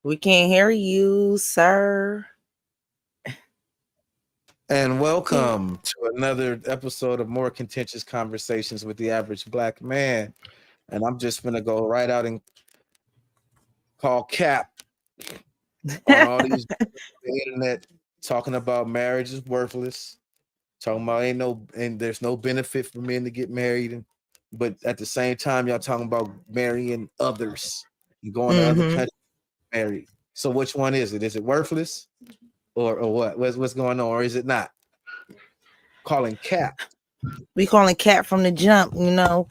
We can't hear you, sir. And welcome to another episode of More Contentious Conversations with the Average Black Man. And I'm just going to go right out and call cap on all these the internet talking about marriage is worthless, talking about and there's no benefit for men to get married. But at the same time, y'all talking about marrying others and going to other countries married. So which one is it? Is it worthless or what? What's going on? Or is it not? Calling cap. We calling cat from the jump, you know.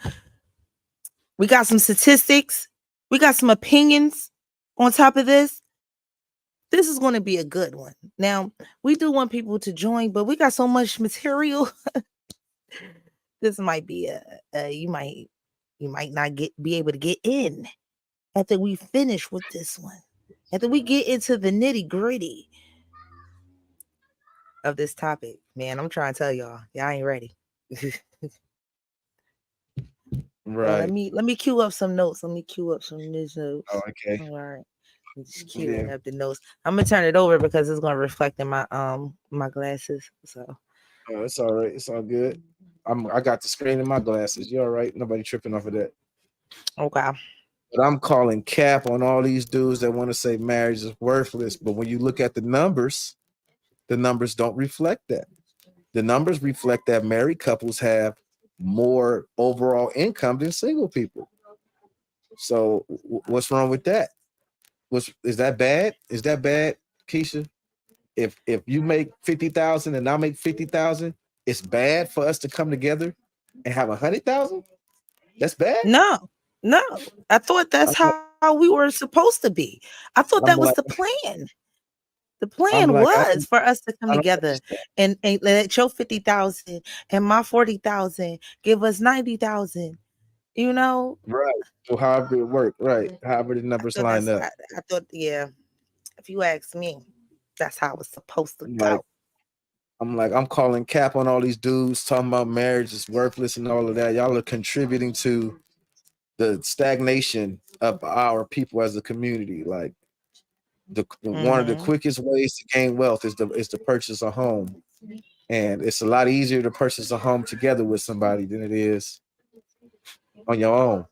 We got some statistics. We got some opinions on top of this. This is going to be a good one. Now, we do want people to join, but we got so much material. This might be you might not be able to get in after we finish with this one. After we get into the nitty-gritty of this topic. Man, I'm trying to tell y'all ain't ready. Right. Let me cue up some notes. Let me cue up some news notes. Oh, okay. All right. Just queuing up the notes. I'm gonna turn it over because it's gonna reflect in my my glasses. So oh, it's all right. It's all good. I got the screen in my glasses. You all right? Nobody tripping off of that. okay. But I'm calling cap on all these dudes that want to say marriage is worthless. But when you look at the numbers don't reflect that. The numbers reflect that married couples have more overall income than single people. So what's wrong with that? Is that bad? Is that bad, Keisha? If you make 50,000 and I make 50,000, it's bad for us to come together and have 100,000. That's bad. No. I thought that's how we were supposed to be. I thought that was I'm the like, plan. The plan I'm like, was for us to come I don't together understand. and let your 50,000 and my 40,000 give us 90,000. You know, Right. So however it worked, right? However the I numbers thought line up. I thought, yeah. If you ask me, that's how it's supposed to I'm go. like, I'm calling cap on all these dudes talking about marriage is worthless and all of that. Y'all are contributing to the stagnation of our people as a community. Like one of the quickest ways to gain wealth is to purchase a home. And it's a lot easier to purchase a home together with somebody than it is on your own.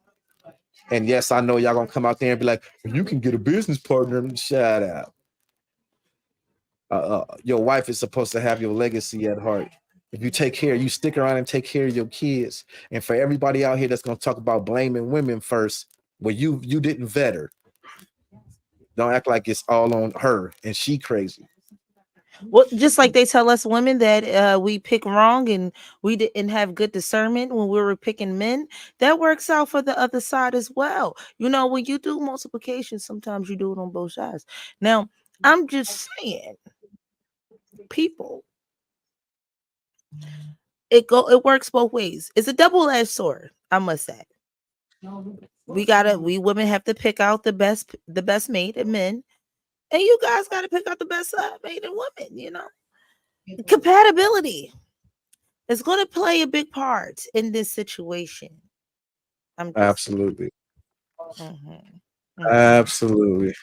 And yes, I know y'all gonna come out there and be like, you can get a business partner. Shut up. Your wife is supposed to have your legacy at heart. If you stick around and take care of your kids. And for everybody out here that's gonna talk about blaming women first, well, you didn't vet her. Don't act like it's all on her and she crazy. Well, just like they tell us women that we pick wrong and we didn't have good discernment when we were picking men, that works out for the other side as well. You know, when you do multiplication, sometimes you do it on both sides. Now, I'm just saying, people, it works both ways. It's a double-edged sword, I must say. We women have to pick out the best mate in men, and you guys gotta pick out the best mate in women, you know. Compatibility is going to play a big part in this situation. I'm just saying. Absolutely. Mm-hmm. Absolutely.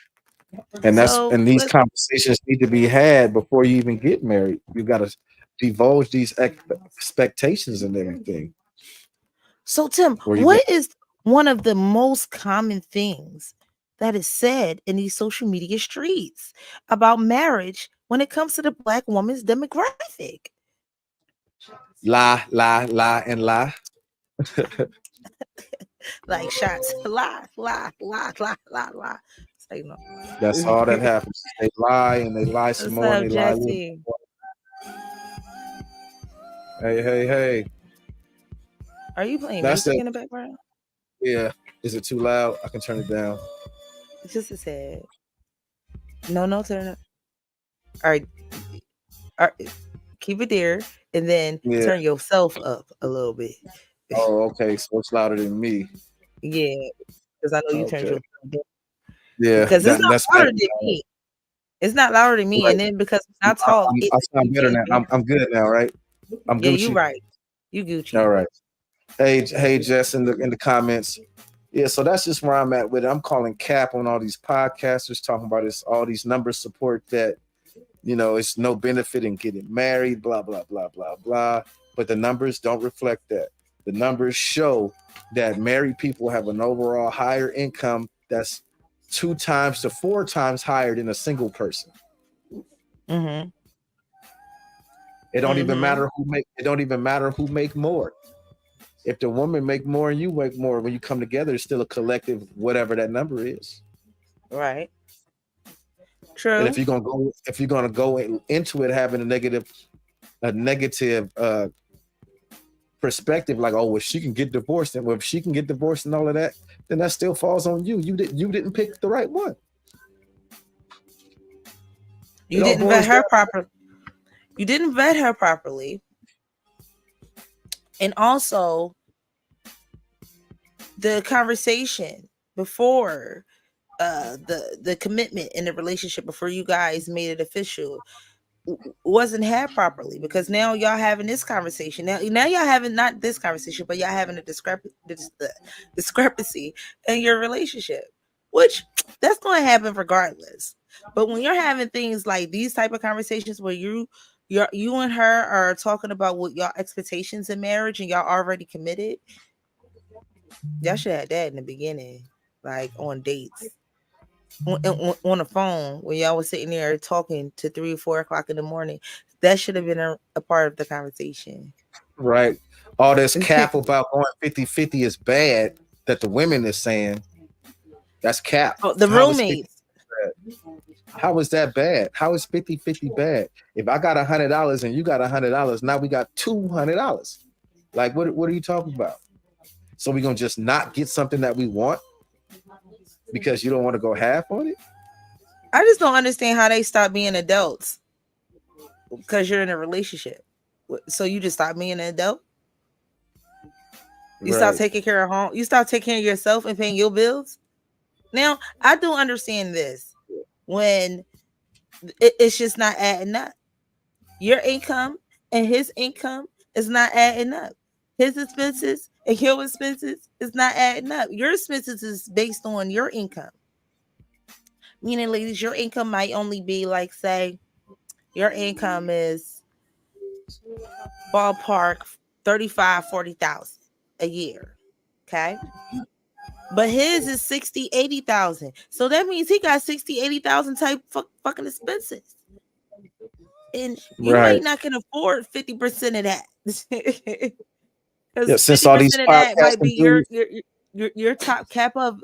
And So these conversations need to be had before you even get married. You got to divulge these expectations and everything. So Tim, Where you get one of the most common things that is said in these social media streets about marriage when it comes to the Black woman's demographic. Lie, lie, lie, and lie. Like shots, lie, lie, lie, lie, lie, lie. So, you know. That's all that happens. They lie and they lie some What's more and up, they lie a little Jesse? more. Hey, hey, hey. Are you playing That's music it. in the background? Yeah. Is it too loud? I can turn it down. Just a sad. No, turn it. All right, keep it there, and then Yeah. turn yourself up a little bit. Oh, okay. So it's louder than me. Yeah, because I know you turned Okay. yourself down. Yeah. Because it's not That's louder better. than me. It's not louder than me, Right. and then because when I talk, I sound better now. I'm good now, right? I'm yeah, Gucci. you right. You Gucci. All right. Hey, Jess, in the comments. Yeah, so that's just where I'm at with it. I'm calling cap on all these podcasters talking about this, all these numbers support that, it's no benefit in getting married, blah, blah, blah, blah, blah. But the numbers don't reflect that. The numbers show that married people have an overall higher income that's 2 times to 4 times higher than a single person. Mm-hmm. It don't even matter who make more. If the woman make more and you make more, when you come together, it's still a collective, whatever that number is. Right. True. And if you're gonna go into it having a negative perspective, like, oh, well, she can get divorced, and if she can get divorced and all of that, then that still falls on you. You didn't pick the right one. You didn't vet her properly. You didn't vet her properly. And also the conversation before the commitment in the relationship, before you guys made it official, wasn't had properly, because now y'all having this conversation. Now y'all having not this conversation, but y'all having a discrepancy in your relationship, which that's going to happen regardless. But when you're having things like these type of conversations where you and her are talking about what y'all expectations in marriage and y'all already committed, y'all should have that in the beginning, like on dates. On the phone when y'all was sitting there talking to 3 or 4 o'clock in the morning. That should have been a part of the conversation. Right. All this cap about going 50-50 is bad that the women is saying. That's cap. Oh, the roommates. How is that bad? How is 50-50 bad? If I got $100 and you got $100, now we got $200. Like, what are you talking about? So we gonna just not get something that we want because you don't want to go half on it? I just don't understand how they stop being adults because you're in a relationship. So you just stop being an adult? You stop taking care of home? You stop taking care of yourself and paying your bills? Now, I do understand this when it's just not adding up. Your income and his income is not adding up. His expenses and your expenses is not adding up. Your expenses is based on your income. Meaning, ladies, your income might only be like, say, your income is ballpark 35,000, 40,000 a year. Okay. But his is 60,000, 80,000. So that means he got 60,000, 80,000 type fucking expenses. And you might not can afford 50% of that. Because since all these of that might be your top cap of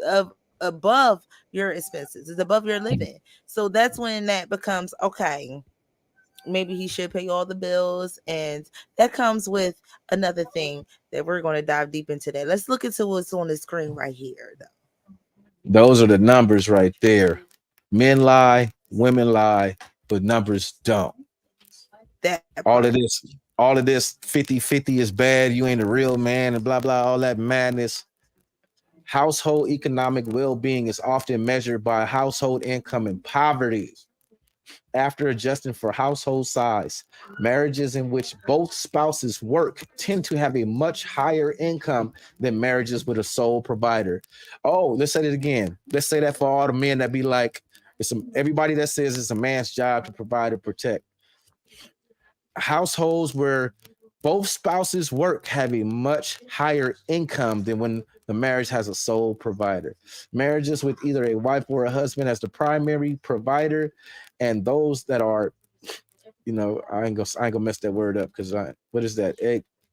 above your expenses. It's above your living. So that's when that becomes okay. Maybe he should pay all the bills, and that comes with another thing that we're going to dive deep into. That let's look into what's on the screen right here, though. Those are the numbers right there. Men lie, women lie, but numbers don't. That all of this 50-50 is bad. You ain't a real man and blah blah, all that madness. Household economic well-being is often measured by household income and poverty. After adjusting for household size, marriages in which both spouses work tend to have a much higher income than marriages with a sole provider. Oh, let's say it again. Let's say that for all the men that be like, everybody that says it's a man's job to provide or protect. Households where both spouses work have a much higher income than when the marriage has a sole provider. Marriages with either a wife or a husband as the primary provider, and those that are, I ain't gonna mess that word up because what is that?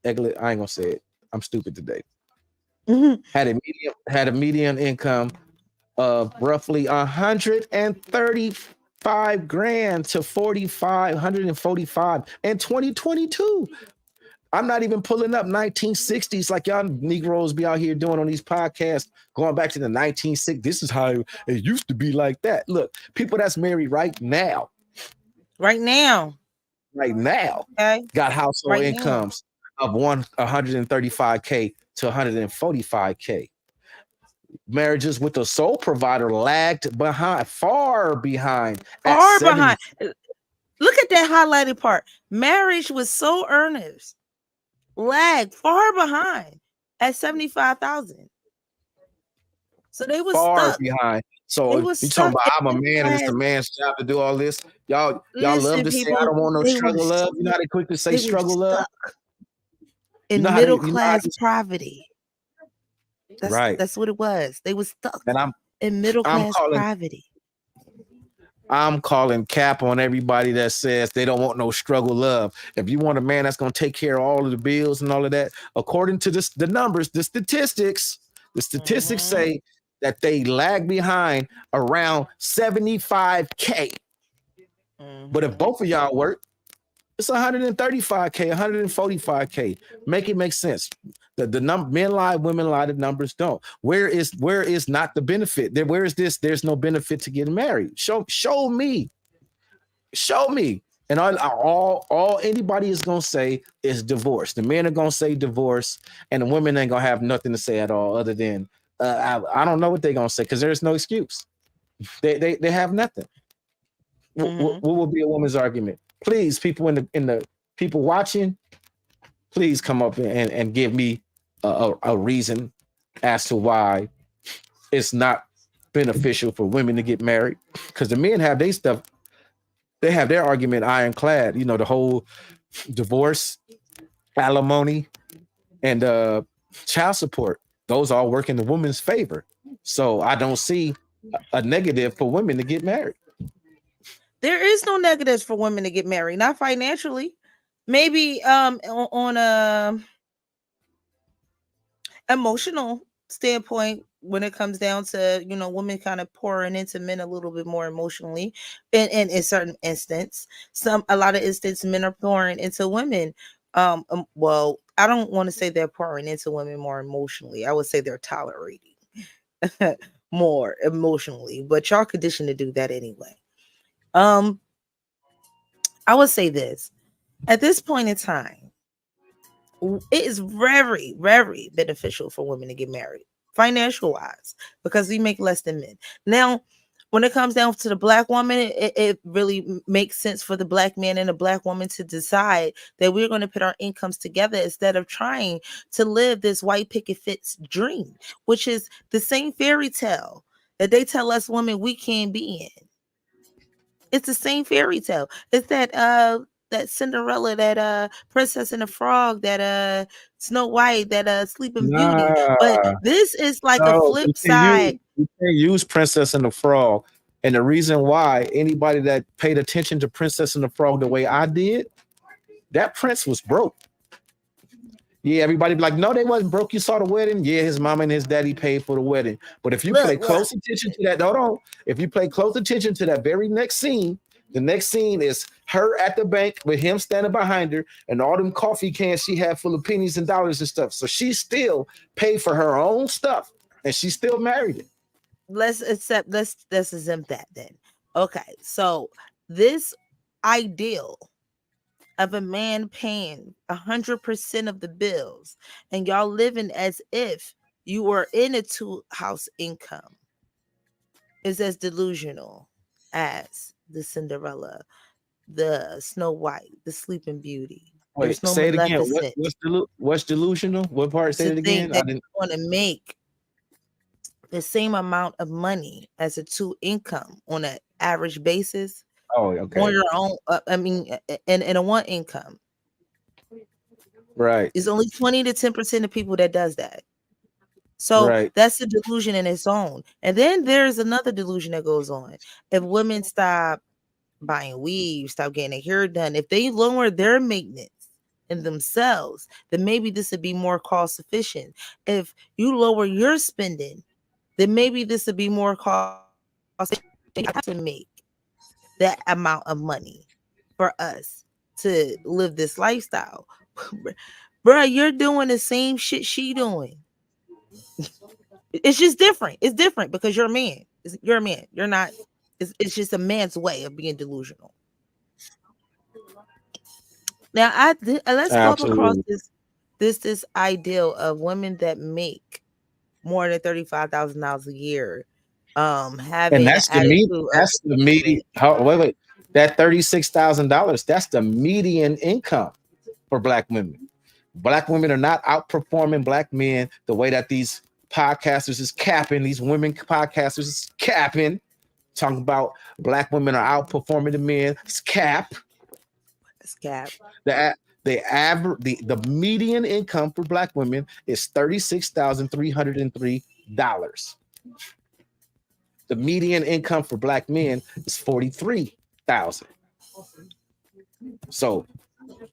Eglet, I ain't gonna say it. I'm stupid today. Mhm. Had a median income of roughly 135 grand to 145 in 2022. I'm not even pulling up 1960s like y'all Negroes be out here doing on these podcasts, going back to the 1960s. This is how it used to be like that. Look, people that's married right now, Right now. Okay. got household Right now. incomes of 135K to 145K. Marriages with a sole provider lagged behind, far behind at Far 70. behind. Look at that highlighted part. Marriage with sole earners lagged far behind at 75,000. So they were Far stuck. behind. They So were you talking stuck about in I'm a middle man and it's class. a man's job to do all this. Y'all love Listen, to say I people, don't want no they were struggle love. You know how they quick to say they were struggle love? stuck You know in how they middle you know how class they, poverty. right. That's what it was. They were stuck And in middle I'm class calling poverty. I'm calling cap on everybody that says they don't want no struggle love. If you want a man that's gonna take care of all of the bills and all of that, according to the numbers, the statistics say that they lag behind around 75K. But if both of y'all work, it's 135K, 145K. Make it make sense. The number, men lie, women lie, the numbers don't. Where is not the benefit? Where is this? There's no benefit to getting married. Show me. Show me. And all anybody is gonna say is divorce. The men are gonna say divorce, and the women ain't gonna have nothing to say at all other than I don't know what they're gonna say because there's no excuse. They have nothing. What will be a woman's argument? Please, people in the people watching, please come up and give me a reason as to why it's not beneficial for women to get married. Because the men have their stuff, they have their argument ironclad. You know, the whole divorce, alimony, and child support. Those all work in the woman's favor. So I don't see a negative for women to get married. There is no negatives for women to get married, not financially. Maybe on a emotional standpoint, when it comes down to, women kind of pouring into men a little bit more emotionally in a certain instance. A lot of instances men are pouring into women. Well, I don't want to say they're pouring into women more emotionally. I would say they're tolerating more emotionally, but y'all conditioned to do that anyway. I would say this. At this point in time, it is very, very beneficial for women to get married, financial wise, because we make less than men. Now, when it comes down to the black woman, it really makes sense for the black man and the black woman to decide that we're going to put our incomes together instead of trying to live this white picket fence dream, which is the same fairy tale that they tell us women we can't be in. It's the same fairy tale. It's that Cinderella, that Princess and the Frog, that Snow White, that Sleeping Beauty. But Nah, this is like a no, flip side. you can't use Princess and the Frog. And the reason why anybody that paid attention to Princess and the Frog the way I did, that prince was broke. Yeah, everybody be like, no, they wasn't broke. You saw the wedding. Yeah, his mama and his daddy paid for the wedding. But if you play Look. close attention to that, hold on. If you play close attention to that very next scene, the next scene is her at the bank with him standing behind her and all them coffee cans she had full of pennies and dollars and stuff. So she still paid for her own stuff and she still married it. Let's exempt that then. Okay, so this ideal of a man paying 100% of the bills and y'all living as if you were in a 2-house income is as delusional as the Cinderella, the Snow White, the Sleeping Beauty. Wait, There's no say it again. Maleficent. What's delusional? What part? Say To it think again. I that didn't. you want to make the same amount of money as a 2 income on an average basis Oh, on okay. your own. In a 1 income. Right. It's only 20 to 10% of people that does that. So Right. that's a delusion in its own. And then there's another delusion that goes on. If women stop buying weave, stop getting their hair done, if they lower their maintenance in themselves, then maybe this would be more cost efficient. If you lower your spending, then maybe this would be more cost efficient to make that amount of money for us to live this lifestyle. Bruh, you're doing the same shit she doing. It's just different. It's different because you're a man. You're a man. You're not. It's just a man's way of being delusional. Now, let's go up across Absolutely. this ideal of women that make more than $35,000 a year, And having an that's the attitude me. of That's the achievement. median. Wait. That $36,000. That's the median income for Black women. Black women are not outperforming Black men the way that these podcasters is capping. These women podcasters is capping. Talking about Black women are outperforming the men. It's cap. Scap. The median income for Black women is $36,303. The median income for Black men is 43,000. So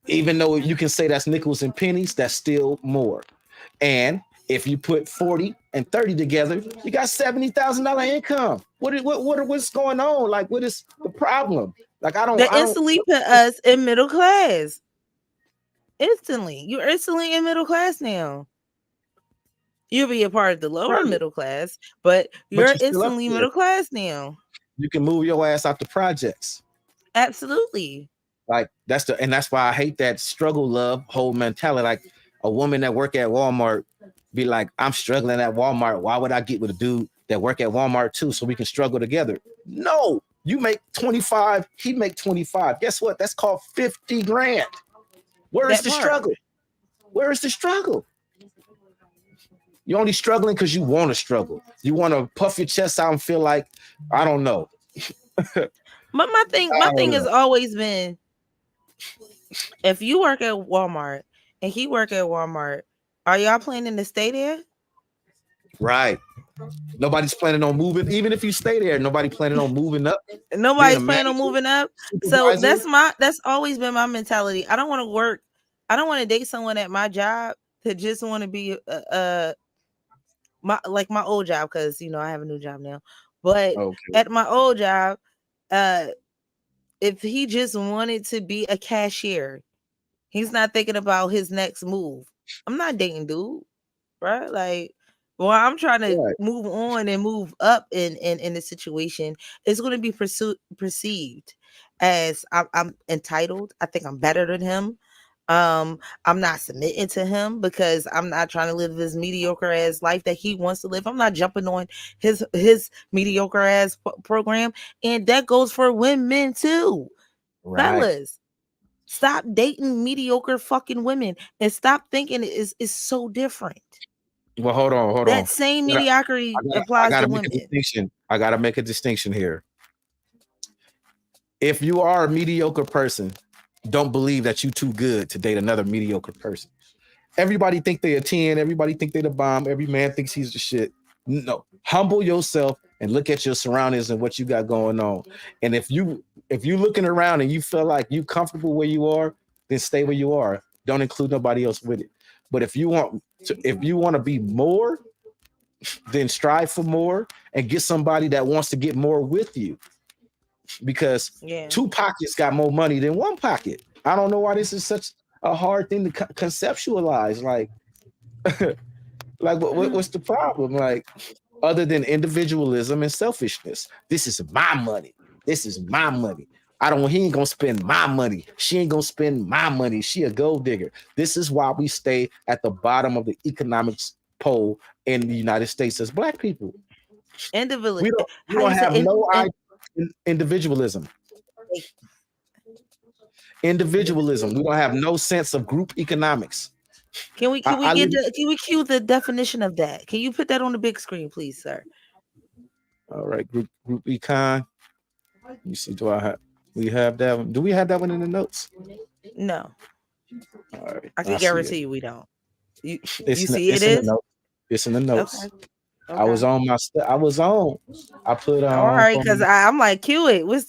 even though you can say that's nickels and pennies, that's still more. And if you put 40 and 30 together, you got $70,000 income. What's going on? Like, what is the problem? Like, I They don't. instantly put us in middle class. Instantly, you're instantly in middle class now. You'll be a part of the lower Right. middle class, but But you're you're still up instantly there. middle class now. You can move your ass out the projects. Absolutely. Like that's why I hate that struggle love whole mentality. Like a woman that work at Walmart be like, I'm struggling at Walmart. Why would I get with a dude that work at Walmart too so we can struggle together? No, you make 25, he make 25. Guess what? That's called 50 grand. Where is That the part. struggle? Where is the struggle? You're only struggling because you want to struggle. You want to puff your chest out and feel like, I don't know. My I don't thing has know. always been, if you work at Walmart and he work at Walmart, are y'all planning to stay there? Right. Nobody's planning on moving. Even if you stay there, nobody planning on moving up, being a Nobody's planning on manager, moving up. So supervisor. that's always been my mentality. I don't want to work. I don't want to date someone at my job to just want to be my old job, because I have a new job now. But Okay. at my old job, uh if he just wanted to be a cashier, he's not thinking about his next move. I'm not dating dude, right? Like, well, I'm trying to Right. move on and move up in the situation. It's going to be perceived as I'm entitled. I think I'm better than him. I'm not submitting to him because I'm not trying to live this mediocre ass life that he wants to live. I'm not jumping on his mediocre ass program, and that goes for women too. Right. Fellas, stop dating mediocre fucking women and stop thinking it's so different. Well, hold on. That same I gotta, mediocrity I applies to gotta make a women. distinction. I gotta make a distinction here. If you are a mediocre person, don't believe that you too good to date another mediocre person. Everybody think they a 10, everybody think they the bomb, every man thinks he's the shit. No, humble yourself and look at your surroundings and what you got going on. And if you looking around and you feel like you comfortable where you are, then stay where you are. Don't include nobody else with it. But if you want to be more, then strive for more and get somebody that wants to get more with you. Because Yeah. two pockets got more money than one pocket. I don't know why this is such a hard thing to conceptualize. Like what's the problem? Like, other than individualism and selfishness, this is my money. This is my money. He ain't gonna spend my money. She ain't gonna spend my money. She a gold digger. This is why we stay at the bottom of the economics pole in the United States as Black people. Individual. We don't we How don't you say have no individualism. Individualism. We don't have no sense of group economics. Can we I live, cue the definition of that? Can you put that on the big screen, please, sir? all right, group econ. You see, we have that one? Do we have that one in the notes? No. All right, I I can see it. guarantee you we don't. You It's see it in the is? notes. It's in the notes. Okay. I was Okay. on my. I was on. I put All right, from because I'm like, cue it. What's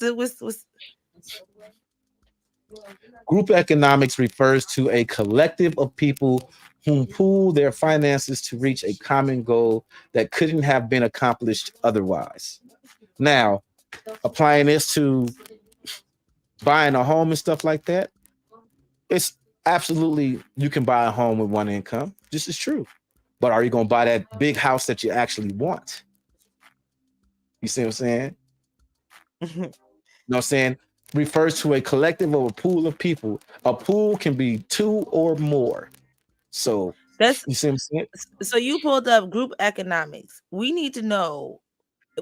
group economics refers to a collective of people who pool their finances to reach a common goal that couldn't have been accomplished otherwise. Now, applying this to buying a home and stuff like that, it's absolutely you can buy a home with one income. This is true. But are you going to buy that big house that you actually want? You see what I'm saying? You know what I'm saying? Refers to a collective or a pool of people. A pool can be two or more. So that's you see what I'm saying? so you pulled up group economics. We need to know,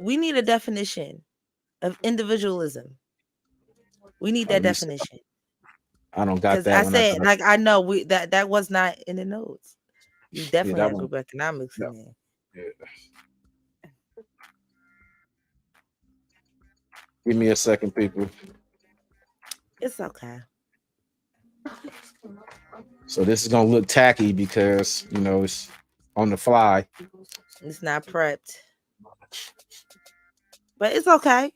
we need a definition of individualism. We need Oh, that you said, definition. I don't got Because that I one. I said, thought, like, I know that was not in the notes. You yeah, definitely that had one. group economics Yeah, in there. yeah. Give me a second, people. It's okay. So this is gonna look tacky because it's on the fly. It's not prepped. But it's okay.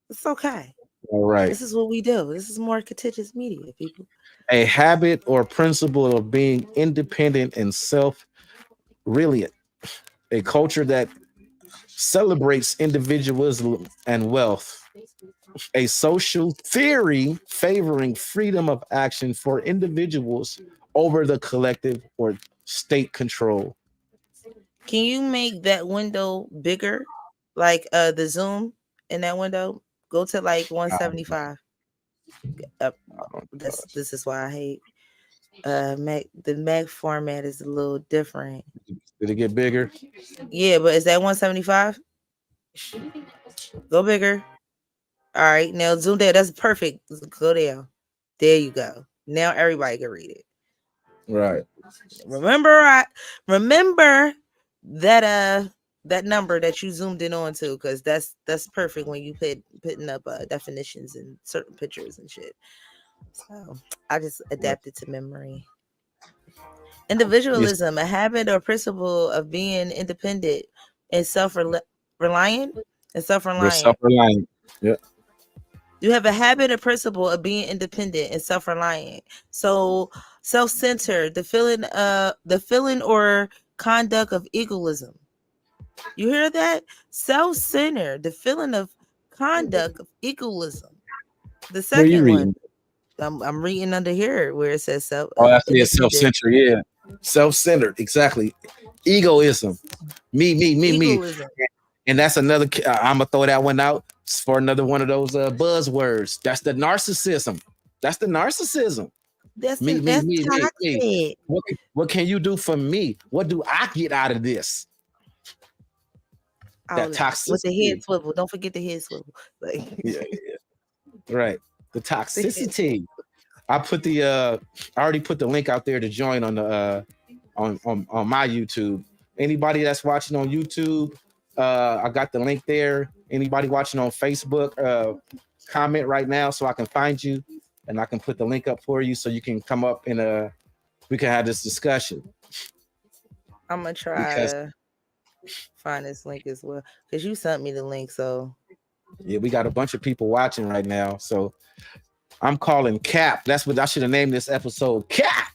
It's okay. All right. This is what we do. This is more contentious media, people. A habit or principle of being independent and self-reliant. A culture that celebrates individualism and wealth. A social theory favoring freedom of action for individuals over the collective or state control. Can you make that window bigger? Like the zoom in that window? Go to like 175. This is why I hate Mac. The Mac format is a little different. Did it get bigger? Yeah, but is that 175? Go bigger. All right, now zoom there. That's perfect. Go there. There you go. Now everybody can read it. Right. Remember that number that you zoomed in onto, because that's perfect when you putting up definitions and certain pictures and shit. So I just adapted to memory. Individualism, a habit or principle of being independent and self-reliant and self-reliant. Self-reliant. Yeah. You have a habit or principle of being independent and self-reliant. So self-centered, the feeling or conduct of egoism. You hear that? Self-centered, the feeling of conduct of egoism. The Where you second one, reading? I'm reading under here where it says That's it. independent. Self-centered. Yeah. Self-centered. Exactly. Egoism. Me. Egoism. And that's another. I'm gonna throw that one out for another one of those buzzwords. That's the narcissism. That's the narcissism. That's Me. toxic. What can you do for me? What do I get out of this? That toxicity. With the head swivel. Don't forget the head swivel. Like, yeah. Right. The toxicity. I already put the link out there to join on the on my YouTube. Anybody that's watching on YouTube, I got the link there. Anybody watching on Facebook, comment right now so I can find you and I can put the link up for you so you can come up and we can have this discussion. I'm gonna try to find this link as well because you sent me the link. So yeah, we got a bunch of people watching right now. So I'm calling Cap. That's what I should have named this episode. Cap.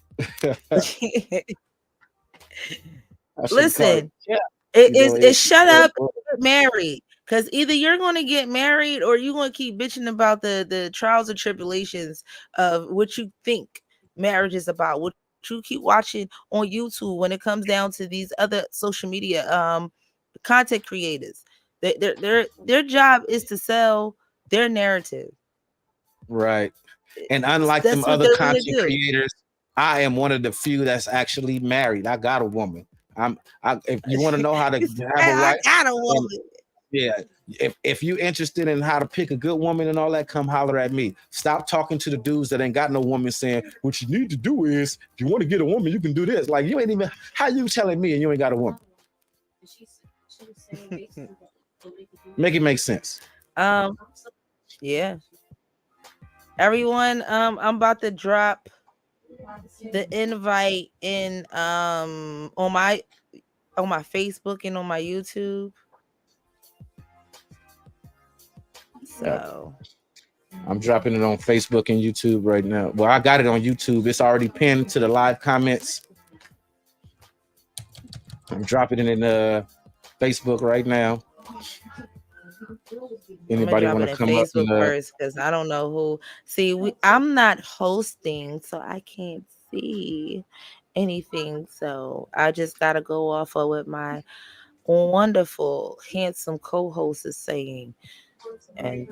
Listen, it's shut up, get married. Because either you're going to get married or you're going to keep bitching about the trials and tribulations of what you think marriage is about, what you keep watching on YouTube when it comes down to these other social media content creators. Their job is to sell their narrative. Right. And unlike them other content creators, I am one of the few that's actually married. I got a woman. If you want to know how to have a wife, I got a woman. Yeah. If you're interested in how to pick a good woman and all that, come holler at me. Stop talking to the dudes that ain't got no woman saying, what you need to do is, if you want to get a woman, you can do this. Like, you ain't even, how you telling me and you ain't got a woman? Make it make sense. Yeah. Everyone, I'm about to drop the invite in on my Facebook and on my YouTube. So I'm dropping it on Facebook and YouTube right now. Well, I got it on YouTube. It's already pinned to the live comments. I'm dropping it in Facebook right now. Anybody want to come up Facebook first because I don't know who. See, I'm not hosting, so I can't see anything. So I just gotta go off of what my wonderful, handsome co-host is saying, and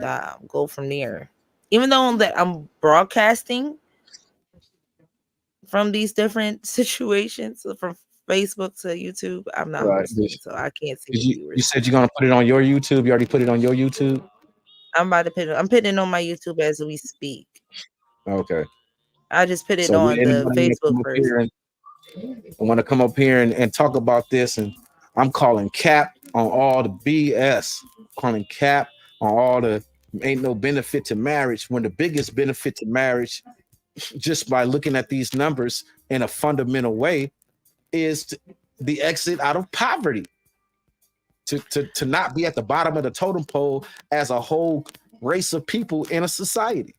go from there. Even though that I'm broadcasting from these different situations, from Facebook to YouTube, I'm not hosting, so I can't see the viewers. You said you're gonna put it on your YouTube. You already put it on your YouTube. I'm putting it on my YouTube as we speak. Okay. I just put it on the Facebook first. I want to come up here and talk about this, and I'm calling cap on all the BS. Calling cap on all the ain't no benefit to marriage, when the biggest benefit to marriage, just by looking at these numbers in a fundamental way, is the exit out of poverty. To not be at the bottom of the totem pole as a whole race of people in a society.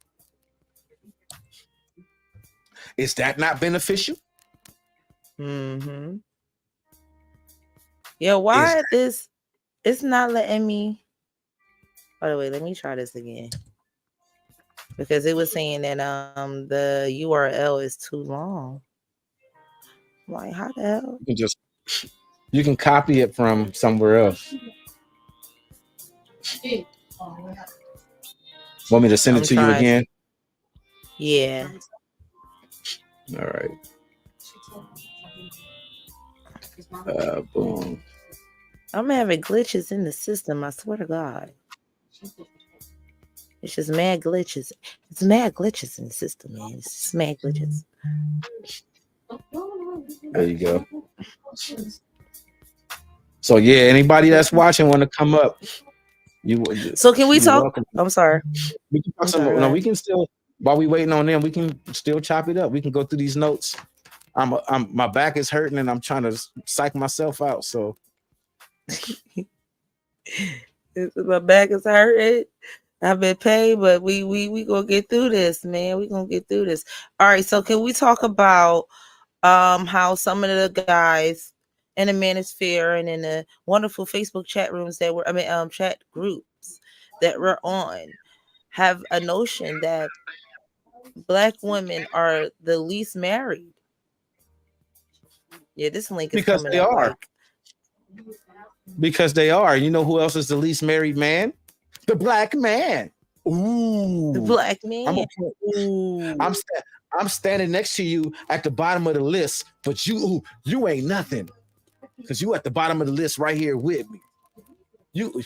Is that not beneficial? Mm-hmm. Yeah, why this? It's not letting me. By the way, let me try this again. Because it was saying that the URL is too long. I'm like, how the hell? You can copy it from somewhere else. Want me to send it to you again? Yeah. All right. Boom. I'm having glitches in the system. I swear to God. It's just mad glitches. It's mad glitches in the system, man. It's just mad glitches. There you go. So yeah, anybody that's watching want to come up. So can we talk? Welcome. I'm sorry. We can talk some. No, we can still, while we waiting on them, we can still chop it up. We can go through these notes. My back is hurting and I'm trying to psych myself out. So my back is hurting. I've been paid, but we gonna get through this, man. We gonna get through this. All right. So can we talk about how some of the guys in the manosphere and in the wonderful Facebook chat rooms that were, chat groups that we're on, have a notion that Black women are the least married? Yeah, this link is because they are. Because they are. You know who else is the least married man? The Black man. Ooh. The Black man. I'm standing next to you at the bottom of the list, but you ain't nothing. Because you at the bottom of the list right here with me. You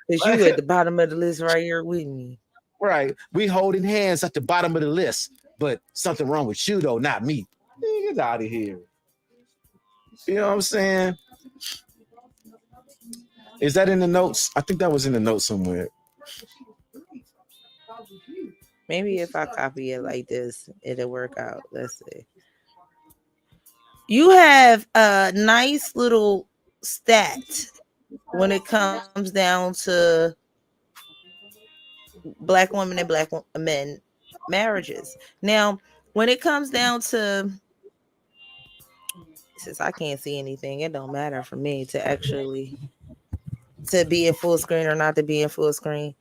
Because you at the bottom of the list right here with me. Right. We holding hands at the bottom of the list, but something wrong with you though, not me. Get out of here. You know what I'm saying? Is that in the notes? I think that was in the notes somewhere. Maybe if I copy it like this, it'll work out. Let's see. You have a nice little stat when it comes down to Black women and Black men marriages. Now, when it comes down to, since I can't see anything, it don't matter for me to actually to be in full screen or not to be in full screen.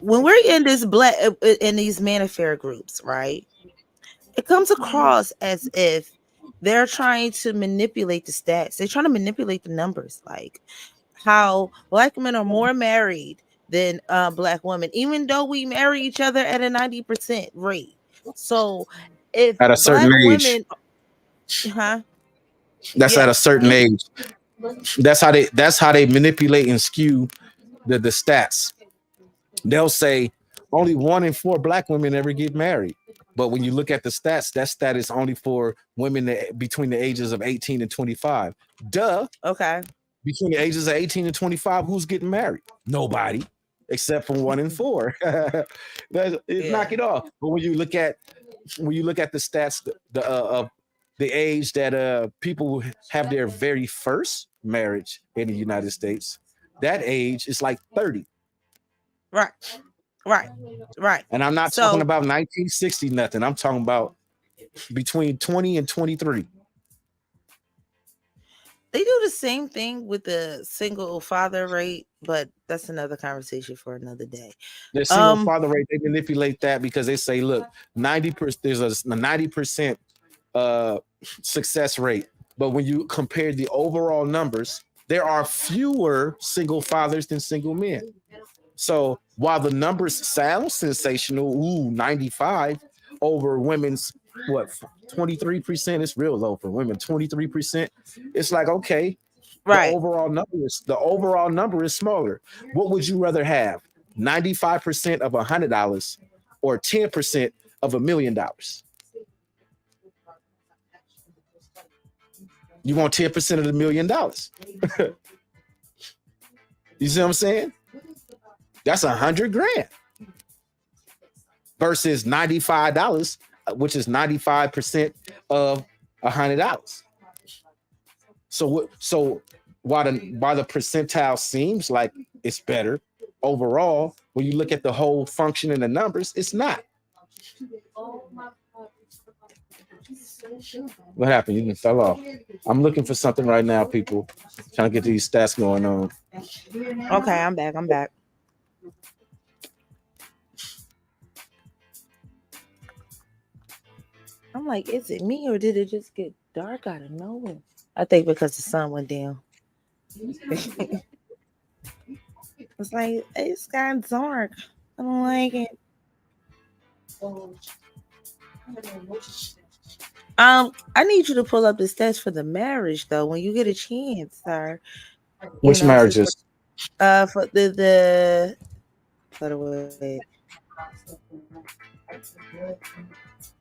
When we're in this in these manosphere groups, right? It comes across as if they're trying to manipulate the stats. They're trying to manipulate the numbers, like how Black men are more married than Black women, even though we marry each other at a 90% rate. So if at a certain Black age, women, that's at a certain age. That's how they manipulate and skew the stats. They'll say only 1 in 4 Black women ever get married. But when you look at the stats, that stat is only for women between the ages of 18 and 25. Duh. Okay. Between the ages of 18 and 25, who's getting married? Nobody. except for 1 and 4. Knock it off. But when you look at the stats, the age that people have their very first marriage in the United States, that age is like 30. Right. And I'm not talking about 1960 nothing. I'm talking about between 20 and 23. They do the same thing with the single father rate, but that's another conversation for another day. The single father rate, they manipulate that because they say, look, 90%, there's a 90% success rate. But when you compare the overall numbers, there are fewer single fathers than single men. So while the numbers sound sensational, 95 over women's, 23%, it's real low for women, 23%. It's like, okay, right. The overall number is smaller. What would you rather have? 95% of $100 or 10% of $1 million? You want 10% of the $1 million. You see what I'm saying? That's $100,000 versus $95, which is 95% of $100. So while the percentile seems like it's better overall, when you look at the whole function and the numbers, it's not. What happened? You fell off. I'm looking for something right now, people. Trying to get these stats going on. Okay, I'm back. I'm like, is it me or did it just get dark out of nowhere? I think because the sun went down. It's like, it's kind of dark. I don't like it. I need you to pull up the stats for the marriage though when you get a chance, sir. Which marriages? For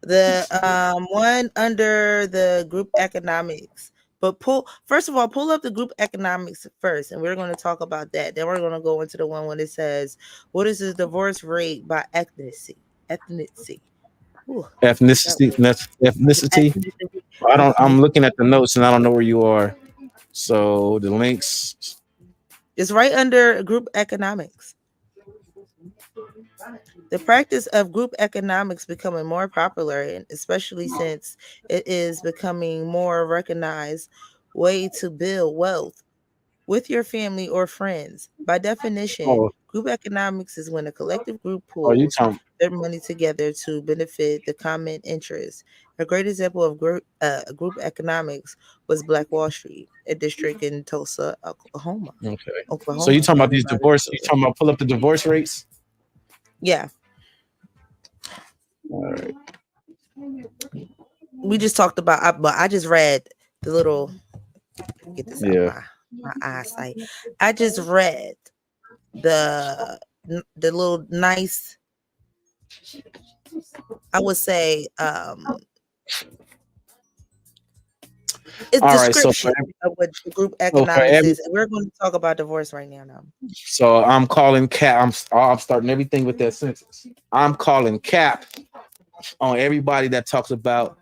the one under the group economics. But pull up the group economics first, and we're going to talk about that. Then we're going to go into the one when it says, what is the divorce rate by ethnicity? Ooh, ethnicity. I'm looking at the notes and I don't know where you are. So the links. It's right under group economics. The practice of group economics becoming more popular, and especially since it is becoming more recognized way to build wealth with your family or friends. By definition, group economics is when a collective group pools their money together to benefit the common interest. A great example of group economics was Black Wall Street, a district in Tulsa, Oklahoma. Okay. So you talking about these divorce? You talking about pull up the divorce rates? Yeah. All right. We just talked about, but I just read the little. Get this out my eyesight. I just read the little nice. I would say it's all description right, of what group economics is. And we're going to talk about divorce right now. So I'm calling Cap. I'm starting everything with that sentence. I'm calling Cap on everybody that talks about,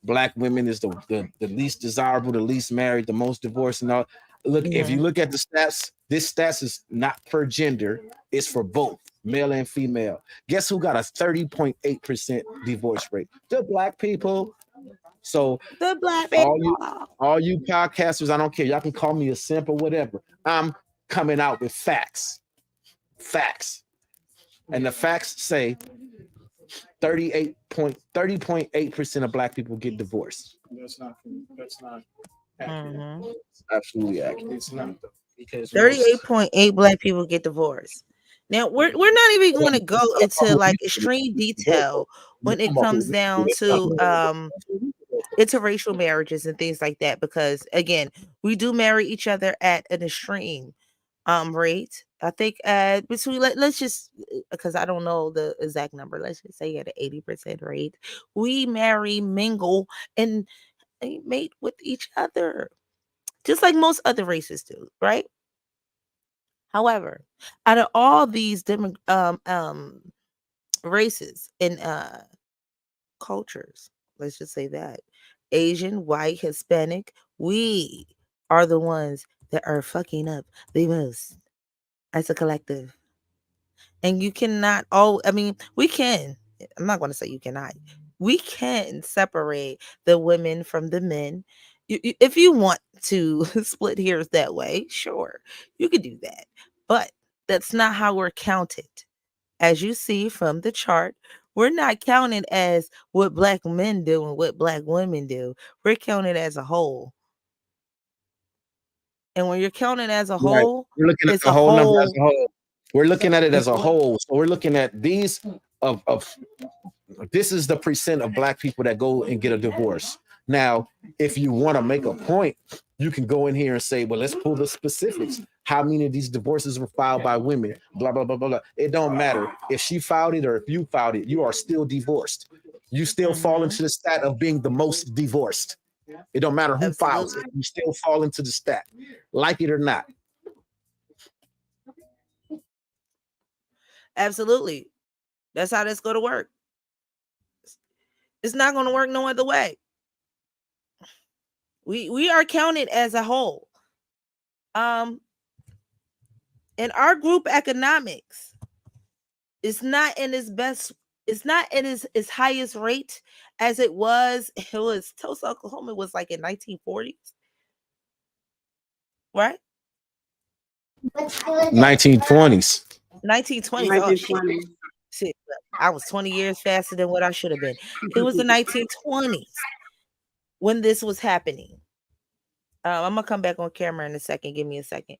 Black women is the least desirable, the least married, the most divorced, and all. Look, if you look at the stats, this stats is not per gender; it's for both male and female. Guess who got a 30.8% divorce rate? The Black people. So the Black people. all you podcasters, I don't care. Y'all can call me a simp or whatever. I'm coming out with facts. And the facts say 30.8% of Black people get divorced. That's not accurate. Mm-hmm. It's absolutely accurate. It's not, because 38.8 Black people get divorced. Now we're not even going to go into like extreme detail when it comes down to interracial marriages and things like that, because again, we do marry each other at an extreme rate. I think between let's just, because I don't know the exact number, let's just say at an 80% rate, we marry, mingle, and mate with each other, just like most other races do, right? However, out of all these races and cultures, let's just say that Asian, white, Hispanic, we are the ones that are fucking up the most as a collective. And you cannot, we can. I'm not going to say you cannot. We can separate the women from the men. If you want to split hairs that way, sure, you could do that. But that's not how we're counted. As you see from the chart, we're not counted as what black men do and what black women do. We're counted as a whole. And when you're counted as a Right. whole, We're looking at it's the a whole number as whole. a whole. We're looking at it as It's a whole. So we're looking at these of this is the percent of black people that go and get a divorce. Now, if you want to make a point, you can go in here and say, well, let's pull the specifics. How many of these divorces were filed by women? Blah, blah, blah, blah, blah. It don't matter. If she filed it or if you filed it, you are still divorced. You still fall into the stat of being the most divorced. It don't matter who files it. Absolutely. You still fall into the stat, like it or not. Absolutely. That's how that's going to work. It's not going to work no other way. We are counted as a whole. In our group economics, it's not in its highest rate as it was. It was Tulsa, Oklahoma was like in 1940s, right? 1920s. 1920s. Oh shit. 1920. Shit. I was 20 years faster than what I should have been. It was the 1920s when this was happening. I'm gonna come back on camera in a second. Give me a second.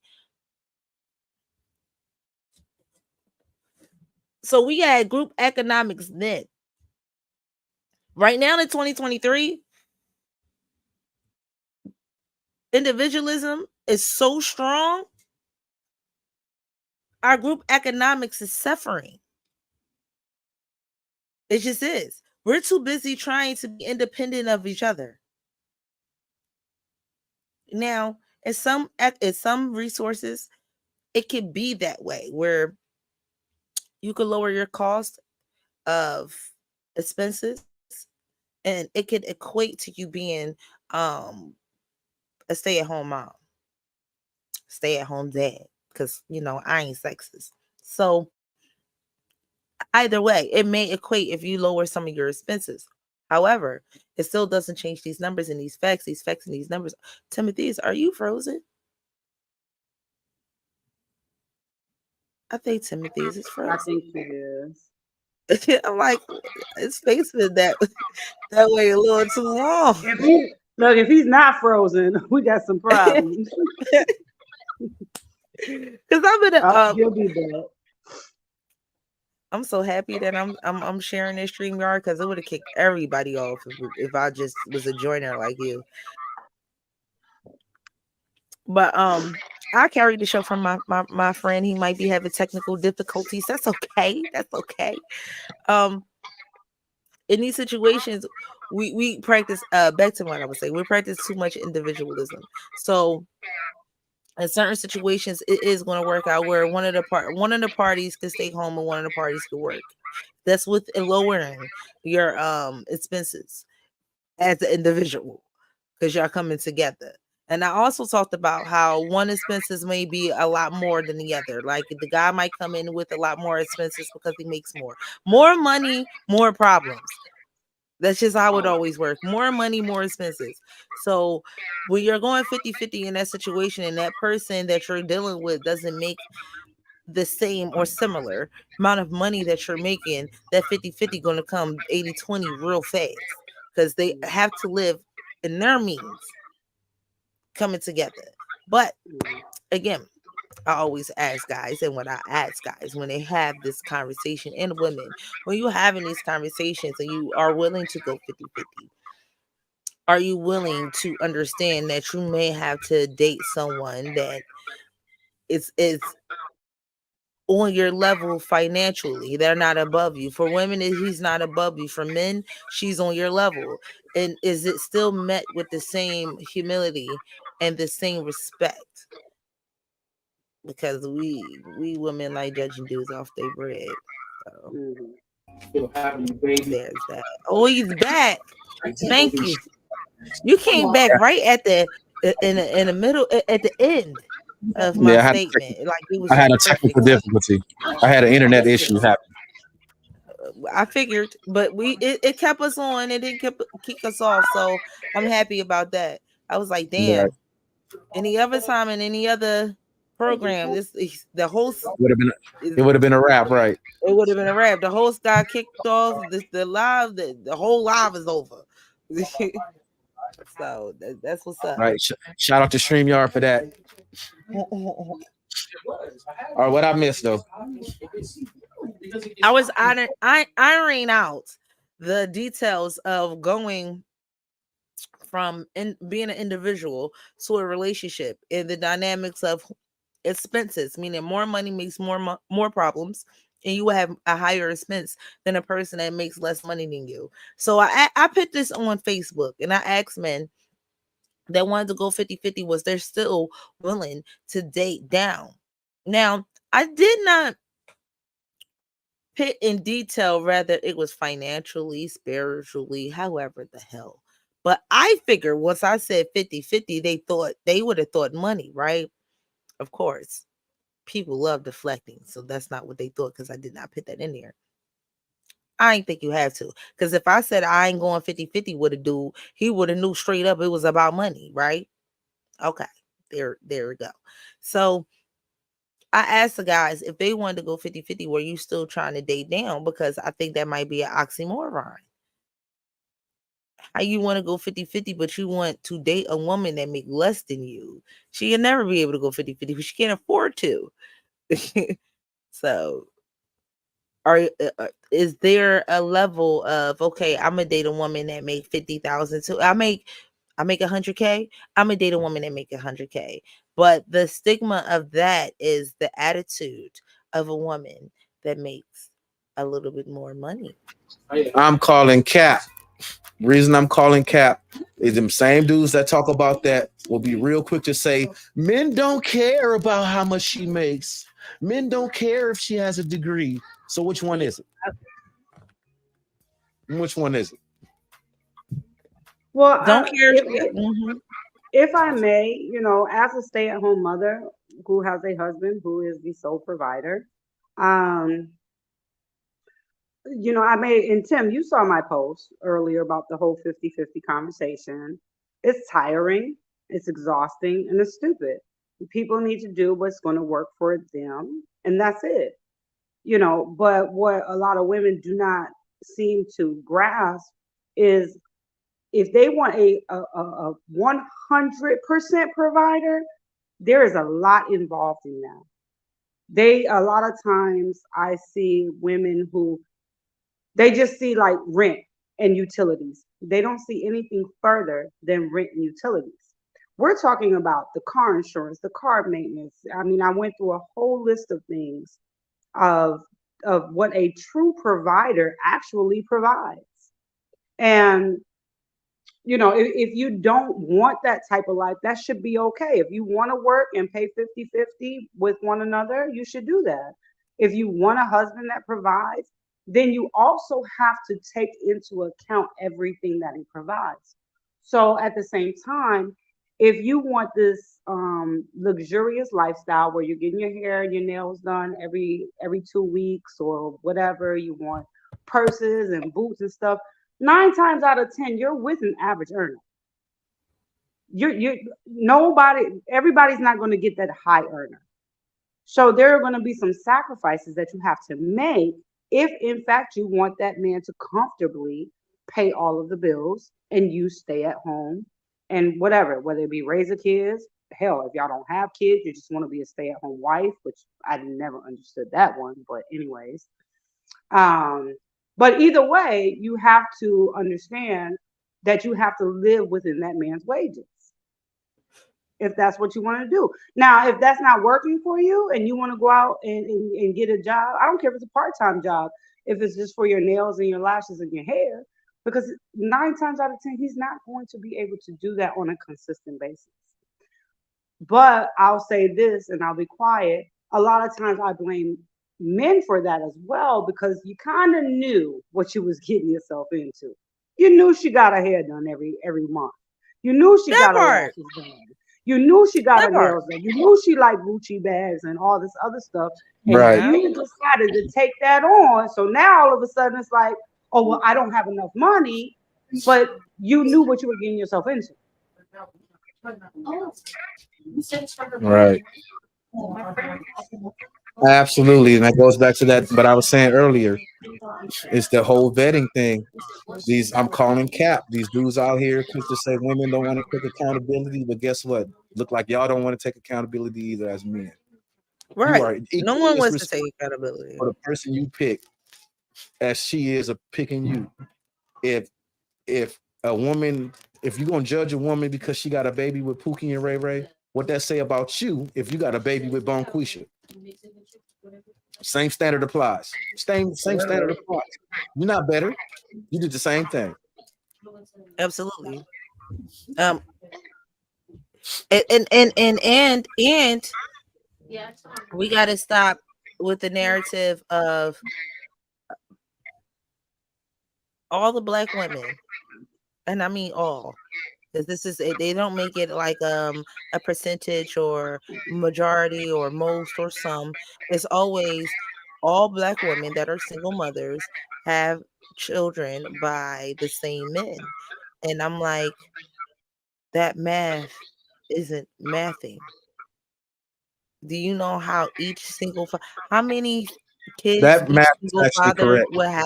So we had group economics then. Right now in 2023, individualism is so strong. Our group economics is suffering. It just is. We're too busy trying to be independent of each other. Now, in some resources, it could be that way where you could lower your cost of expenses and it could equate to you being a stay-at-home mom, stay-at-home dad, because I ain't sexist. So either way, it may equate if you lower some of your expenses. However, it still doesn't change these numbers and these facts and these numbers. Timothy, are you frozen? I think Timothy is I frozen. think he is. I'm like, his face been that way a little too long. If he's not frozen, we got some problems. Because He'll be back. I'm so happy that I'm sharing this StreamYard because it would have kicked everybody off if I just was a joiner like you. But I carried the show from my friend. He might be having technical difficulties. That's okay. That's okay. In these situations, we practice back to what I would say. We practice too much individualism. So in certain situations, it is going to work out where one of the parties can stay home and one of the parties can work. That's with lowering your expenses as an individual because y'all coming together. And I also talked about how one expenses may be a lot more than the other. Like the guy might come in with a lot more expenses because he makes more money, more problems. That's just how it always works. More money, more expenses. So when you're going 50-50 in that situation and that person that you're dealing with doesn't make the same or similar amount of money that you're making, that 50-50 going to come 80-20 real fast because they have to live in their means coming together. But again, I always ask guys, and when I ask guys, when they have this conversation, and women, when you're having these conversations and you are willing to go 50-50, are you willing to understand that you may have to date someone that is on your level financially? They're not above you. For women, he's not above you. For men, she's on your level. And is it still met with the same humility and the same respect? because we women like judging dudes off their bread. So there's that. Oh, he's back. Thank you. You came back right at the in the middle at the end of my Yeah, statement. Like it was I had just a perfect. technical difficulty. I had an internet issue happen. I figured, but it kept us on. It didn't kick us off. So I'm happy about that. I was like, Yeah. damn. Any other time in any other program, the host Would have been it would have been a wrap, right? it would have been a wrap. The host got kicked off. The live, the whole live is over. So that's what's up. Right. Shout out to StreamYard for that. All right, what I missed though? I was ironing out the details of going from being an individual to a relationship and the dynamics of expenses, meaning more money makes more problems, and you will have a higher expense than a person that makes less money than you. So I put this on Facebook and I asked men that wanted to go 50-50 was they're still willing to date down. Now, I did not put in detail whether it was financially, spiritually, however the hell. But I figured once I said 50-50, they would have thought money, right? Of course. People love deflecting. So that's not what they thought because I did not put that in there. I ain't think you have to. Because if I said I ain't going 50-50 with a dude, he would have knew straight up it was about money, right? Okay. There we go. So I asked the guys if they wanted to go 50-50, were you still trying to date down? Because I think that might be an oxymoron. How you want to go 50-50, but you want to date a woman that make less than you? She'll never be able to go 50-50 because she can't afford to. So is there a level of, okay, I'm gonna date a woman that make 50,000 too? I make 100K. I'm gonna date a woman that make 100K. But the stigma of that is the attitude of a woman that makes a little bit more money. I'm calling cap. Reason I'm calling cap is them same dudes that talk about that will be real quick to say men don't care about how much she makes. Men don't care if she has a degree. So which one is it? Which one is it? Well, Don't care. if I may, as a stay-at-home mother who has a husband who is the sole provider, I made, and Tim, you saw my post earlier about the whole 50-50 conversation. It's tiring, it's exhausting, and it's stupid. People need to do what's going to work for them, and that's it. But what a lot of women do not seem to grasp is if they want a 100% provider, there is a lot involved in that. A lot of times I see women who they just see like rent and utilities. They don't see anything further than rent and utilities. We're talking about the car insurance, the car maintenance. I mean, I went through a whole list of things of what a true provider actually provides. And if you don't want that type of life, that should be okay. If you want to work and pay 50-50 with one another, you should do that. If you want a husband that provides, then you also have to take into account everything that he provides. So at the same time, if you want this luxurious lifestyle where you're getting your hair and your nails done every 2 weeks or whatever, you want purses and boots and stuff, 9 times out of 10, you're with an average earner. Everybody's not going to get that high earner. So there are going to be some sacrifices that you have to make if, in fact, you want that man to comfortably pay all of the bills and you stay at home and whatever, whether it be raise the kids. Hell, if y'all don't have kids, you just want to be a stay-at-home wife, which I never understood that one. But anyways, but either way, you have to understand that you have to live within that man's wages if that's what you want to do. Now, if that's not working for you and you want to go out and get a job, I don't care if it's a part-time job, if it's just for your nails and your lashes and your hair, because 9 times out of 10, he's not going to be able to do that on a consistent basis. But I'll say this and I'll be quiet. A lot of times I blame men for that as well because you kind of knew what you was getting yourself into. You knew she got her hair done every month. You knew she That got her part. lashes done. You knew she got That her part. nails done. You knew she liked Gucci bags and all this other stuff. And Right. Yeah. you decided to take that on. So now all of a sudden it's like, oh well, I don't have enough money, but you knew what you were getting yourself into. Right. Absolutely. And that goes back to that. But I was saying earlier, it's the whole vetting thing. These I'm calling cap. These dudes out here quick to say women don't want to take accountability, but guess what? Look like y'all don't want to take accountability either as men. You Right. are No equally one as wants to responsible take accountability. for the person you pick as she is of picking you. If a woman, if you're gonna judge a woman because she got a baby with Pookie and Ray Ray, what that say about you if you got a baby with Bonquisha? Same standard applies. Same standard applies. You're not better. You did the same thing. Absolutely. Um, and we got to stop with the narrative of all the black women, and I mean all, because this is they don't make it like a percentage or majority or most or some. It's always all black women that are single mothers have children by the same men, and I'm like, that math isn't mathing. Do you know how each how many kids That each math is single actually father correct. would have?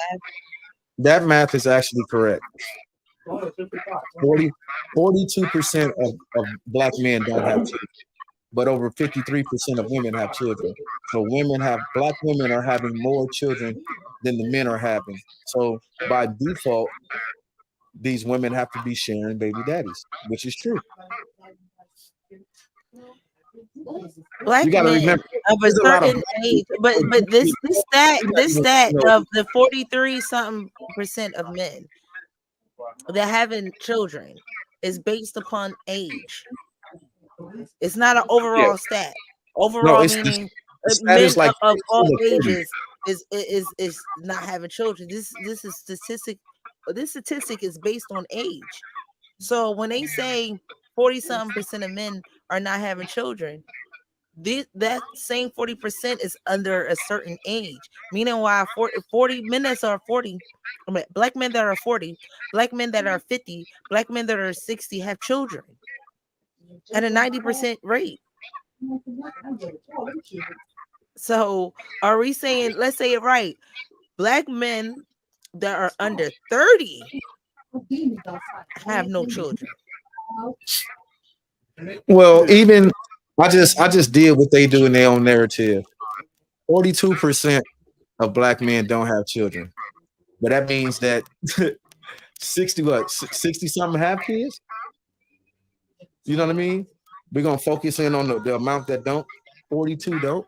That math is actually correct. 40, 42% of black men don't have children, but over 53% of women have children. So black women are having more children than the men are having. So by default, these women have to be sharing baby daddies, which is true. Black You got to men remember, of a there's a lot of certain black age, people but this you stat know, of the 43 something percent of men that having children is based upon age. It's not an yeah, overall stat. no, Overall it's meaning the stat is men like of 50 all to 40. ages is not having children. This is statistic. This statistic is based on age. So when they say 40 something percent of men are not having children, that same 40% is under a certain age. Meaning why 40 men that are 40, I mean, black men that are 40, black men that are 50, black men that are 60 have children at a 90% rate. So are we saying, let's say it right, black men that are under 30 have no children? Well, even I just did what they do in their own narrative. 42% of black men don't have children. But that means that 60 something have kids? You know what I mean? We're gonna focus in on the amount that don't. 42 don't.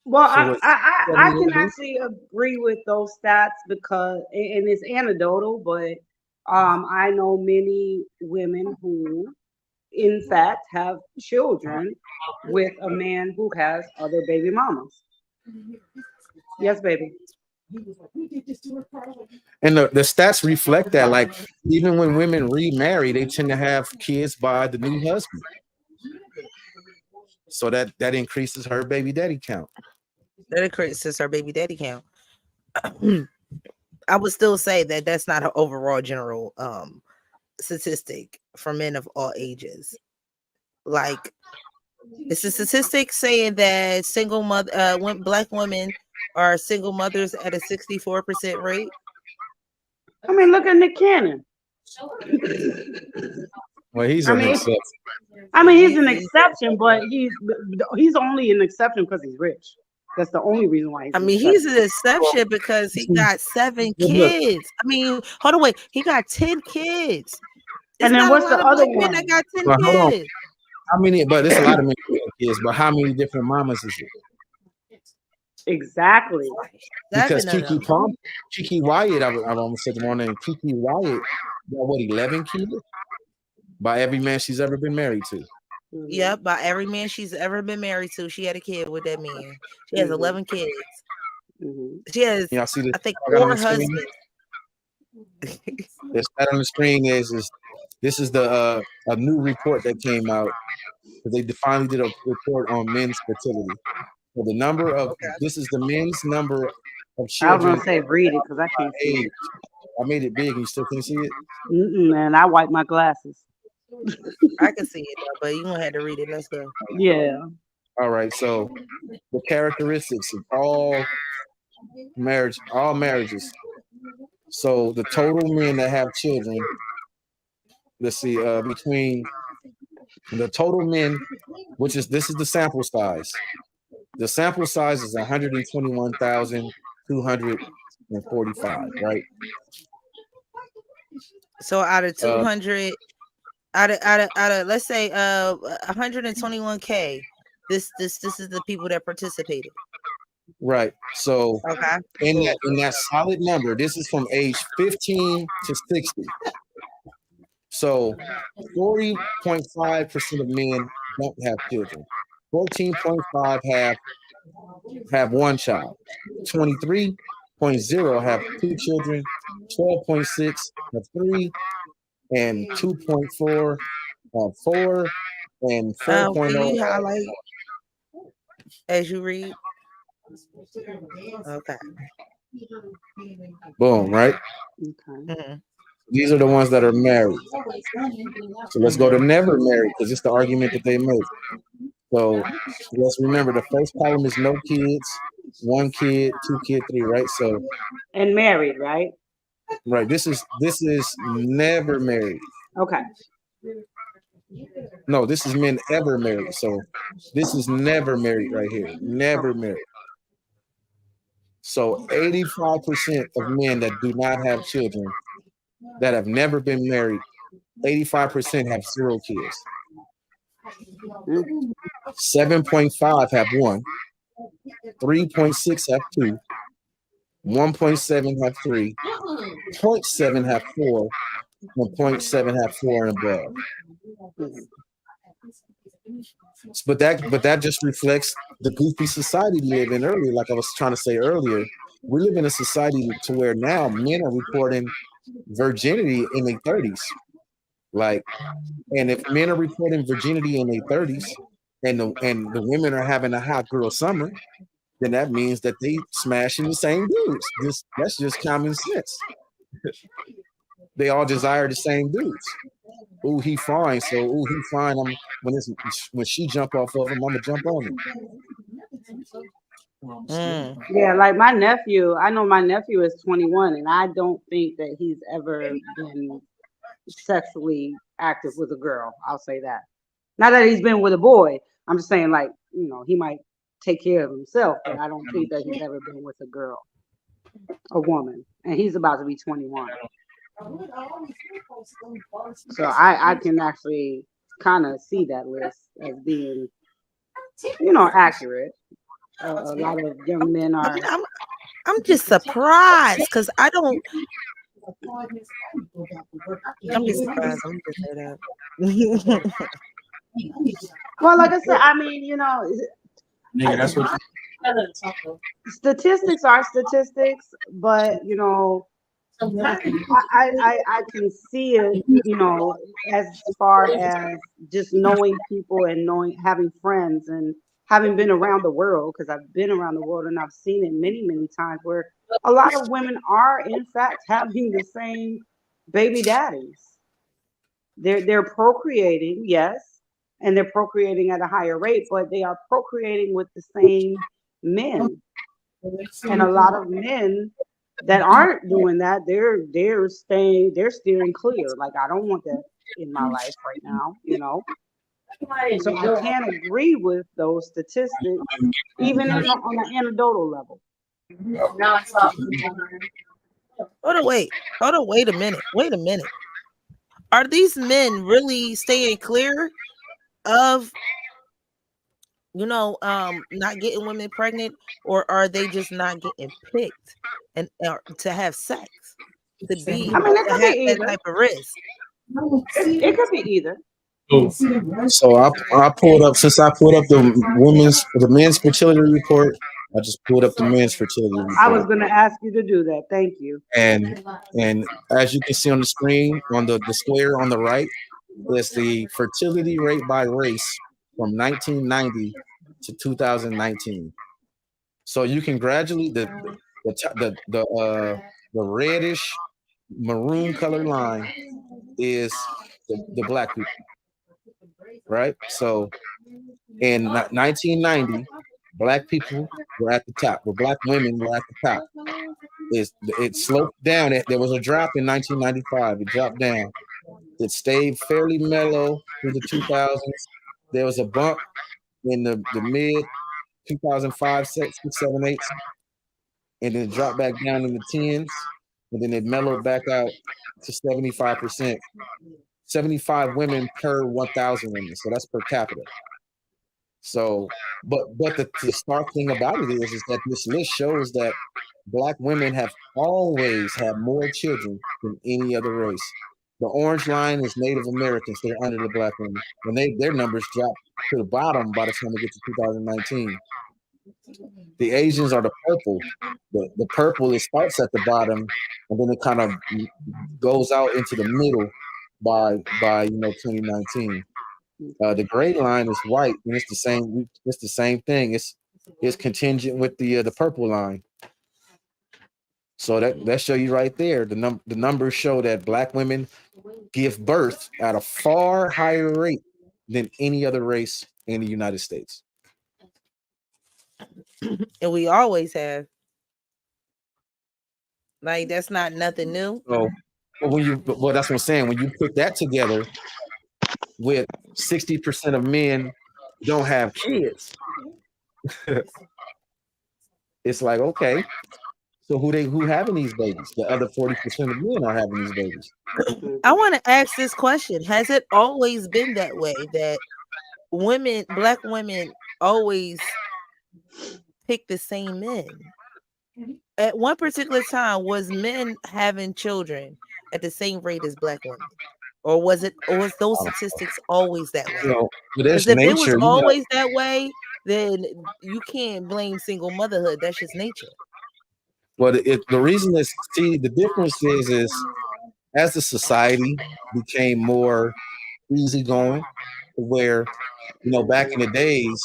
Well, So what I 78 can do? actually agree with those stats because, and it's anecdotal, but I know many women who, in fact, have children with a man who has other baby mamas. Yes, baby. And the stats reflect that. Like even when women remarry, they tend to have kids by the new husband. So that increases her baby daddy count. That increases our baby daddy count. I would still say that that's not an overall general statistic for men of all ages. Like, it's a statistic saying that single mother when black women are single mothers at a 64% rate. I mean, look at Nick Cannon. Well, he's I an mean, exception. he's an exception, but he's only an exception because he's rich. That's the only reason why he's I an mean, he's exception. an exception because he got 7 Well, look, kids. I mean, hold on, wait. He got 10 kids. It's And then not a what's the lot of other black men that one? got 10 well, hold on. kids. How many? But it's a lot of men kids. But how many different mamas is it? Exactly. Because 7 of them. Kiki Wyatt, I almost said the wrong name. Kiki Wyatt got what 11 kids by every man she's ever been married to. Mhm. Yep, by every man she's ever been married to, she had a kid with that man. She has Mhm. 11 kids. Mhm. She has, Y'all see this I think, I got on 4 the screen? husbands. This right on the screen is this is the a new report that came out. They finally did a report on men's fertility. So the number of this is the men's number of I was children gonna say read it because I by can't see age. it. I made it big and you still can't see it? Man, I wipe my glasses. I can see it though, but you gonna have to read it. Let's go. Yeah. All right, so the characteristics of all marriages. So the total men that have children, let's see, between the total men, this is the sample size. The sample size is 121,245, right? So out of 200, out of let's say 121K, this is the people that participated. Right. So Okay. in that solid number, this is from age 15 to 60. So 40.5% of men don't have children. 14.5 have one child. 23.0 have 2 children. 12.6 have 3, and 2.4 have 4, and Can 4.0. you highlight as you read? Okay. Boom, right? Okay. Mhm. These are the ones that are married. So let's go to never married because it's the argument that they make. So let's remember the first column is no kids, 1 kid, 2 kid, 3, right? So And married, right? right, this is never married. Okay. No, this is men ever married. So this is never married right here. Never married. So 85% of men that do not have children that have never been married, 85% have 0 kids. 7.5 have 1, 3.6 have 2, 1.7 have 3, 0.7 have 4, and 0.7 have 4 and above. But that just reflects the goofy society we live in earlier. Like I was trying to say earlier, we live in a society to where now men are reporting virginity in their 30s. Like, and if men are reporting virginity in their 30s, and the women are having a hot girl summer, then that means that they smashing the same dudes. That's just common sense. They all desire the same dudes. Ooh, he fine. So, ooh, he fine. When she jump off of him, I'm gonna jump on him. Yeah, like my nephew, I know my nephew is 21, and I don't think that he's ever been sexually active with a girl. I'll say that. Not that he's been with a boy. I'm just saying, like, he might take care of himself, but I don't think that he's ever been with a girl, a woman, and he's about to be 21. So I can actually kind of see that list as being, accurate. A lot of young men I are. mean, I'm just surprised because I don't. I'm just surprised. I'm just say that. Well, like I said, I mean, That's what. statistics are statistics, but I can see it, as far as just knowing people and having friends and having been around the world, because I've been around the world and I've seen it many, many times where a lot of women are in fact having the same baby daddies. They're procreating, yes, and they're procreating at a higher rate, but they are procreating with the same men. And a lot of men that aren't doing that, they're steering clear. Like, I don't want that in my life right now. So I can't agree with those statistics, even on an anecdotal level. Hold on, wait a minute. Are these men really staying clear of not getting women pregnant, or are they just not getting picked and to have sex, to I mean, it to could have be that either. type of risk? It could be either. So I pulled up since I pulled up the men's fertility report. I just pulled up the men's fertility I was report, going to ask you to do that. Thank you. and as you can see on the screen on the square on the right is the fertility rate by race from 1990 to 2019. So you can gradually the reddish maroon color line is the black people, right? So in 1990, black people were at the top, where black women were at the top. It sloped down. There was a drop in 1995. It dropped down. It stayed fairly mellow through the 2000s. There was a bump in the mid 2005, 6, 7, 8, and then it dropped back down in the 10s, and then it mellowed back out to 75%. 75 women per 1,000 women, so that's per capita. So, but the stark thing about it is that this list shows that black women have always had more children than any other race. The orange line is Native Americans; they're under the black women, and their numbers drop to the bottom by the time we get to 2019. The Asians are the purple. The purple, it starts at the bottom, and then it kind of goes out into the middle by 2019. The gray line is white, and it's the same. It's the same thing. It's contingent with the purple line. So that show you right there. The numbers show that black women give birth at a far higher rate than any other race in the United States. And we always have. Like, that's not nothing new. So that's what I'm saying. When you put that together with 60% of men don't have kids, it's like, okay, so who having these babies? The other 40% of men are having these babies. I want to ask this question. Has it always been that way, that black women always pick the same men? At one particular time, was men having children at the same rate as black women? Or was those statistics always that way? Because if it was always that way, then you can't blame single motherhood. That's just nature. Well, the reason is, see, the difference is as the society became more easygoing, where, back in the days,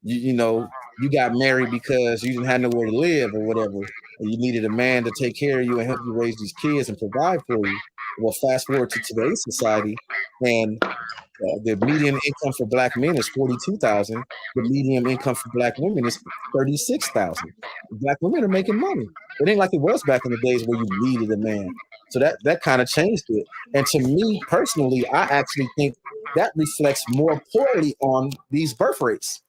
you got married because you didn't have nowhere to live or whatever, and you needed a man to take care of you and help you raise these kids and provide for you. Well, fast forward to today's society, and the median income for black men is $42,000. The median income for black women is $36,000. Black women are making money. It ain't like it was back in the days where you needed a man. So that kind of changed it. And to me personally, I actually think that reflects more poorly on these birth rates,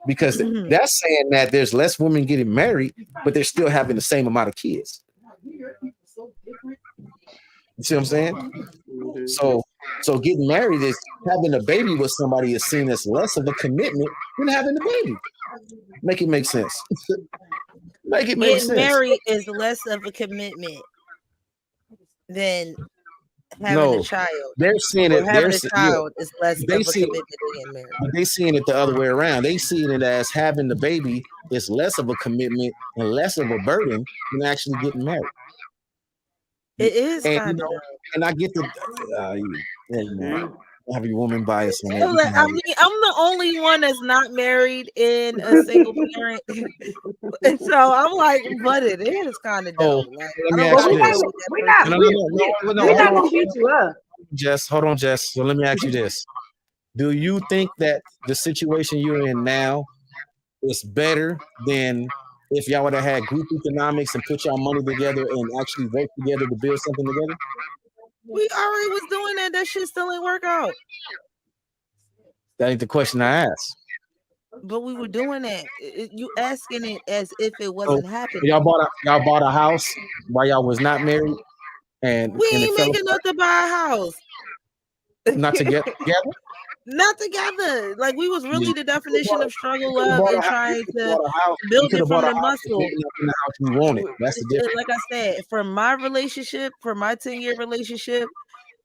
because that's saying that there's less women getting married, but they're still having the same amount of kids. You see what I'm saying? So getting married is having a baby with somebody is seen as less of a commitment than having a baby. Make it make sense. Make it make sense. Getting married is less of a commitment than having a child. They're seeing it. Having a child is less of a commitment than getting married. But they seeing it the other way around. They seeing it as having the baby is less of a commitment and less of a burden than actually getting married. It is kind of. And I get have your woman bias on that. I mean, I'm the only one that's not married in a single parent, and so I'm like, but it is kind of dope. We're not gonna beat you up. Hold on, Jess. So let me ask you this: do you think that the situation you're in now is better than if y'all would have had group economics and put y'all money together and actually work together to build something together? We already was doing that. That shit still ain't work out. That ain't the question I asked. But we were doing that. You asking it as if it wasn't happening. Y'all bought a house while y'all was not married, and we ain't making nothing to buy a house. Not together. Not together. Like, we was really the definition of struggle love and trying to build it from the muscle. You want it. That's the difference. Like I said, for my relationship, for my 10-year relationship,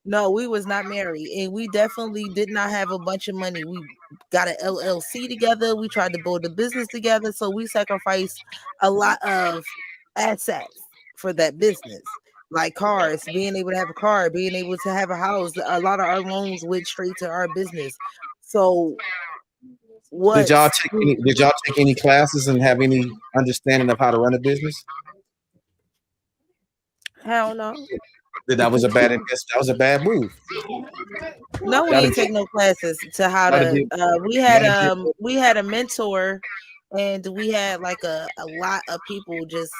No, we was not married, and we definitely did not have a bunch of money. We got an LLC together. We tried to build a business together, so we sacrificed a lot of assets for that business, like cars, being able to have a car, being able to have a house. A lot of our loans went straight to our business. So Did what? y'all take any classes and have any understanding of how to run a business? Hell no. That was a bad investment. That was a bad move. No, we Y'all ain't done take no classes to how y'all to. did- We had a mentor, and we had like a lot of people just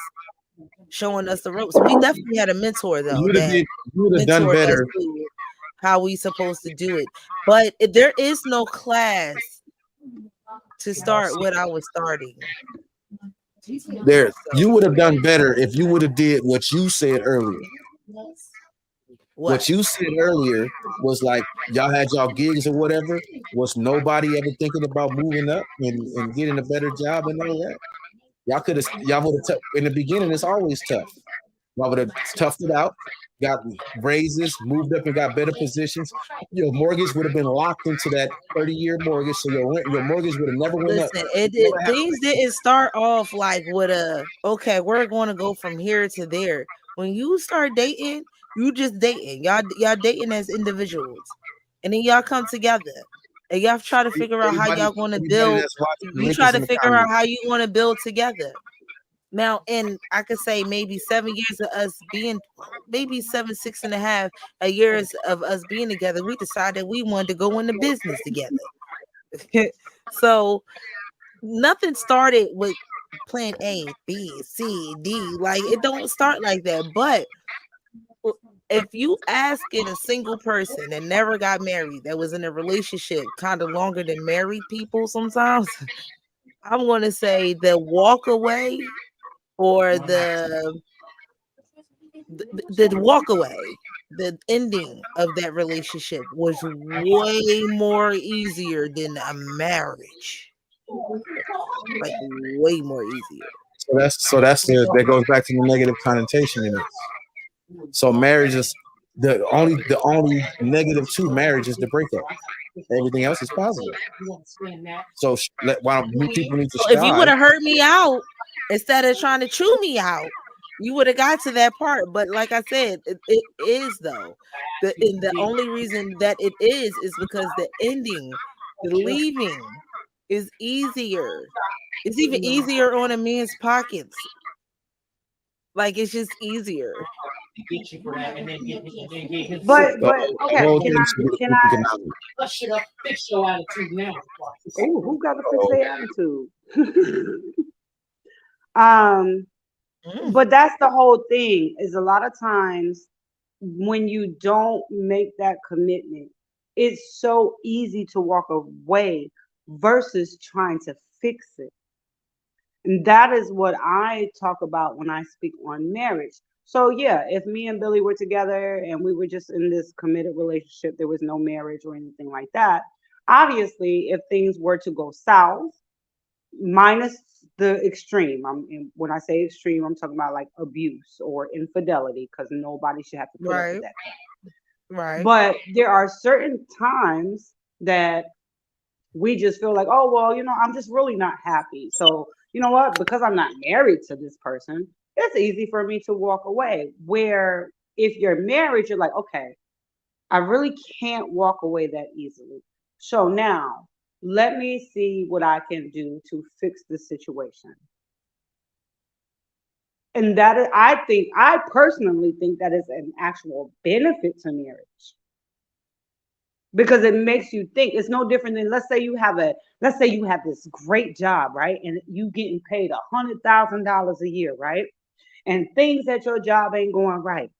showing us the ropes. We definitely had a mentor though you that would have done mentored us better. to how we supposed to do it. But there is no class to start what I was starting. There, you would have done better if you would have did what you said earlier. What you said earlier was like y'all had y'all gigs or whatever. Was nobody ever thinking about moving up and getting a better job and all that? Y'all would have in the beginning. It's always tough. Y'all would have toughed it out, got raises, moved up and got better positions. Your mortgage would have been locked into that 30-year mortgage, so your mortgage would have never went up. Listen, things didn't start off like with okay, we're going to go from here to there. When you start dating, you just dating. Y'all dating as individuals, and then y'all come together and y'all try to figure out how y'all going to build. You try to figure out how you want to build together. Now, and I could say maybe 7 years of us being, maybe 7, 6.5 years of us being together, we decided we wanted to go into business together. So nothing started with plan A, B, C, D. Like it don't start like that. But if you asking a single person that never got married, that was in a relationship kind of longer than married people sometimes, I'm going to say the walk away or the walk away, the ending of that relationship was way more easier than a marriage. Like way more easier. That goes back to the negative connotation in it. So marriage is the only negative to marriage is the breakup. Everything else is positive. So why don't people need to if you would have heard me out instead of trying to chew me out, you would have got to that part. But like I said, it is though. The only reason that it is because the ending, the leaving is easier. It's even easier on a man's pockets. Like it's just easier. But okay, can I fix your attitude now? Oh, who got to fix their attitude? But that's the whole thing. Is a lot of times when you don't make that commitment, it's so easy to walk away versus trying to fix it. And that is what I talk about when I speak on marriage. So yeah, if me and Billy were together and we were just in this committed relationship, there was no marriage or anything like that. Obviously, if things were to go south, minus the extreme, when I say extreme, I'm talking about like abuse or infidelity, because nobody should have to put up with that. Right. But there are certain times that we just feel like, oh, well, I'm just really not happy. So, you know what? Because I'm not married to this person, it's easy for me to walk away. Where if you're married, you're like, okay, I really can't walk away that easily. So now let me see what I can do to fix the situation. And that is, I personally think that is an actual benefit to marriage. Because it makes you think. It's no different than let's say you have this great job, right? And you getting paid $100,000 a year, right? And things at your job ain't going right.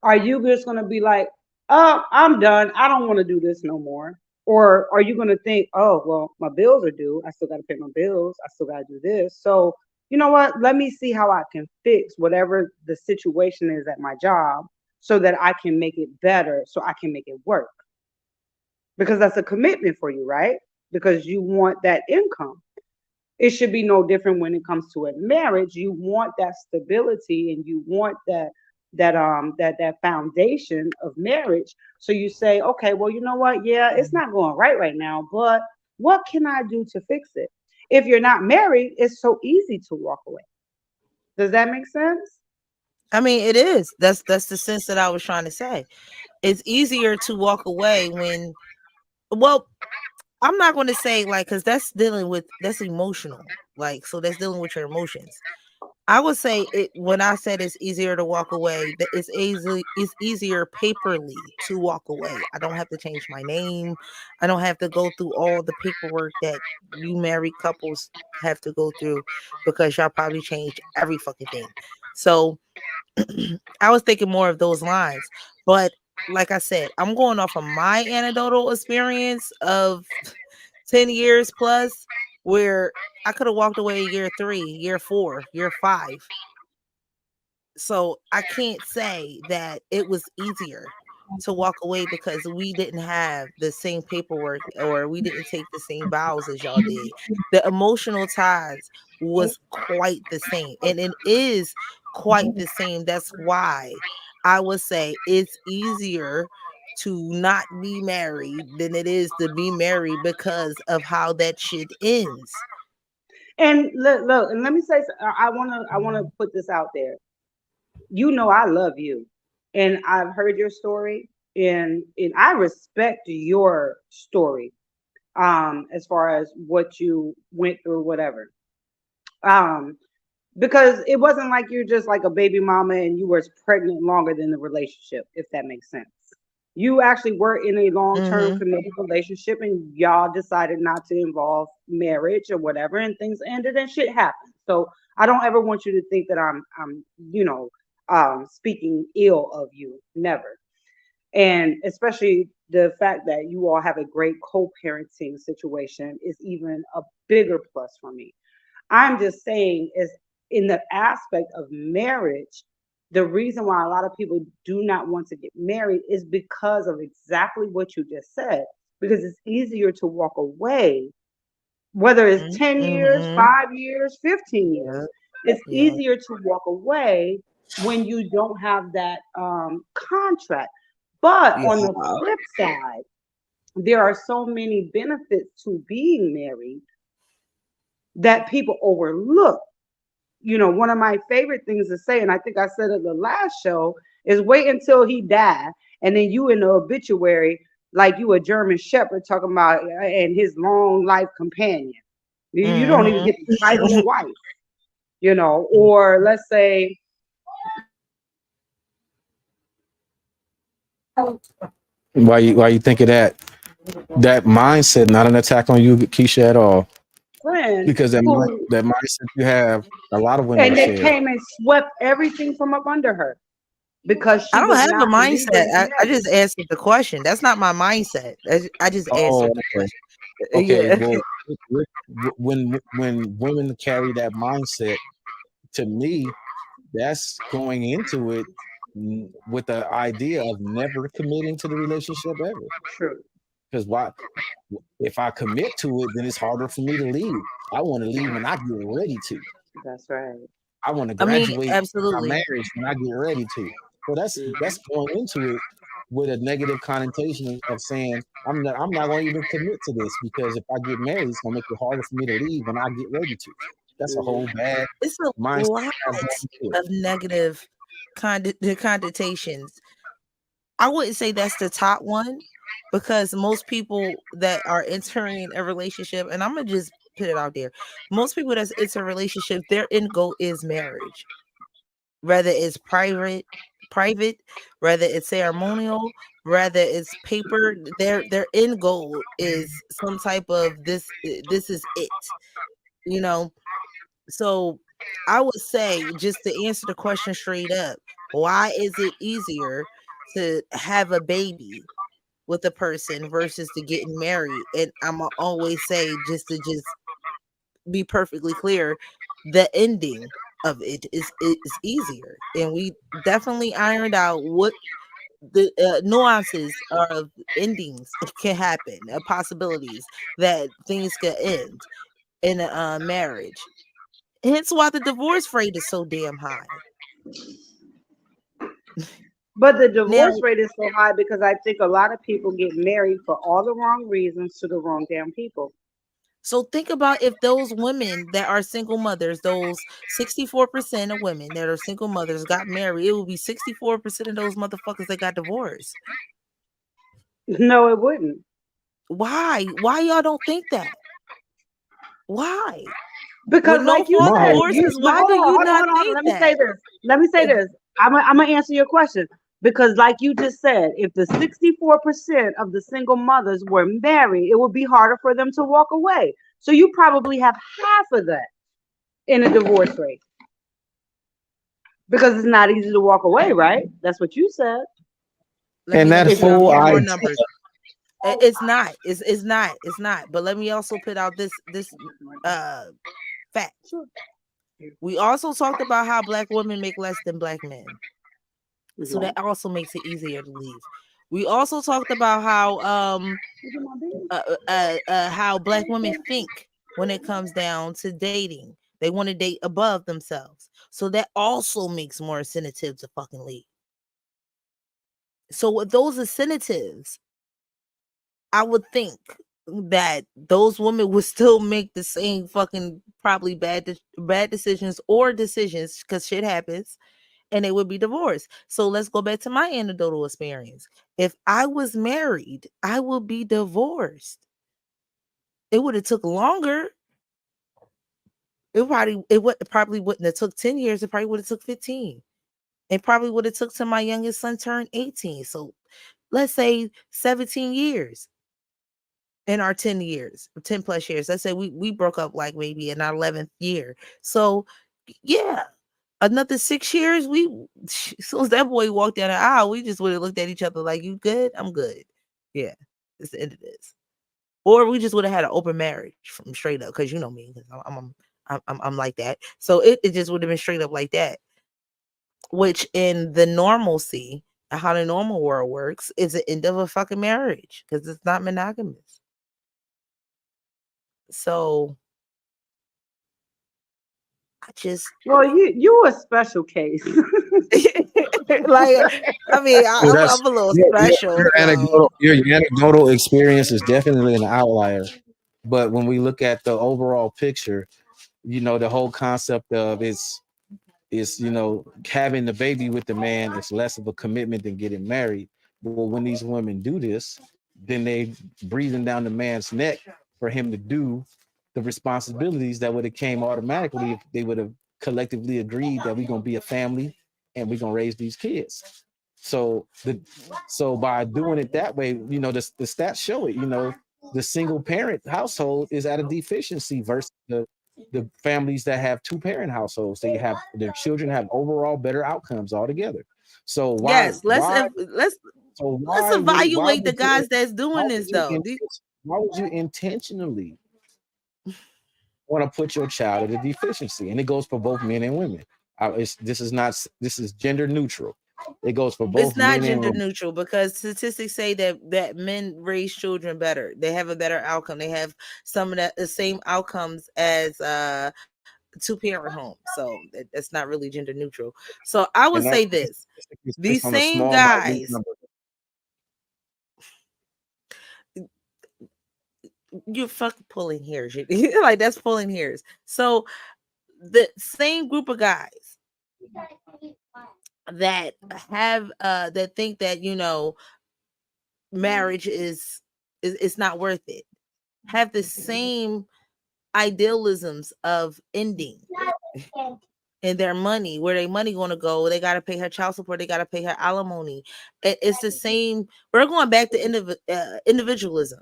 Are you just gonna be like, oh, I'm done. I don't want to do this no more? Or are you gonna think, oh, well, my bills are due. I still gotta pay my bills. I still gotta do this. So you know what? Let me see how I can fix whatever the situation is at my job so that I can make it better, so I can make it work. Because that's a commitment for you, right? Because you want that income. It should be no different when it comes to a marriage. You want that stability and you want that that foundation of marriage. So you say, okay, well, you know what? Yeah, it's not going right now, but what can I do to fix it? If you're not married, it's so easy to walk away. Does that make sense? I mean, it is. That's the sense that I was trying to say. It's easier to walk away when, well, I'm not going to say like, because that's emotional. Like, so that's dealing with your emotions. I would say it when I said it's easier to walk away, that it's easier paperly to walk away. I don't have to change my name. I don't have to go through all the paperwork that you married couples have to go through because y'all probably change every fucking thing. So I was thinking more of those lines. But like I said, I'm going off of my anecdotal experience of 10 years plus, where I could have walked away year 3, year 4, year 5. So I can't say that it was easier to walk away because we didn't have the same paperwork or we didn't take the same vows as y'all did. The emotional ties was quite the same, and it is quite the same. That's why I would say it's easier to not be married than it is to be married because of how that shit ends. And look, and let me say, I wanna put this out there. You know, I love you, and I've heard your story, and I respect your story. As far as what you went through, whatever. Um, because it wasn't like you're just like a baby mama and you were pregnant longer than the relationship, if that makes sense. You actually were in a long-term Mhm. committed relationship and y'all decided not to involve marriage or whatever, and things ended and shit happened. So I don't ever want you to think that I'm speaking ill of you. Never. And especially the fact that you all have a great co-parenting situation is even a bigger plus for me. I'm just saying is in the aspect of marriage, the reason why a lot of people do not want to get married is because of exactly what you just said. Because it's easier to walk away, whether it's 10 years, Mhm. 5 years, 15 Yeah. years. It's Yeah. easier to walk away when you don't have that contract. But Yeah. on the flip side, there are so many benefits to being married that people overlook. You know, one of my favorite things to say, and I think I said it the last show, is wait until he die, and then you in the obituary like you a German Shepherd talking about and his long life companion. You don't even Mhm. get the title of wife, you know. Or let's say, Why you think of that mindset? Not an attack on you, Keisha, at all. friend Because who, that mindset you have, a lot of women and they share. came and swept everything from up under her because I she don't was have a not mindset. leaving I marriage. just answered the question. That's not my mindset. I just Oh, answered the okay. question. Okay. Yeah. Well, when women carry that mindset, to me, that's going into it with the idea of never committing to the relationship ever. True. Because why? If I commit to it, then it's harder for me to leave. I want to leave when I get ready to. That's right. I want to I mean, graduate my absolutely. marriage when I get ready to. So that's Mhm. going into it with a negative connotation of saying I'm not going to even commit to this because if I get married, it's going to make it harder for me to leave when I get ready to. That's a whole Mhm. bad It's a mindset lot to have going into it. of negative connotations. I wouldn't say that's the top one because most people that are entering a relationship, and I'm gonna just put it out there, most people that's into a relationship, their end goal is marriage, whether it's private, whether it's ceremonial, whether it's paper. Their end goal is some type of this is it, you know. So I would say, just to answer the question straight up, why is it easier to have a baby with a person versus to getting married? And I'm gonna always say, just be perfectly clear, the ending of it is easier, and we definitely ironed out what the nuances of endings can happen, possibilities that things could end in a marriage. Hence why the divorce rate is so damn high. But the Now, divorce rate is so high because I think a lot of people get married for all the wrong reasons to the wrong damn people. so think about if those women that are single mothers, those 64% of women that are single mothers got married, it would be 64% of those motherfuckers that got divorced. No, it wouldn't. Why? Why y'all don't think that? Why? Because With no like you fault said, No, you divorces, no, why hold do on, you hold on, not hold on, hold on. think Let me say that? this. Let me say If- this. I'm gonna answer your question. Because like you just said, if the 64% of the single mothers were married, it would be harder for them to walk away. So you probably have half of that in a divorce rate. Because it's not easy to walk away, right? That's what you said. and let that me It's put out whole some more idea. numbers. It's not. It's not. But let me also put out this uh fact. Sure. We also talked about how black women make less than black men. So that also makes it easier to leave. We also talked about how black women think when it comes down to dating. They want to date above themselves. So that also makes more incentive to fucking leave. So with those incentives, I would think that those women would still make the same fucking probably bad decisions or decisions because shit happens, and they would be divorced. So let's go back to my anecdotal experience. If I was married, I would be divorced. It would have took longer. It probably wouldn't have took 10 years. It probably would have took 15. It probably would have took till my youngest son turned 18. So let's say 17 years in our 10 years, 10 plus years. Let's say we broke up like maybe in our 11th year. So yeah, another 6 years, as soon as that boy walked down the aisle, we just would have looked at each other like, you good? I'm good. Yeah, it's the end of this. Or we just would have had an open marriage from straight up, because you know me, 'cause I'm like that. So it just would have been straight up like that. Which in the normalcy, how the normal world works, is the end of a fucking marriage because it's not monogamous. So I just Well, you a special case. like, I mean, Well, I'm a little your, special. So your anecdotal experience is definitely an outlier. But when we look at the overall picture, the whole concept of is having the baby with the man is less of a commitment than getting married. But when these women do this, then they breathing down the man's neck for him to do the responsibilities that would have came automatically if they would have collectively agreed that we're gonna be a family and we're gonna raise these kids. So by doing it that way, the stats show it. The single parent household is at a deficiency versus the families that have two parent households. They have their children have overall better outcomes altogether. So yes, let's why evaluate the would you guys that's doing this though. why would you intentionally want to put your child at a deficiency? And it goes for both men and women. This is gender neutral. It goes for It's both not men and gender women. neutral because statistics say that men raise children better. They have a better outcome. They have some of the same outcomes as two parent home. So that's not really gender neutral. So I would And that say this: is these based on a same small minute guys, number. you're fucking pulling hairs. Like that's pulling hairs. So the same group of guys that have that think that marriage is it's not worth it have the same idealisms of ending and their money, where their money going to go. They got to pay her child support, they got to pay her alimony. It's the same. We're going back to individualism.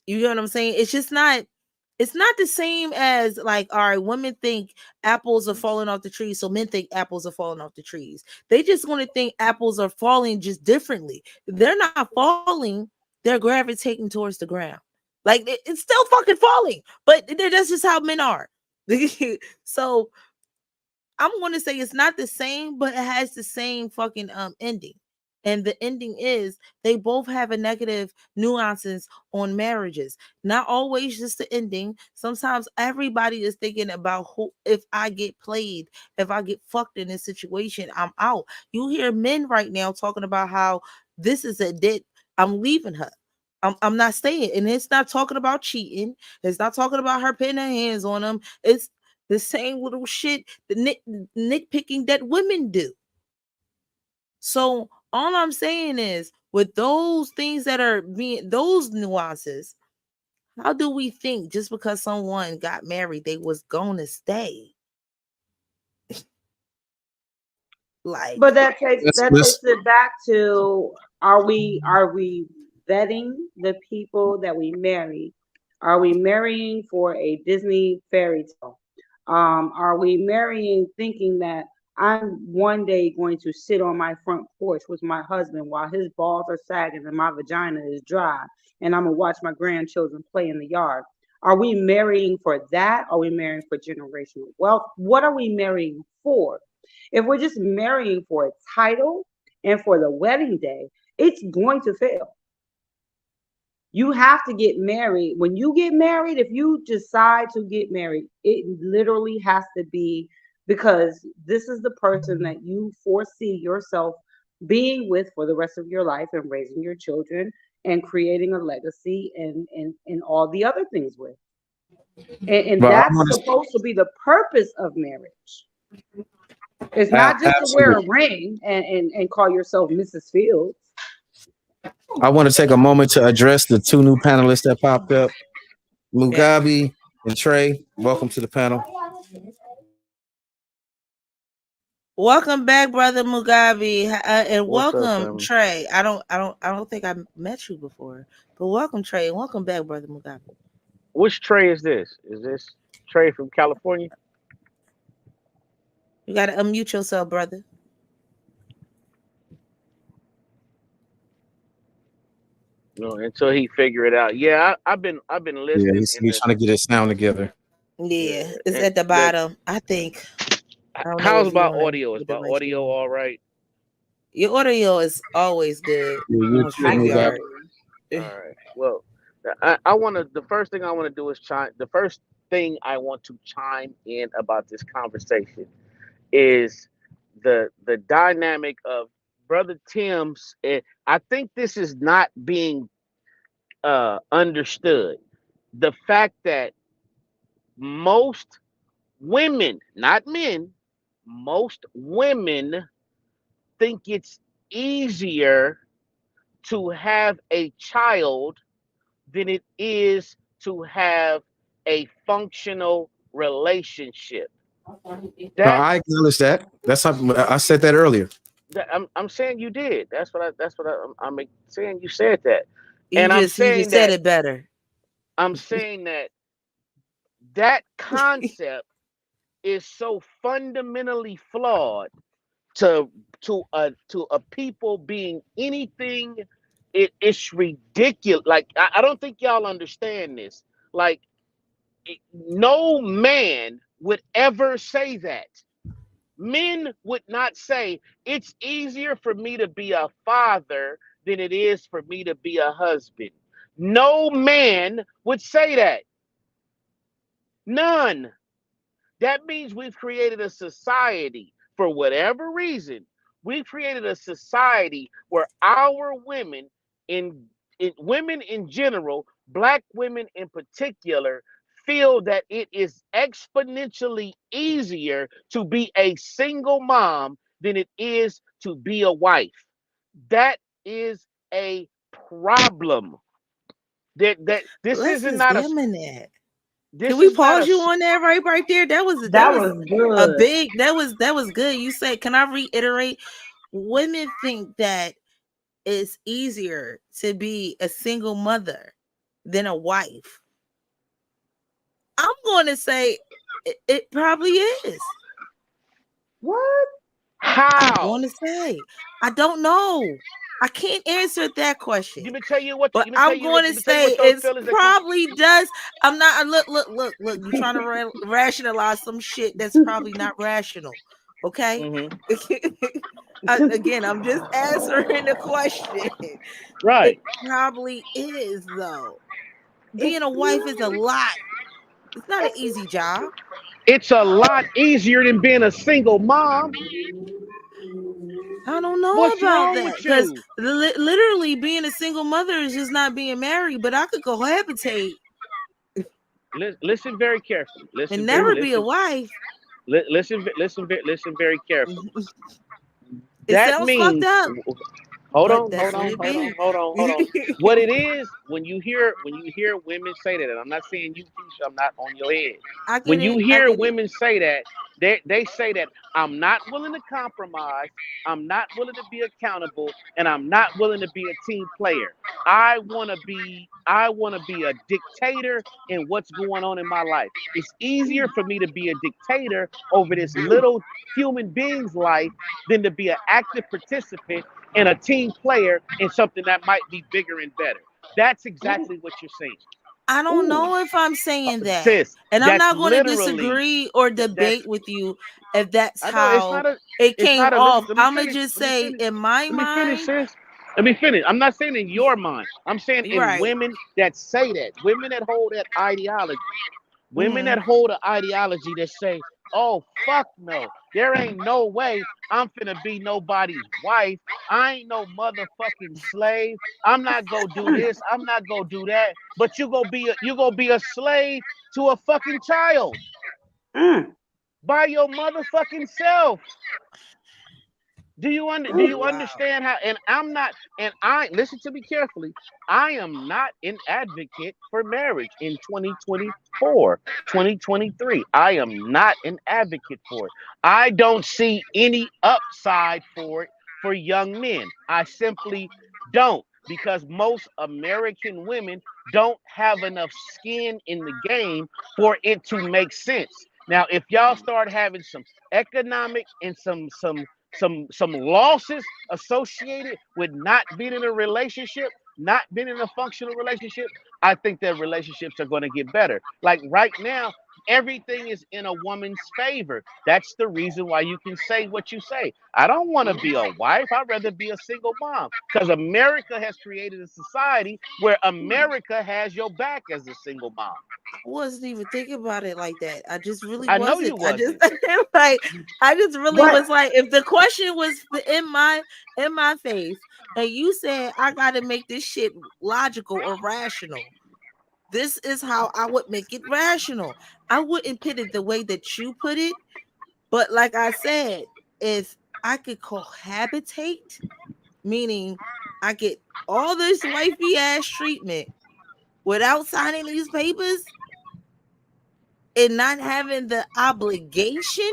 You know what I'm saying? It's not the same as like, all right, women think apples are falling off the trees, so men think apples are falling off the trees. They just want to think apples are falling just differently. They're not falling, they're gravitating towards the ground. Like it's still fucking falling, but that's just how men are. So I'm going to say it's not the same, but it has the same fucking ending. And the ending is they both have a negative nuances on marriages. Not always just the ending. Sometimes everybody is thinking about who, if I get played, if I get fucked in this situation, I'm out. You hear men right now talking about how this is a dead, I'm leaving her. I'm not staying. And it's not talking about cheating. It's not talking about her putting her hands on him. It's the same little shit, the nitpicking that women do. So all I'm saying is, with those things that are being, those nuances, how do we think just because someone got married, they was gonna stay? Like, But that takes Let's, it back to, are we vetting the people that we marry? Are we marrying for a Disney fairy tale? Are we marrying thinking that I'm one day going to sit on my front porch with my husband while his balls are sagging and my vagina is dry, and I'm gonna watch my grandchildren play in the yard? Are we marrying for that? Are we marrying for generational wealth? What are we marrying for? If we're just marrying for a title and for the wedding day, it's going to fail. You have to get married. When you get married, if you decide to get married, it literally has to be because this is the person that you foresee yourself being with for the rest of your life and raising your children and creating a legacy and all the other things with. And well, that's supposed to be the purpose of marriage. It's not just to wear a ring and call yourself Mrs. Fields. I want to take a moment to address the two new panelists that popped up, Mugabe and Trey. Welcome to the panel. welcome back, brother Mugabe, and What's up, welcome family? Trey. I don't think I met you before, but welcome Trey, and welcome back, brother Mugabe. Which Trey is this? Is this Trey from California? You got to unmute yourself, brother. No, until he figure it out. Yeah, I've been listening. Yeah, he's trying to get his sound together. Yeah, it's and at the bottom, I think. I don't know how's if you're about on audio? Is with the my right audio screen. all right? Your audio is always good Yeah, on Mugabe. StreamYard. All right. Well, I want to. The first thing I want to do is chime. The first thing I want to chime in about this conversation is the dynamic of Brother Tim's. I think this is not being understood. The fact that most women, not men, most women think it's easier to have a child than it is to have a functional relationship. No, That, I acknowledge that. That's something I said that earlier. I'm saying you did. I'm saying you said that, You and I'm just saying said that it better. I'm saying that concept is so fundamentally flawed to a people being anything. It's ridiculous. Like I don't think y'all understand this. Like no man would ever say that. Men would not say it's easier for me to be a father than it is for me to be a husband. No man would say that. None. That means we've created a society, for whatever reason, we've created a society where our women, women in general, Black women in particular, feel that it is exponentially easier to be a single mom than it is to be a wife. That is a problem. That this Let's is not a examine that. this Can we is not pause a you on that right there? That was a good. big, that was good. You said, can I reiterate? Women think that it's easier to be a single mother than a wife. I'm going to say it probably is. What? how. I'm going to say I don't know. I can't answer that question. Let me tell you what. But Let me tell I'm you. going Let to me tell you say what those it's feelings that you. probably does. I'm not. Look. You're trying to rationalize some shit that's probably not rational. Okay. Mhm. Again, I'm just answering the question. Right. It probably is, though. Being a wife is a lot. It's not an easy job. It's a lot easier than being a single mom. I don't know What's about wrong that with because you? literally being a single mother is just not being married. But I could cohabitate Listen very carefully. and never be a wife. Listen very carefully. It That sounds fucked means, up, hold but on. that's what it be. What it is when you hear women say that, and I'm not saying you, Keisha, I'm not on your head. I get When it. you I hear get it. women say that, they say that I'm not willing to compromise, I'm not willing to be accountable, and I'm not willing to be a team player. I want to be a dictator in what's going on in my life. It's easier for me to be a dictator over this little human being's life than to be an active participant and a team player in something that might be bigger and better. That's exactly what you're saying. I don't know if I'm saying that, Sis, and I'm that's not going to literally, disagree or that's, debate with you if that's I know it's how not a, it it's came not a, off. let me I'm gonna finish, just let me say, finish, in my let me finish, mind, sis. Let me finish. I'm not saying in your mind. I'm saying you're in right. women that say that, women that hold that ideology. Women Mhm. that hold an ideology that say, oh, fuck no. There ain't no way I'm finna be nobody's wife. I ain't no motherfucking slave. I'm not gonna do this. I'm not gonna do that. But you gonna be a slave to a fucking child Mm, by your motherfucking self. Do you Wow. understand how? And I'm not. And I listen to me carefully. I am not an advocate for marriage in 2024, 2023. I am not an advocate for it. I don't see any upside for it for young men. I simply don't, because most American women don't have enough skin in the game for it to make sense. Now, if y'all start having some economic and some losses associated with not being in a relationship, not being in a functional relationship, I think that relationships are going to get better. Like right now, everything is in a woman's favor. That's the reason why you can say what you say. I don't want to be a wife. I'd rather be a single mom, because America has created a society where America has your back as a single mom. I wasn't even thinking about it like that. I just really I know you wasn't. I just wasn't. like I just really but was like, if the question was in my face, and you said I got to make this shit logical or rational, this is how I would make it rational. I wouldn't put it the way that you put it, but like I said, if I could cohabitate, meaning I get all this wifey ass treatment without signing these papers and not having the obligation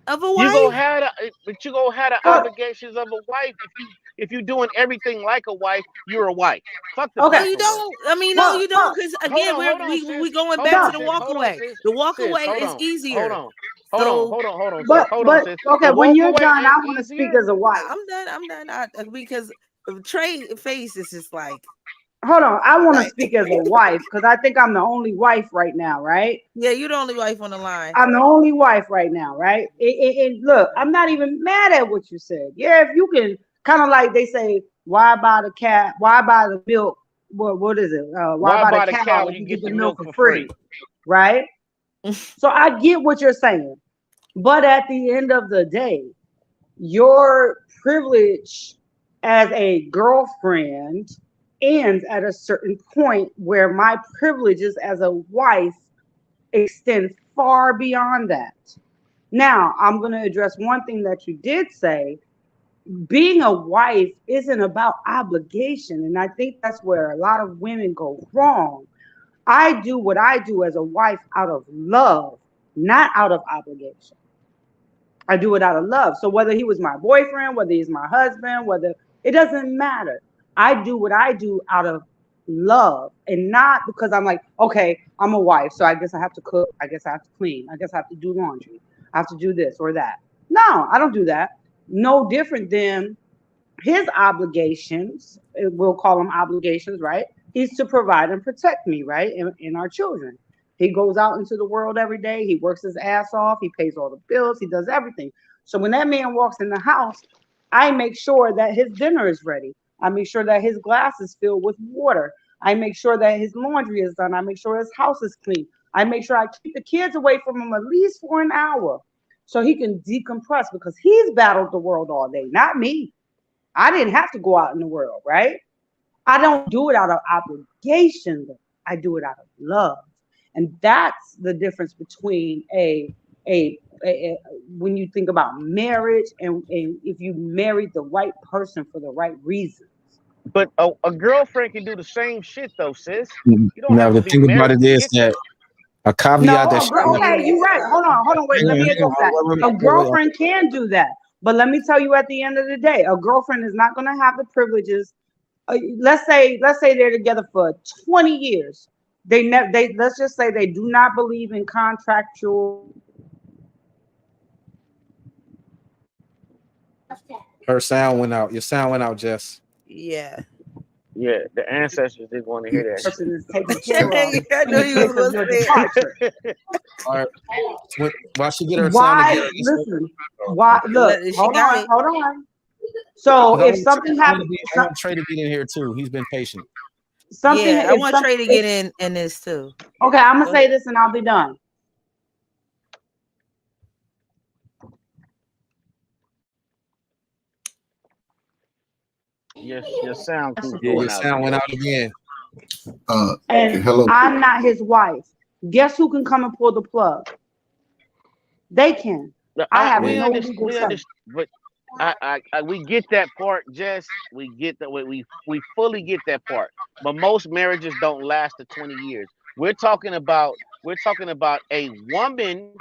of a You go wife. have but you go have the but obligations of a wife. If you doing everything like a wife, you're a wife. Fuck the No, okay, you paperwork. don't. I mean, no, but you don't. Because again, Hold on, we sis. going Hold back on, to no, the sis. walk Hold on, away. sis. The walk Sis, away hold is on. Hold easier. on. So Hold on, sis. but Hold on, but sis. okay. The When walk you're away done, is I want to speak easier. as a wife. I'm done. I'm done. Because Trey face is just Hold on, I want to like speak as a wife because I think I'm the only wife right now, right? yeah, you're the only wife on the line. I'm the only wife right now, right? And look, I'm not even mad at what you said. Yeah, if you can, kind of like they say, why buy the cat? Why buy the milk? What is it? Why Why buy the buy the cow cow when if you you get get the the milk milk for for free, free? right? So I get what you're saying, but at the end of the day, your privilege as a girlfriend ends at a certain point where my privileges as a wife extend far beyond that. Now, I'm going to address one thing that you did say. Being a wife isn't about obligation. And I think that's where a lot of women go wrong. I do what I do as a wife out of love, not out of obligation. I do it out of love. So whether he was my boyfriend, whether he's my husband, whether it doesn't matter. I do what I do out of love and not because I'm like, okay, I'm a wife, so I guess I have to cook, I guess I have to clean, I guess I have to do laundry, I have to do this or that. No, I don't do that. No different than his obligations, we'll call them obligations, right? He's to provide and protect me, right? And our children. He goes out into the world every day. He works his ass off. He pays all the bills. He does everything. So when that man walks in the house, I make sure that his dinner is ready. I make sure that his glass is filled with water. I make sure that his laundry is done. I make sure his house is clean. I make sure I keep the kids away from him at least for an hour so he can decompress because he's battled the world all day, not me. I didn't have to go out in the world, right? I don't do it out of obligation, though. I do it out of love. And that's the difference between a when you think about marriage and if you married the right person for the right reason. But a girlfriend can do the same shit though, sis. You don't Now have the to be thing about married it to is get that. that a caveat No, that okay, you're right. Hold on, wait, let me address that. A girlfriend can do that. But let me tell you at the end of the day, a girlfriend is not going to have the privileges. Let's say they're together for 20 years. They let's just say they do not believe in contractual. her sound went out. Your sound went out, Jess. Yeah. Yeah, the ancestors didn't want to hear that. Person is taken care of I knew in you the was case of gonna your say it. departure. All right. While she get her sound Why? together, Listen. Why? Look. She Hold got on. it. Hold on. So if something I happens, want Trey to get in here too. He's been patient. something. Yeah, I If want something, Trey to get in this too. okay, I'm gonna Go say ahead. this and I'll be done. Yes, your sound keeps Yeah, your going out. sound went out again. And Hello. I'm not his wife. Guess who can come and pull the plug? They can. I have We no understand, legal say. but we get that part, Jess. We get that. We fully get that part. But most marriages don't last to 20 years. We're talking about a woman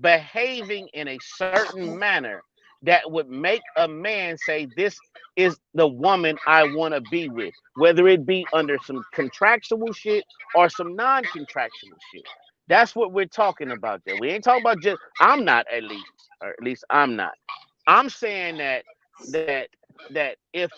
behaving in a certain manner that would make a man say, "This is the woman I want to be with," whether it be under some contractual shit or some non-contractual shit. That's what we're talking about there. We ain't talking about just I'm not or at least I'm not. I'm saying that that if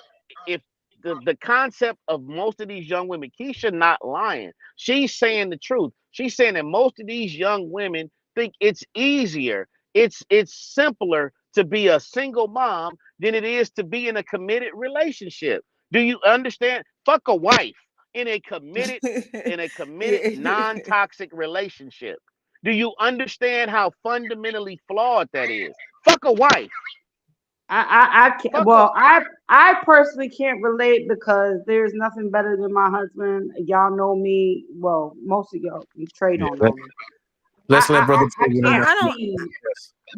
the concept of most of these young women, Keisha not lying. She's saying the truth. She's saying that most of these young women think it's easier, it's simpler to be a single mom than it is to be in a committed relationship. Do you understand? Fuck a wife in a committed non-toxic relationship. Do you understand how fundamentally flawed that is? Fuck a wife. I can't. Fuck Well, a I personally can't relate because there's nothing better than my husband. Y'all know me. Well, most of y'all, Trey don't know me. Let's let brother I Trey get in can't there. I don't. see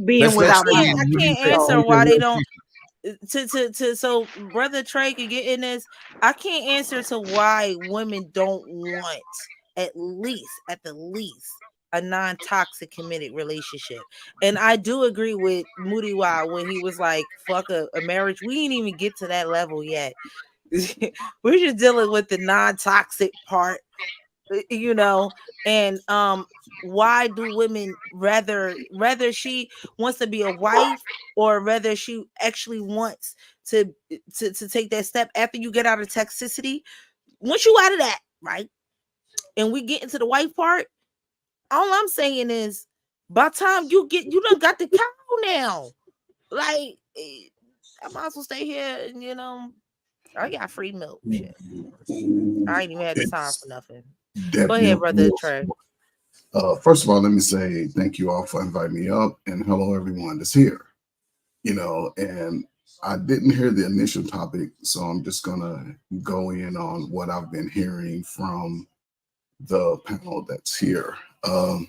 being Let's let without Trey my get I in. husband. can't So answer why they don't. So brother Trey could get in this. I can't answer to why women don't want at the least a non-toxic committed relationship. And I do agree with Moody Wild when he was like, fuck a marriage. We ain't even get to that level yet. We're just dealing with the non-toxic part, you know. And why do women rather she wants to be a wife or rather she actually wants to take that step after you get out of toxicity? Once you out of that, right, and we get into the wife part, all I'm saying is by the time you done got the cow now, like I might as well stay here and I got free milk. Shit. I ain't even had the time for nothing. Go ahead, brother Trey. First of all, let me say thank you all for inviting me up, and hello everyone that's here. And I didn't hear the initial topic, so I'm just gonna go in on what I've been hearing from the panel that's here. I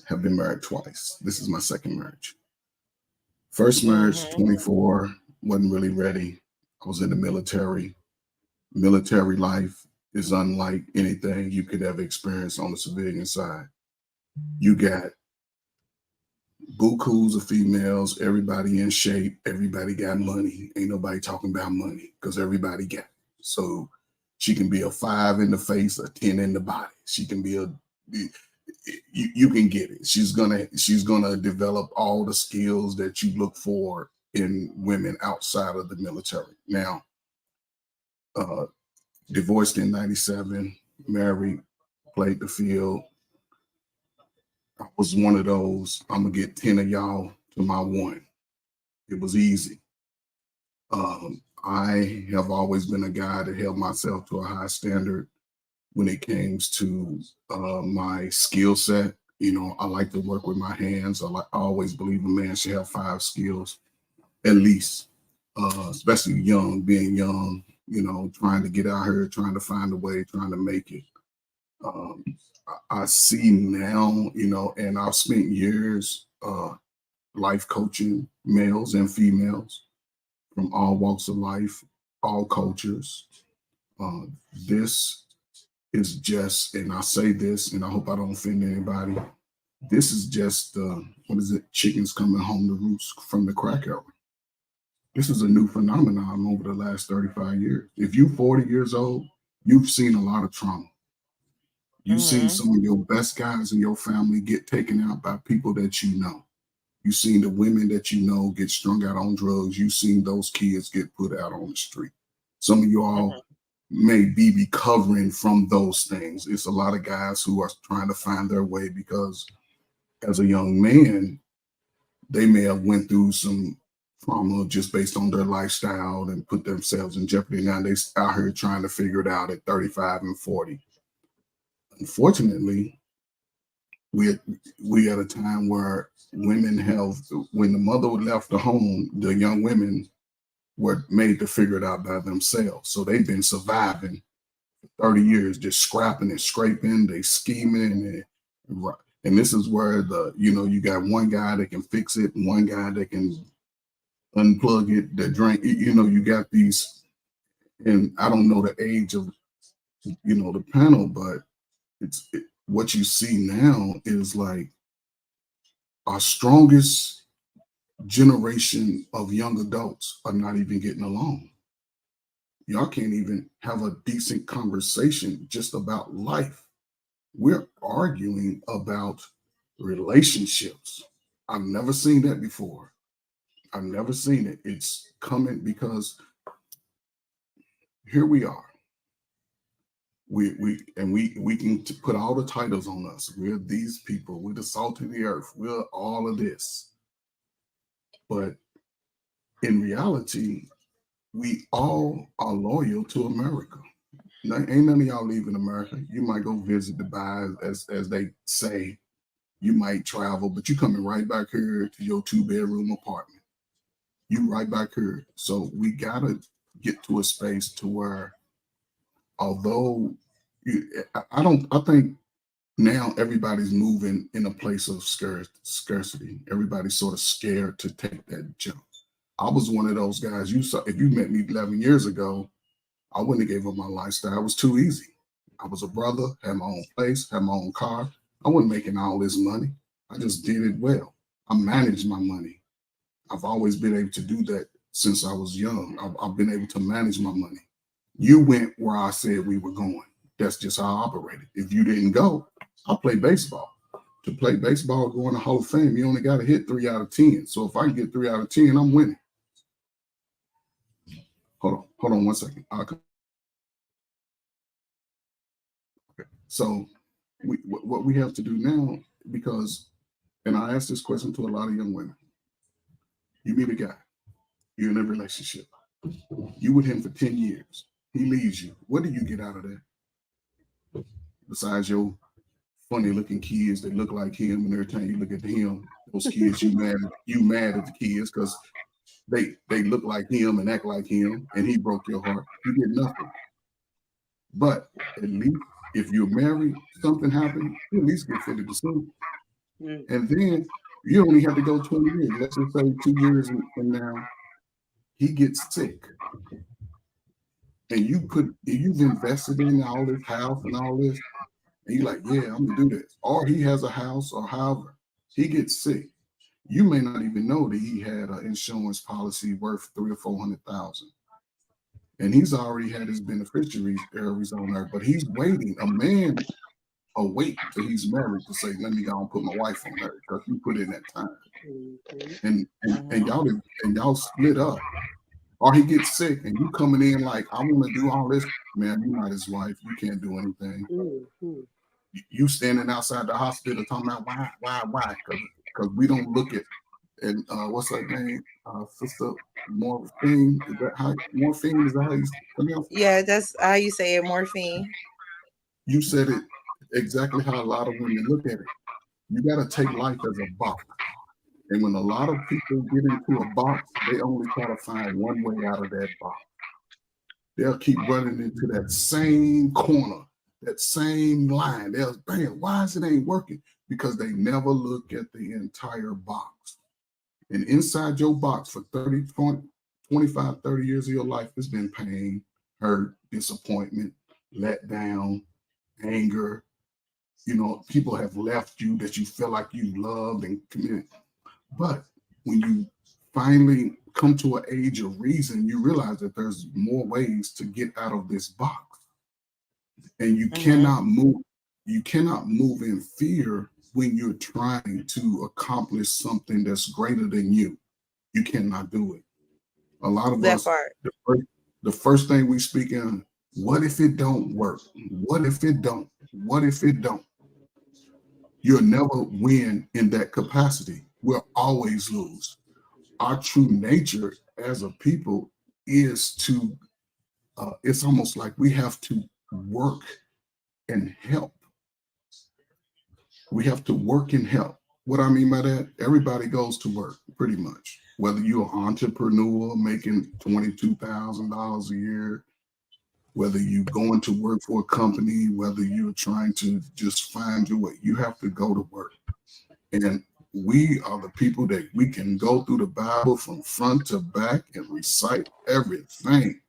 have been married twice. This is my second marriage. First marriage, 24, wasn't really ready. I was in the military. Military life is unlike anything you could ever experience on the civilian side. You got bukus of females, everybody in shape, everybody got money. Ain't nobody talking about money because everybody got it. So she can be a 5 in the face, a 10 in the body. She can be you can get it. She's gonna develop all the skills that you look for in women outside of the military. Now, divorced in 97, married, played the field. I was one of those, I'm gonna get 10 of y'all to my one. It was easy. I have always been a guy that held myself to a high standard when it came to my skill set. You know, I like to work with my hands. I always believe a man should have 5 skills at least, especially being young, you know, trying to get out here, trying to find a way, trying to make it. I see now, you know, and I've spent years life coaching males and females from all walks of life, all cultures. This is just, and I say this, and I hope I don't offend anybody. This is just, chickens coming home to roost from the crack era. This is a new phenomenon over the last 35 years. If you're 40 years old, you've seen a lot of trauma. You've seen some of your best guys in your family get taken out by people that you know. You've seen the women that you know get strung out on drugs. You've seen those kids get put out on the street. Some of you all may be recovering from those things. It's a lot of guys who are trying to find their way because as a young man, they may have went through some trauma just based on their lifestyle and put themselves in jeopardy. Now they out here trying to figure it out at 35 and 40. Unfortunately, we at a time where when the mother left the home, the young women were made to figure it out by themselves. So they've been surviving for 30 years, just scrapping and scraping, they scheming, and this is where you got one guy that can fix it, and one guy that can unplug it, the drink, you got these, and I don't know the age of, the panel, but what you see now is like our strongest generation of young adults are not even getting along. Y'all can't even have a decent conversation just about life. We're arguing about relationships. I've never seen that before. I've never seen it. It's coming because here we are. We can put all the titles on us. We're these people. We're the salt of the earth. We're all of this. But in reality, we all are loyal to America. Now, ain't none of y'all leaving America. You might go visit Dubai, as they say. You might travel, but you coming right back here to your 2-bedroom apartment. You right back here. So we gotta get to a space to where, although I think now everybody's moving in a place of scarcity. Everybody's sort of scared to take that jump. I was one of those guys. You saw, if you met me 11 years ago, I wouldn't have gave up my lifestyle. It was too easy. I was a brother, had my own place, had my own car. I wasn't making all this money. I just did it well. I managed my money. I've always been able to do that since I was young. I've been able to manage my money. You went where I said we were going. That's just how I operated. If you didn't go, I played baseball. To play baseball, go in the Hall of Fame, you only got to hit 3 out of 10. So if I can get 3 out of 10, I'm winning. Hold on 1 second. Okay. So what we have to do now, because, and I ask this question to a lot of young women. You meet a guy, you're in a relationship. You with him for 10 years. He leaves you. What do you get out of that? Besides your funny looking kids that look like him, and every time you look at him, those kids, you mad at the kids because they look like him and act like him, and he broke your heart. You get nothing. But at least if you're married, something happened, you at least get 50%. And then you only have to go 20 years. Let's just say 2 years from now, he gets sick. And you've invested in all this house and all this, and you're like, yeah, I'm gonna do this. Or he has a house, or however, he gets sick. You may not even know that he had an insurance policy worth $300,000 or $400,000. And he's already had his beneficiaries on there, but he's waiting. A man will wait till he's married to say, let me go and put my wife on her because you put in that time. And y'all split up. Or he gets sick and you coming in like, I want to do all this. Man, you're not his wife. You can't do anything. You standing outside the hospital talking about why? Because we don't look at and what's her name? Sister Morphine. Is that how Morphine? Is that how you pronounce it? Yeah, that's how you say it, morphine. You said it exactly how a lot of women look at it. You got to take life as a box. And when a lot of people get into a box, they only try to find one way out of that box. They'll keep running into that same corner, that same line. They'll, bam, why is it ain't working? Because they never look at the entire box. And inside your box for 30, 20, 25, 30 years of your life, it's been pain, hurt, disappointment, let down, anger. You know, people have left you that you feel like you loved and committed. But when you finally come to an age of reason, you realize that there's more ways to get out of this box. And you cannot move in fear when you're trying to accomplish something that's greater than you. You cannot do it. A lot of That us, part. the first thing we speak in, what if it don't work? What if it don't? What if it don't? You'll never win in that capacity. We'll always lose. Our true nature as a people is to, it's almost like we have to work and help. We have to work and help. What I mean by that, everybody goes to work pretty much. Whether you're an entrepreneur making $22,000 a year, whether you're going to work for a company, whether you're trying to just find your way, you have to go to work. And we are the people that we can go through the Bible from front to back and recite everything.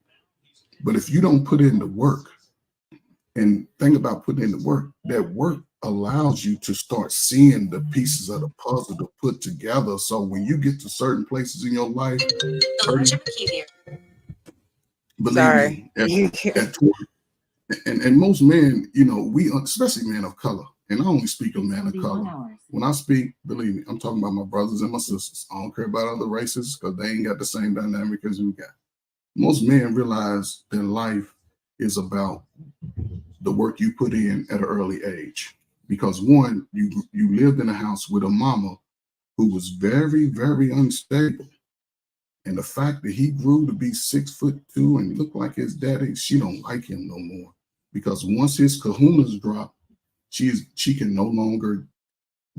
But if you don't put in the work, and think about putting in the work, that work allows you to start seeing the pieces of the puzzle to put together. So when you get to certain places in your life, believe me, at 20, and most men, you know, we, especially men of color, and I only speak of men of color. When I speak, believe me, I'm talking about my brothers and my sisters. I don't care about other races because they ain't got the same dynamic as we got. Most men realize their life is about the work you put in at an early age. Because one, you lived in a house with a mama who was very, very unstable. And the fact that he grew to be 6'2" and looked like his daddy, she don't like him no more. Because once his kahunas drop, she can no longer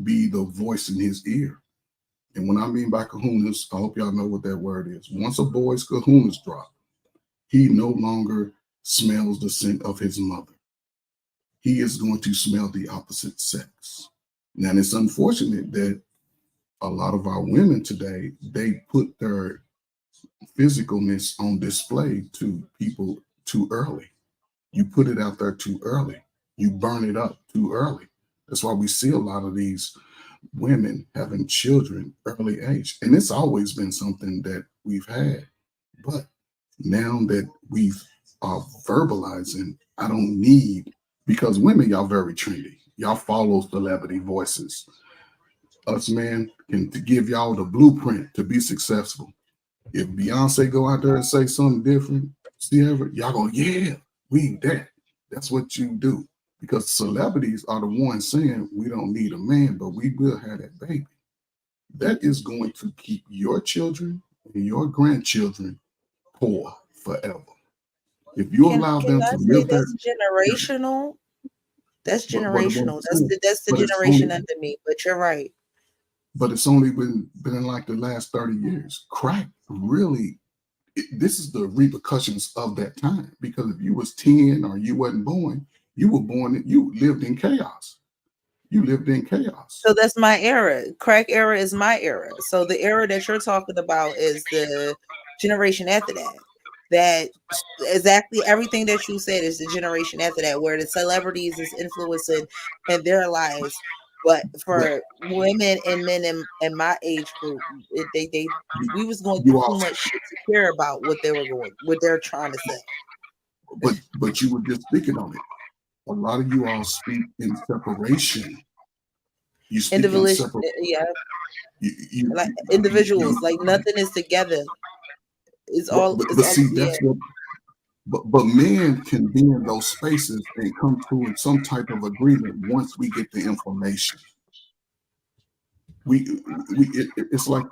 be the voice in his ear. And when I mean by kahunas, I hope y'all know what that word is. Once a boy's kahunas drop, he no longer smells the scent of his mother. He is going to smell the opposite sex. Now, it's unfortunate that a lot of our women today, they put their physicalness on display to people too early. You put it out there too early. You burn it up too early. That's why we see a lot of these women having children early age. And it's always been something that we've had. But now that we've verbalizing, I don't need, because women, y'all very trendy. Y'all follow celebrity voices. Us men can give y'all the blueprint to be successful. If Beyonce go out there and say something different, Sierra, y'all go, yeah, we that. That's what you do. Because celebrities are the ones saying we don't need a man, but we will have that baby. That is going to keep your children and your grandchildren poor forever. If you allow them to live there, that's generational. That's generational. That's the generation under me. But you're right. But it's only been in like the last 30 years. Crack really, this is the repercussions of that time. Because if you was 10 or you wasn't born, you lived in chaos. You lived in chaos. So that's my era. Crack era is my era. So the era that you're talking about is the generation after that. That exactly everything that you said is the generation after that, where the celebrities is influencing in their lives. But for women and men in my age group, we was going through too much shit to care about what they're trying to say. But you were just speaking on it. A lot of you all speak in separation. You speak in separation. Yeah. Like individuals, like nothing is together. It's all. But see, that's what. But men can be in those spaces and come to some type of agreement once we get the information. it's like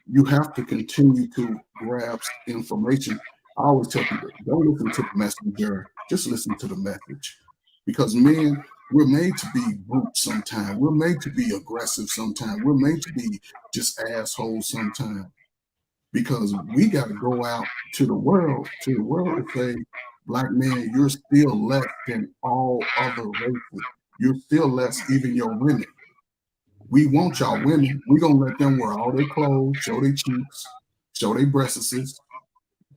you have to continue to grasp information. I always tell people, don't listen to the messenger, just listen to the message. Because men, we're made to be brutes sometimes. We're made to be aggressive sometimes. We're made to be just assholes sometimes. Because we got to go out to the world to say, black man, you're still less than all other races. You're still less even your women. We want y'all women. We're gonna let them wear all their clothes, show their cheeks, show their breasts,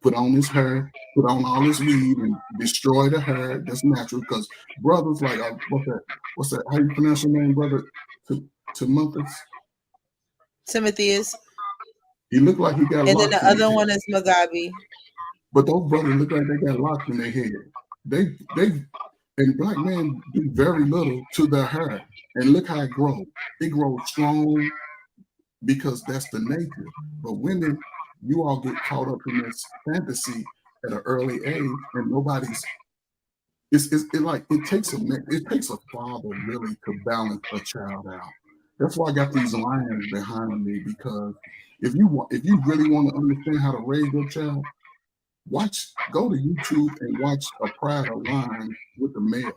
put on this hair, put on all this weed, and destroy the hair. That's natural because brothers like what's that? How you pronounce your name, brother? Timothy. Timothy is, He looked like he got and then locked the in his other head. one is Mugabe. But those brothers look like they got locked in their head. They and black men do very little to their hair. And look how it grows. It grows strong because that's the nature. But women, you all get caught up in this fantasy at an early age, and nobody's. It takes a father really to balance a child out. That's why I got these lions behind me, because if you really want to understand how to raise your child, go to YouTube and watch a pride of lions with the male.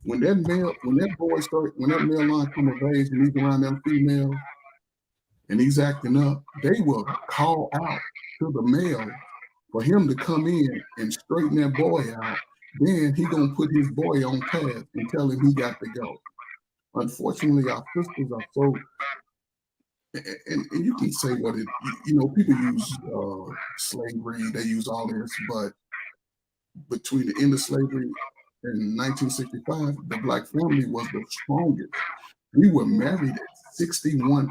When that male lion come of age and he's around them female and he's acting up, they will call out to the male for him to come in and straighten that boy out. Then he gonna put his boy on path and tell him he got to go. Unfortunately, our sisters are so, and you can say what it, people use slavery, they use all this, but between the end of slavery in 1965, the black family was the strongest. We were married at 61%.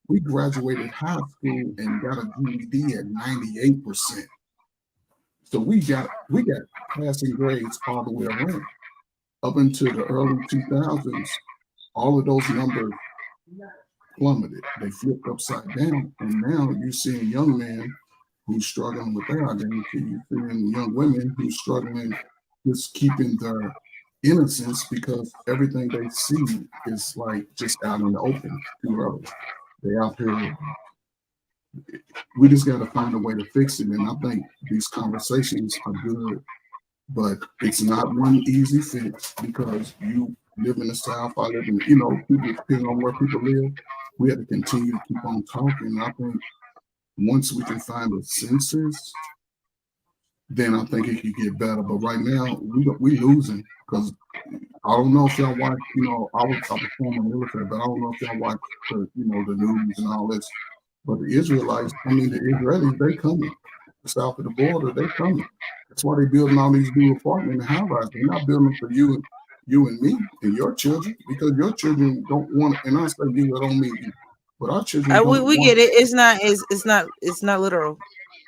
We graduated high school and got a GED at 98%. So we got passing grades all the way around. Up into the early 2000s, all of those numbers plummeted. They flipped upside down. And now you're seeing young men who's struggling with their identity. You're seeing young women who's struggling just keeping their innocence because everything they see is like just out in the open too early. They out here. We just got to find a way to fix it. And I think these conversations are good, but it's not one easy fix because you live in the South. I live in, people, depending on where people live, we have to continue to keep on talking. I think once we can find a census, then I think it could get better. But right now, we losing because I don't know if y'all watch, I was former military, but I don't know if y'all watch the news and all this. But the Israelis, the Israelis, they coming. South of the border, they coming. That's why they building all these new apartments and high-rise. They're not building for you and me and your children, because your children don't want. And I say you, I don't mean you, but our children don't We want. get it. It's not literal,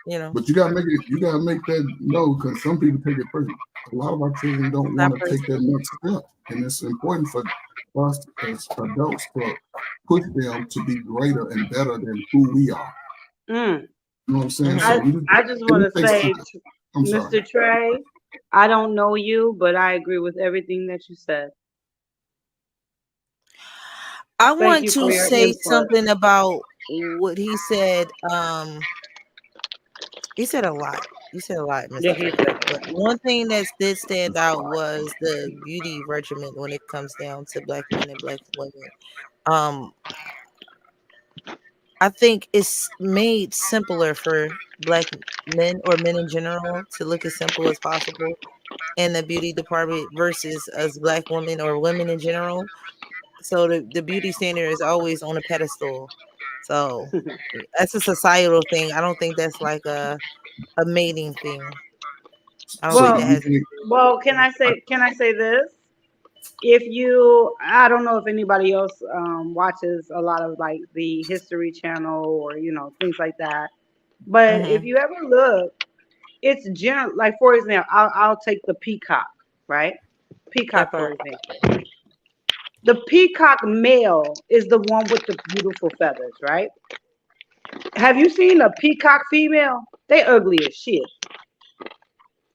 But you gotta make it. You gotta make that know, because some people take it personal. A lot of our children don't want to take that next step, and it's important for us as adults to push them to be greater and better than who we are. Mm. You know what I'm saying? I just want to say, Mr. Trey, I don't know you, but I agree with everything that you said. I want to say something about what he said. He said a lot. You said a lot, Mr. Trey. But one thing that did stand out was the beauty regimen when it comes down to black men and black women. I think it's made simpler for black men or men in general to look as simple as possible in the beauty department versus us black women or women in general. So the beauty standard is always on a pedestal. So that's a societal thing. I don't think that's like a mating thing. I don't think that has. Well, can I say this? I don't know if anybody else watches a lot of like the History Channel or things like that, but if you ever look, it's general. Like, for example, I'll take the peacock, right? Peacock, for example. The peacock male is the one with the beautiful feathers, right? Have you seen a peacock female? They ugly as shit.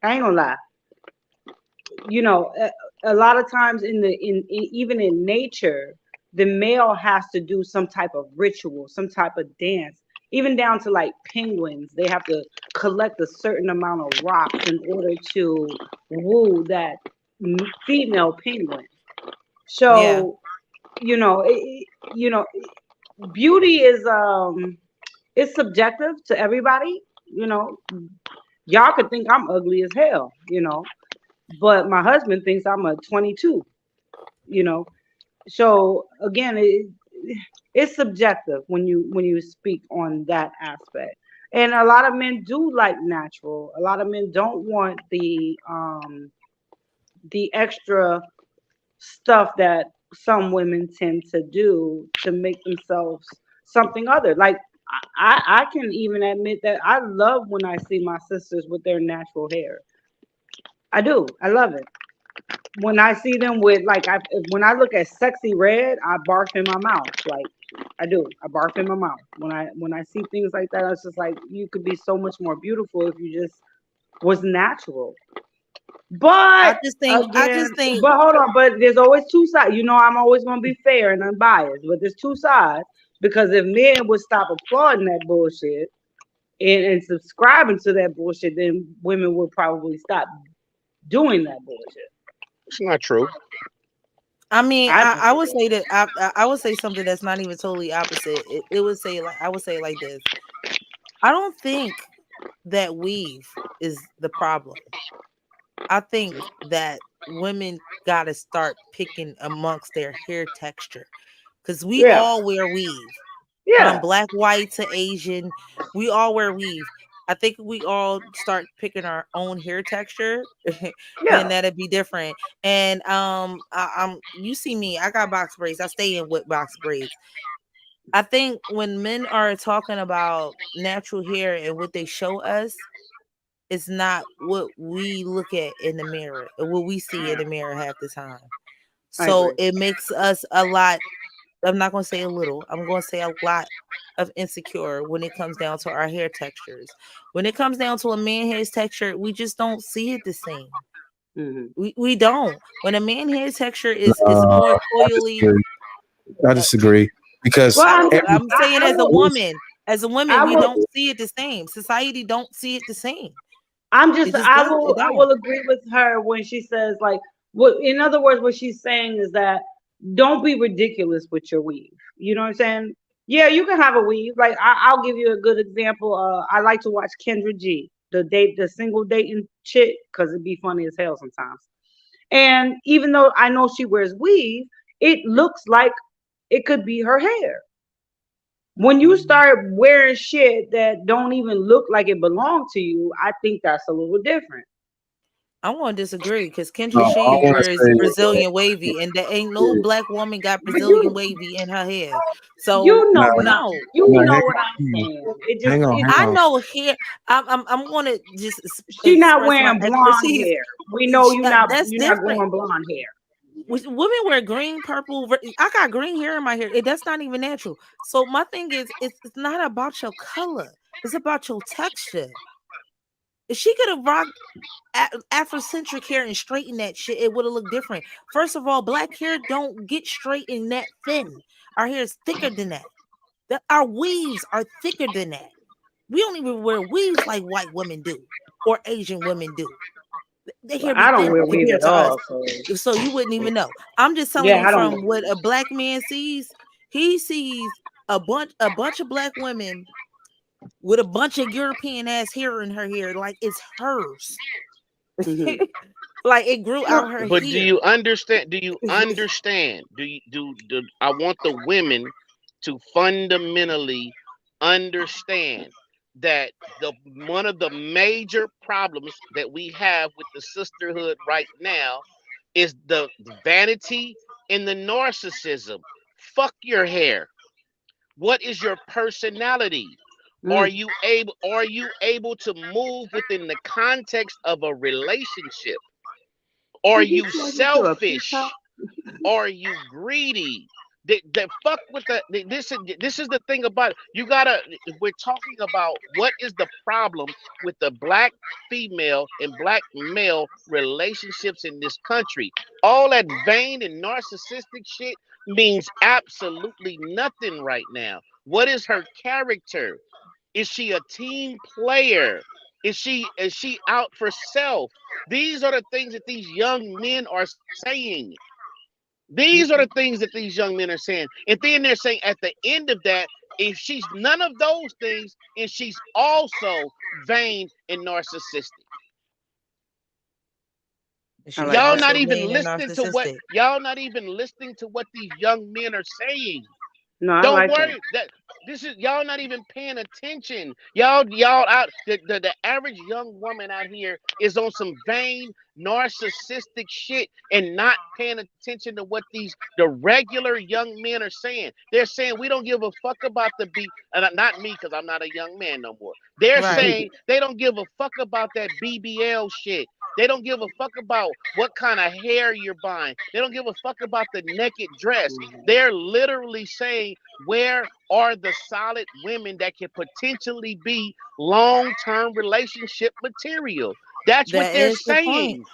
I ain't gonna lie. A lot of times even in nature, the male has to do some type of ritual, some type of dance, even down to like penguins. They have to collect a certain amount of rocks in order to woo that female penguin. Yeah. So, you know, beauty is it's subjective to everybody. You know, y'all could think I'm ugly as hell, but my husband thinks I'm a 22, you know. So again, it's subjective when you speak on that aspect. And a lot of men do like natural. A lot of men don't want the extra stuff that some women tend to do to make themselves something other. Like I can even admit that I love when I see my sisters with their natural hair. I do. I love it. When I see them with like when I look at sexy red, I barf in my mouth. Like I do. I barf in my mouth. When I see things like that, it's just like you could be so much more beautiful if you just was natural. But I again, just think but hold on, but there's always two sides. I'm always gonna be fair and unbiased, but there's two sides because if men would stop applauding that bullshit and subscribing to that bullshit, then women would probably stop doing that bullshit. It's not true. I mean, I I think would say that I would say something that's not even totally opposite. It would say like I would say it like this. I don't think that weave is the problem. I think that women gotta start picking amongst their hair texture. Because we yeah, all wear weave. From yeah, black, white to Asian, we all wear weave. I think we all start picking our own hair texture, then yeah. that'd be different. And you see me, I got box braids. I stay in with box braids. I think when men are talking about natural hair and what they show us, it's not what we look at in the mirror, or what we see in the mirror half the time. I So agree. it makes us a lot. I'm not going to say a little. I'm going to say a lot of insecure when it comes down to our hair textures. When it comes down to a man hair's texture, we just don't see it the same. Hmm. We don't. When a man hair's texture is Uh, more I coily, disagree. I uh, disagree because Well, every I'm saying I as a will, woman, I we will, don't see it the same. Society don't see it the same. It just I does. It will, I don't. will agree with her when she says like, what in other words, what she's saying is that don't be ridiculous with your weave. You know what I'm saying? Yeah, you can have a weave. Like I'll give you a good example. I like to watch Kendra G, the single dating chick, because it'd be funny as hell sometimes. And even though I know she wears weave, it looks like it could be her hair. When you Mhm. start wearing shit that don't even look like it belonged to you, I think that's a little different. I want to disagree because I Kendra She want to wears say Brazilian wavy, and there ain't no black woman got But Brazilian wavy in her hair. So you know no, what I'm no, you no, know what I'm saying. It just it hang I on. know hair. I'm going to just she not express my wearing blonde expertise. hair. We know That's you're not different. going blonde hair. Women wear green, purple. I got green hair in my hair. That's not even natural. So my thing is, it's not about your color. It's about your texture. If she could have rocked Afrocentric hair and straightened that shit, it would have looked different. First of all, black hair don't get straightened that thin. Our hair is thicker than that. Our weaves are thicker than that. We don't even wear weaves like white women do or Asian women do. Their Well, hair be I don't thin wear weave compared at to us. all, so So you wouldn't even know. I'm just telling yeah, you I don't from wear what weave. a black man sees. He sees a bunch of black women with a bunch of European ass hair in her hair, like it's hers. Hmm. Like it grew out her But do hair. you understand? Do you understand? Do I want the women to fundamentally understand that the one of the major problems that we have with the sisterhood right now is the vanity and the narcissism. Fuck your hair. What is your personality? Mm. Are you able to move within the context of a relationship? Are Did he you turn into a peacock? selfish? Are you greedy? They fuck with this is the thing about it. You gotta. We're talking about what is the problem with the black female and black male relationships in this country. All that vain and narcissistic shit means absolutely nothing right now. What is her character? Is she a team player? Is she out for self? These are the things that these young men are saying. These are the things that these young men are saying. And then they're saying at the end of that, if she's none of those things, and she's also vain and narcissistic. She's like Y'all that. not also even vain and listening to what narcissistic. y'all not even listening to what these young men are saying. No, I Don't like worry. That this is y'all not even paying attention. Y'all out the average young woman out here is on some vain narcissistic shit and not paying attention to what the regular young men are saying. They're saying we don't give a fuck about the B, and not me because I'm not a young man no more. They're Right. saying they don't give a fuck about that BBL shit. They don't give a fuck about what kind of hair you're buying. They don't give a fuck about the naked dress. They're literally saying, where are the solid women that can potentially be long-term relationship material? That's what That they're is the point.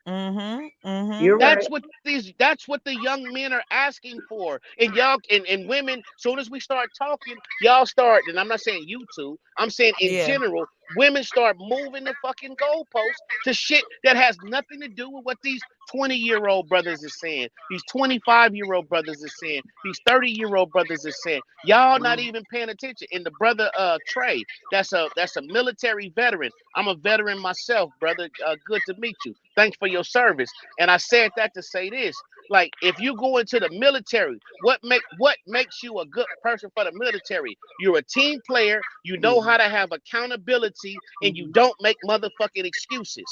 saying. You're right. That's what the young men are asking for. And y'all and women, soon as we start talking, y'all start, and I'm not saying you two, I'm saying in Yeah. general, women start moving the fucking goalposts to shit that has nothing to do with what these 20-year-old brothers is saying, these 25-year-old brothers is saying, these 30-year-old brothers is saying. Y'all not even paying attention. And the brother Trey, that's a military veteran. I'm a veteran myself, brother. Good to meet you. Thanks for your service. And I said that to say this. Like, if you go into the military, what makes you a good person for the military? You're a team player, you know how to have accountability, and you don't make motherfucking excuses.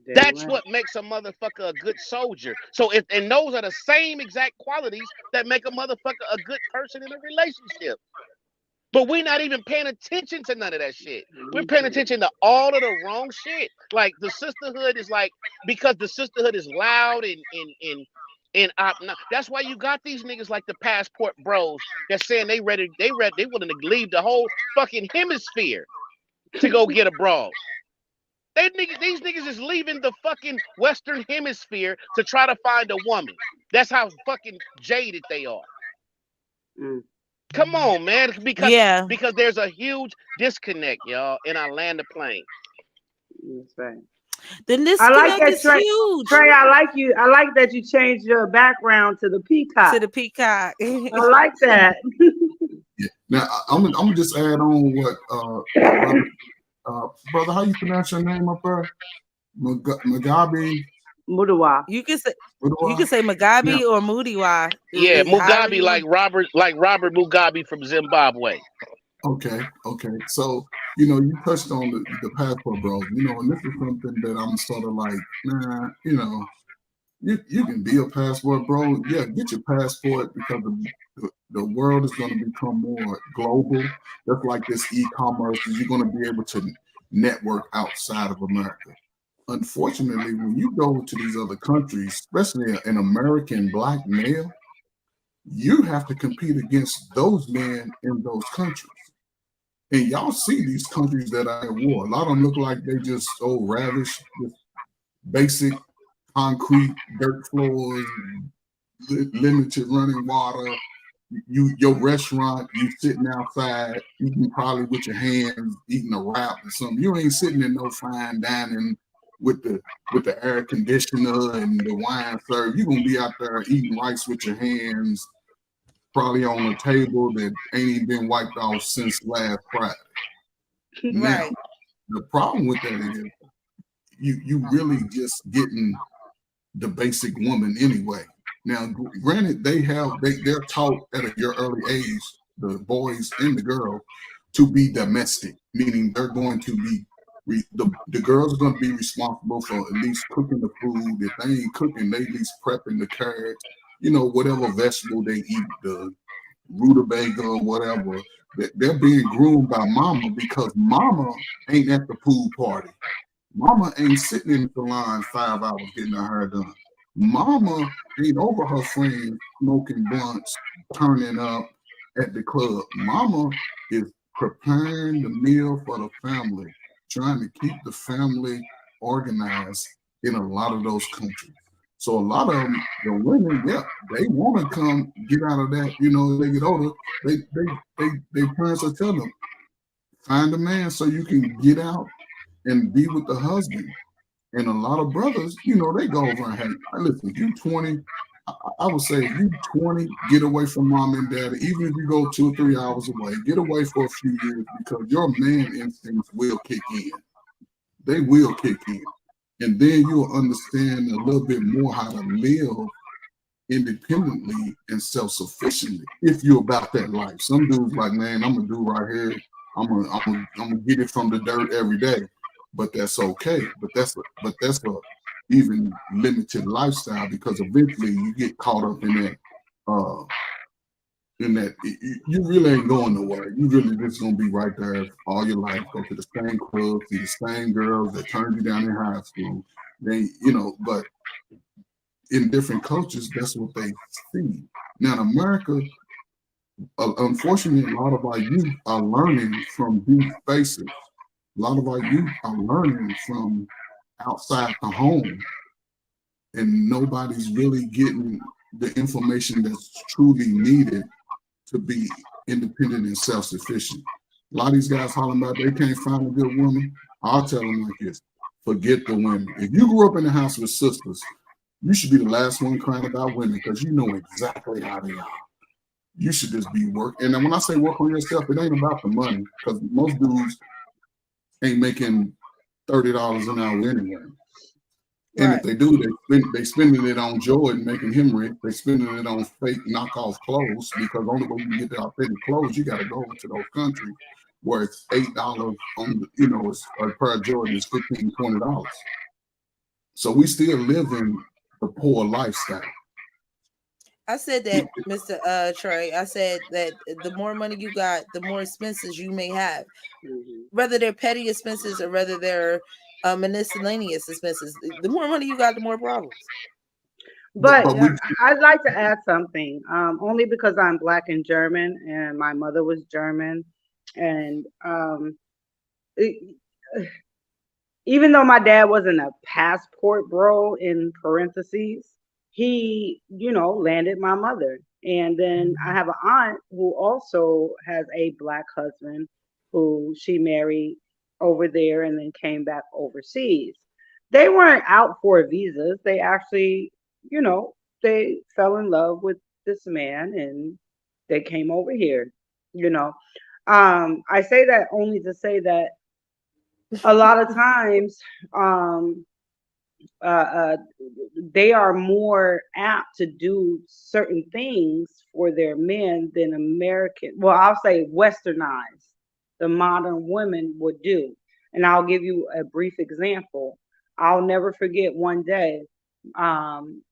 Damn That's right. what makes a motherfucker a good soldier. So and those are the same exact qualities that make a motherfucker a good person in a relationship. But we're not even paying attention to none of that shit. We're paying attention to all of the wrong shit. Like the sisterhood is like, because the sisterhood is loud and that's why you got these niggas like the passport bros that's saying they willing to leave the whole fucking hemisphere to go get a broad. These niggas is leaving the fucking Western Hemisphere to try to find a woman. That's how fucking jaded they are. Mm. Come on, man. Yeah. Because there's a huge disconnect, y'all, and I land the plane. That's right. The I like disconnect that, is Trey. huge. Trey, I like you. I like that you changed your background to the peacock. To the peacock. I like that. Yeah. Now I'm gonna just add on what brother, how you pronounce your name up there? Mugabe. Mudawa. You can say Mudawa? Mugabe Yeah. or Mudiwa. Yeah, It's however Mugabe you like Robert Mugabe from Zimbabwe. Okay. So, you touched on the passport, bro. And this is something that I'm sort of like, nah, you can be a passport, bro. Yeah, get your passport because the world is going to become more global. Just like this e-commerce, you're going to be able to network outside of America. Unfortunately, when you go to these other countries, especially an American black male, you have to compete against those men in those countries. And y'all see these countries that are at war. A lot of them look like they just so ravished with basic concrete, dirt floors, limited running water. Your restaurant, you sitting outside, eating probably with your hands, eating a wrap or something. You ain't sitting in no fine dining with the air conditioner and the wine served. You're gonna be out there eating rice with your hands, probably on a table that ain't even been wiped off since last Friday. Now, Right. the problem with that is you really just getting the basic woman anyway. Now, granted, they're taught at a your early age, the boys and the girl, to be domestic, meaning they're going to be the girls are going to be responsible for at least cooking the food. If they ain't cooking, they at least prepping the carrots, whatever vegetable they eat, the rutabaga or whatever. They're being groomed by mama because mama ain't at the pool party. Mama ain't sitting in the salon 5 hours getting her hair done. Mama ain't over her friends smoking blunts, turning up at the club. Mama is preparing the meal for the family, trying to keep the family organized in a lot of those countries. So a lot of them, the women, yeah, they want to come get out of that. You know, they get older. They parents will tell them, find a man so you can get out and be with the husband. And a lot of brothers, you know, they go over and hey, listen, you 20, I would say if you 20, get away from mom and dad, even if you go 2 or 3 hours away, get away for a few years because your man instincts will kick in. They will kick in. And then you'll understand a little bit more how to live independently and self-sufficiently if you're about that life. Some dudes like, man, I'm gonna do right here. I'm gonna get it from the dirt every day. But that's okay. But that's a even limited lifestyle because eventually you get caught up in that you really ain't going nowhere. You really just gonna be right there all your life. Go to the same clubs, see the same girls that turned you down in high school. They, you know, but in different cultures, that's what they see. Now in America, unfortunately, a lot of our youth are learning from these spaces. A lot of our youth are learning from outside the home, and nobody's really getting the information that's truly needed to be independent and self-sufficient. A lot of these guys hollering about they can't find a good woman. I'll tell them like this: forget the women. If you grew up in the house with sisters, you should be the last one crying about women because you know exactly how they are. You should just be working. And when I say work on yourself, it ain't about the money because most dudes ain't making $30 an hour anyway. And Right. if they do, they spending it on Jordan, making him rich. They spending it on fake knockoff clothes because the only way you can get the authentic clothes, you got to go over to those countries where it's $8 on the, you know, it's a pair of Jordan is $15, $20. So we still live in the poor lifestyle. I said that, Mr. Trey. I said that the more money you got, the more expenses you may have, whether they're petty expenses or whether they're miscellaneous expenses. The more money you got, the more problems. But But we, I'd like to add something, only because I'm Black and German, and my mother was German, and it- even though my dad wasn't a passport bro in parentheses, he, you know, landed my mother. And then I have an aunt who also has a Black husband who she married over there and then came back overseas. They weren't out for visas. They actually, you know, they fell in love with this man and they came over here, you know. I say that only to say that a lot of times um uh, uh they are more apt to do certain things for their men than American, well, I'll say westernized, the modern women would do. And I'll give you a brief example. I'll never forget one day,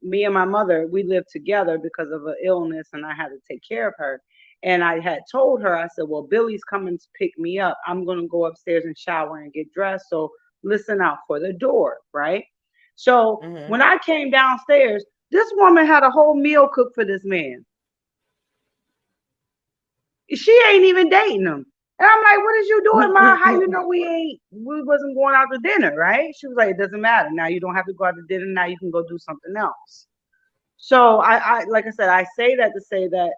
me and my mother, we lived together because of an illness and I had to take care of her. And I had told her, I said, well, Billy's coming to pick me up. I'm going to go upstairs and shower and get dressed. So listen out for the door, right? So Mhm. when I came downstairs, this woman had a whole meal cooked for this man. She ain't even dating him. And I'm like, what is you doing, Ma? How you know we wasn't going out to dinner, right? She was like, it doesn't matter. Now you don't have to go out to dinner. Now you can go do something else. So I like I said, I say that to say that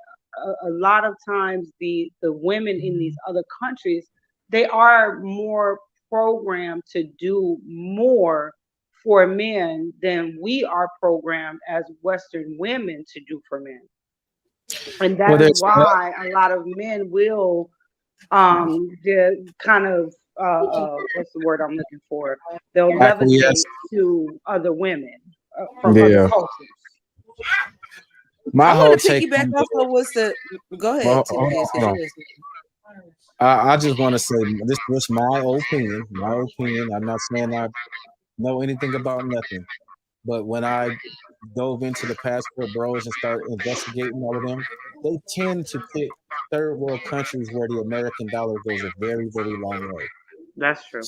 a lot of times the women in these other countries, they are more programmed to do more for men than we are programmed as Western women to do for men. And Well, that's there's why a lot of men will kind of what's the word I'm looking for? They'll levitate acquiesce. to other women from other Yeah. cultures. My I whole want to take piggyback on off of what's the. Go ahead, well, Tiberius, because hold you on. was. I just want to say this was my opinion. My opinion. I'm not saying I know anything about nothing. But when I dove into the passport bros and started investigating all of them, they tend to pick third world countries where the American dollar goes a very, very long way. That's true.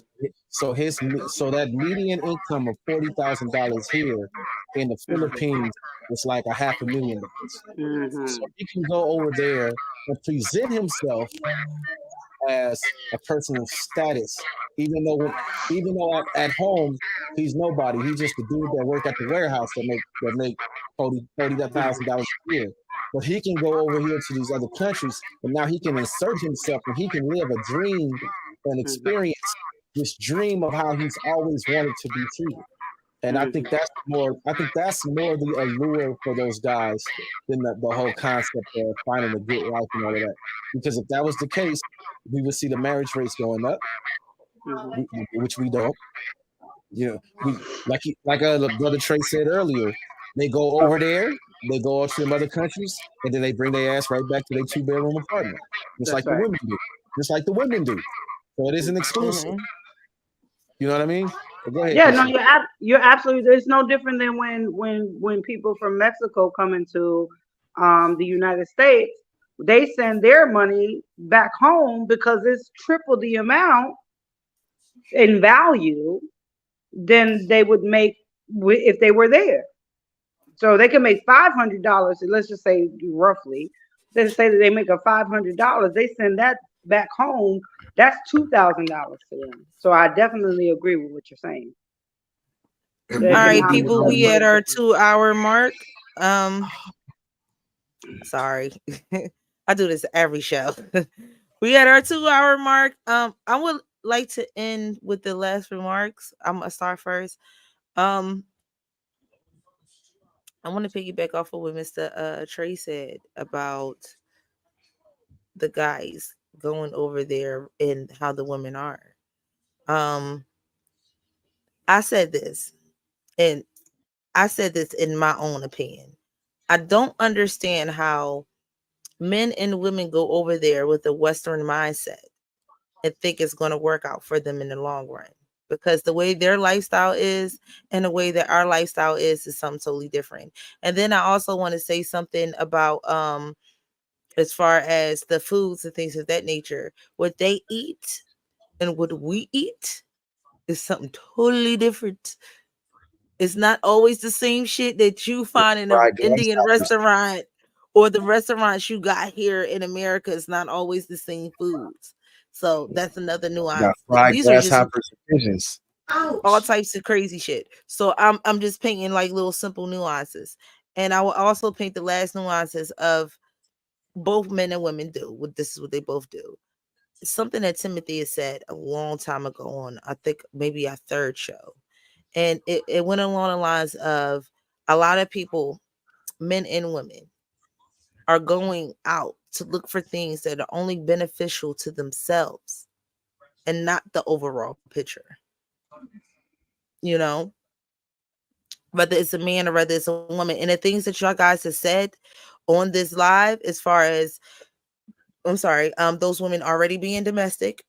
So that median income of $40,000 here in the Philippines is like $500,000. Mm-hmm. So he can go over there and present himself as a person of status, even though at home he's nobody. He's just a dude that work at the warehouse that make $40,000 a year. But he can go over here to these other countries, and now he can insert himself, and he can live a dream and experience this dream of how he's always wanted to be treated. And I think that's more the allure for those guys than the whole concept of finding a good life and all of that. Because if that was the case, we would see the marriage rates going up, which we don't. You know, like Brother Trey said earlier, they go over there, they go out to some other countries, and then they bring their ass right back to their 2-bedroom apartment, just like the women do. Just like the women do. So it isn't exclusive. You know what I mean? Go ahead. Yeah, no, you're absolutely. It's no different than when people from Mexico come into the United States. They send their money back home because it's triple the amount in value than they would make if they were there. So they can make $500. Let's just say roughly. Let's say that they make a $500. They send that back home. That's $2,000 to them. So I definitely agree with what you're saying. All right, people, we at our 2-hour mark. Sorry. I do this every show. We at our 2-hour mark. I would like to end with the last remarks. I'm gonna start first. I want to piggyback off of what Mr. Trey said about the guys going over there and how the women are. I said this, and I said this in my own opinion. I don't understand how men and women go over there with a Western mindset and think it's going to work out for them in the long run, because the way their lifestyle is and the way that our lifestyle is something totally different. And then I also want to say something about as far as the foods and things of that nature. What they eat and what we eat is something totally different. It's not always the same shit that you find in an Indian restaurant or the restaurants you got here in America. It's not always the same foods. So that's another nuance. These are just pigeons. All types of crazy shit. So I'm just painting like little simple nuances. And I will also paint the last nuances of both men and women do. This is what they both do. It's something that Timothy has said a long time ago on, I think, maybe our third show. And it went along the lines of a lot of people, men and women, are going out to look for things that are only beneficial to themselves and not the overall picture. You know, whether it's a man or whether it's a woman. And the things that y'all guys have said on this live, as far as, those women already being domestic,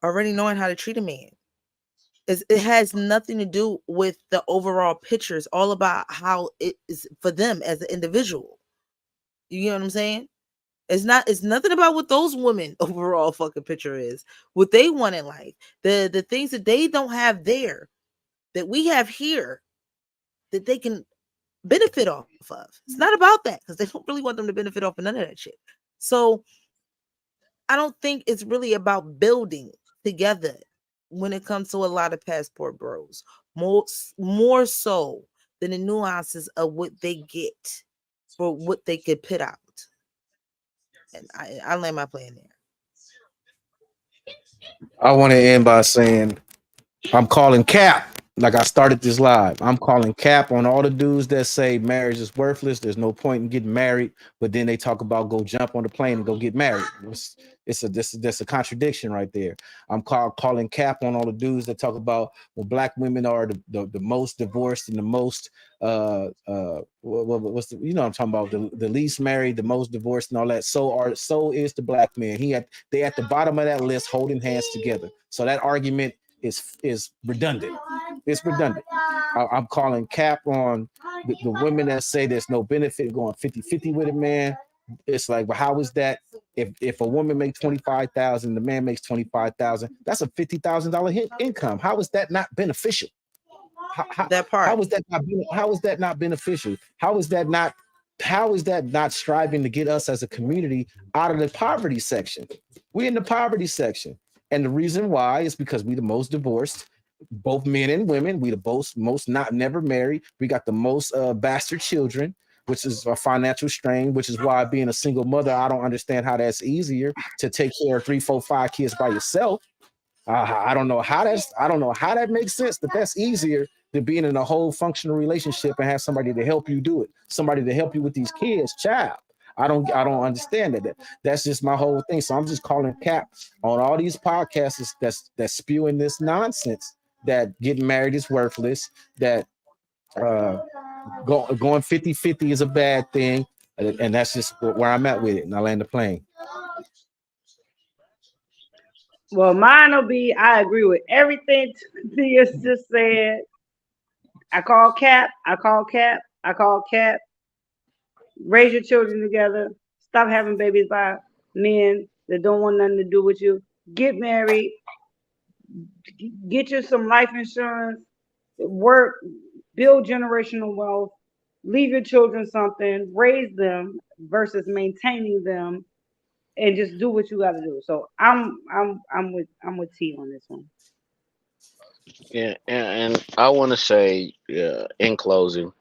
already knowing how to treat a man. It has nothing to do with the overall picture. It's all about how it is for them as an individual. You know what I'm saying? It's nothing about what those women overall fucking picture is. What they want in life. The things that they don't have there, that we have here, that they can benefit off of. It's not about that, because they don't really want them to benefit off of none of that shit. So I don't think it's really about building together when it comes to a lot of passport bros, more so than the nuances of what they get for what they could put out. And I land my plan there. I want to end by saying I'm calling cap. Like I started this live, I'm calling cap on all the dudes that say marriage is worthless. There's no point in getting married, but then they talk about go jump on the plane and go get married. That's a contradiction right there. I'm calling cap on all the dudes that talk about, well, black women are the most divorced and the most what's the, you know what I'm talking about, the least married, the most divorced and all that. So is the black man. They at the bottom of that list holding hands together. So that argument is redundant. It's redundant. I'm calling cap on the women that say there's no benefit going 50-50 with a man. It's like, well, how is that? If a woman makes 25,000, the man makes 25,000, that's a $50,000 income. How is that not beneficial? That part. How is that not? How is that not beneficial? How is that not? How is that not striving to get us as a community out of the poverty section? We're in the poverty section, and the reason why is because we the most divorced, both men and women. We the most not never married. We got the most bastard children, which is a financial strain. Which is why being a single mother, I don't understand how that's easier to take care of 3, 4, 5 kids by yourself. I don't know how that makes sense. That that's easier than being in a whole functional relationship and have somebody to help you do it, somebody to help you with these kids, child. I don't understand that. That's just my whole thing. So I'm just calling cap on all these podcasts that's spewing this nonsense that getting married is worthless, that going 50-50 is a bad thing, and that's just where I'm at with it. And I land the plane. Well, mine will be, I agree with everything Thea's just said. I call cap. Raise your children together. Stop having babies by men that don't want nothing to do with you. Get married. Get you some life insurance. Work. Build generational wealth. Leave your children something. Raise them versus maintaining them. And just do what you got to do. So I'm with T on this one. Yeah, and I want to say, in closing,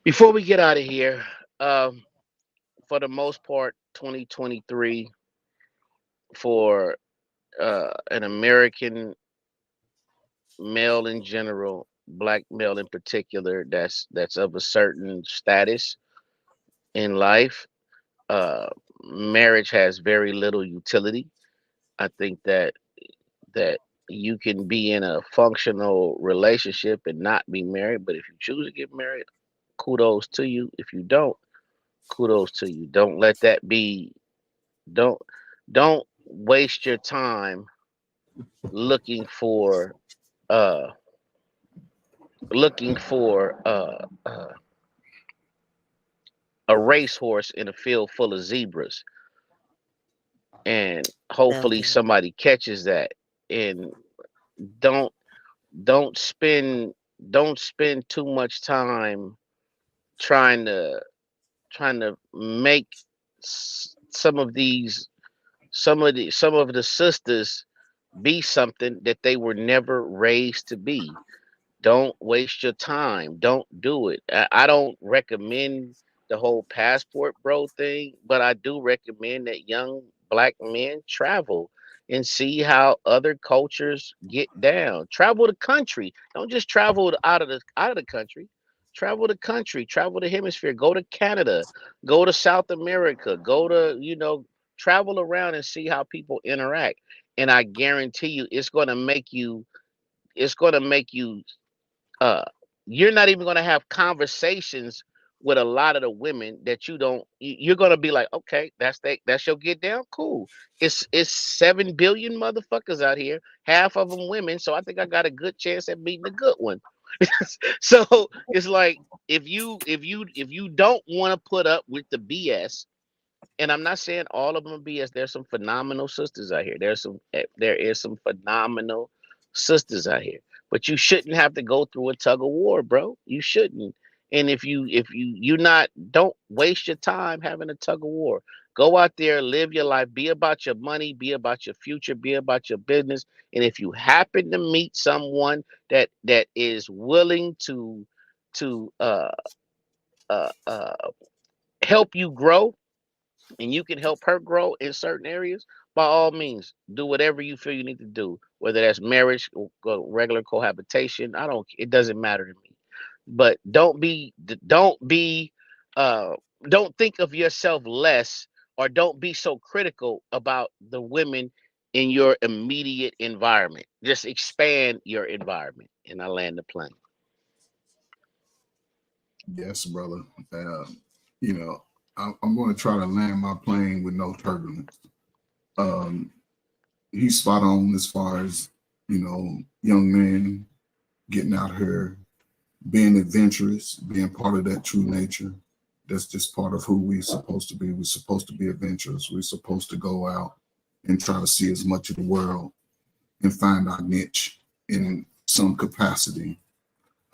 before we get out of here, for the most part, 2023 for an American male in general, black male in particular, that's of a certain status in life, marriage has very little utility. I think that you can be in a functional relationship and not be married, but if you choose to get married, kudos to you. If you don't, kudos to you. Don't let that be. Don't waste your time looking for uh looking for a racehorse in a field full of zebras, and hopefully Okay. somebody catches that. And don't don't spend too much time trying to make some of the sisters be something that they were never raised to be. Don't waste your time. Don't do it. I don't recommend the whole passport bro thing, but I do recommend that young black men travel and see how other cultures get down. Travel the country. Don't just travel out of the country. Travel the country. Travel the hemisphere. Go to Canada. Go to South America. Go to, travel around and see how people interact. And I guarantee you, it's going to make you uh you're not even going to have conversations with a lot of the women that you're going to be like, okay, that's your get down, cool. It's 7 billion motherfuckers out here, half of them women, so I think I got a good chance at meeting a good one. So it's like, if you don't want to put up with the BS, and I'm not saying all of them are BS. There's some phenomenal sisters out here. There is some phenomenal sisters out here. But you shouldn't have to go through a tug of war, bro. You shouldn't. And if you not, don't waste your time having a tug of war. Go out there, live your life, be about your money, be about your future, be about your business. And if you happen to meet someone that is willing to uh help you grow, and you can help her grow in certain areas, by all means, do whatever you feel you need to do, whether that's marriage or regular cohabitation. It doesn't matter to me. But don't think of yourself less, or don't be so critical about the women in your immediate environment. Just expand your environment. And I land the plane. Yes, brother. I'm going to try to land my plane with no turbulence. He's spot on as far as, young men getting out here, being adventurous, being part of that true nature, That's just part of who we're supposed to be. We're supposed to be adventurous. We're supposed to go out and try to see as much of the world and find our niche in some capacity.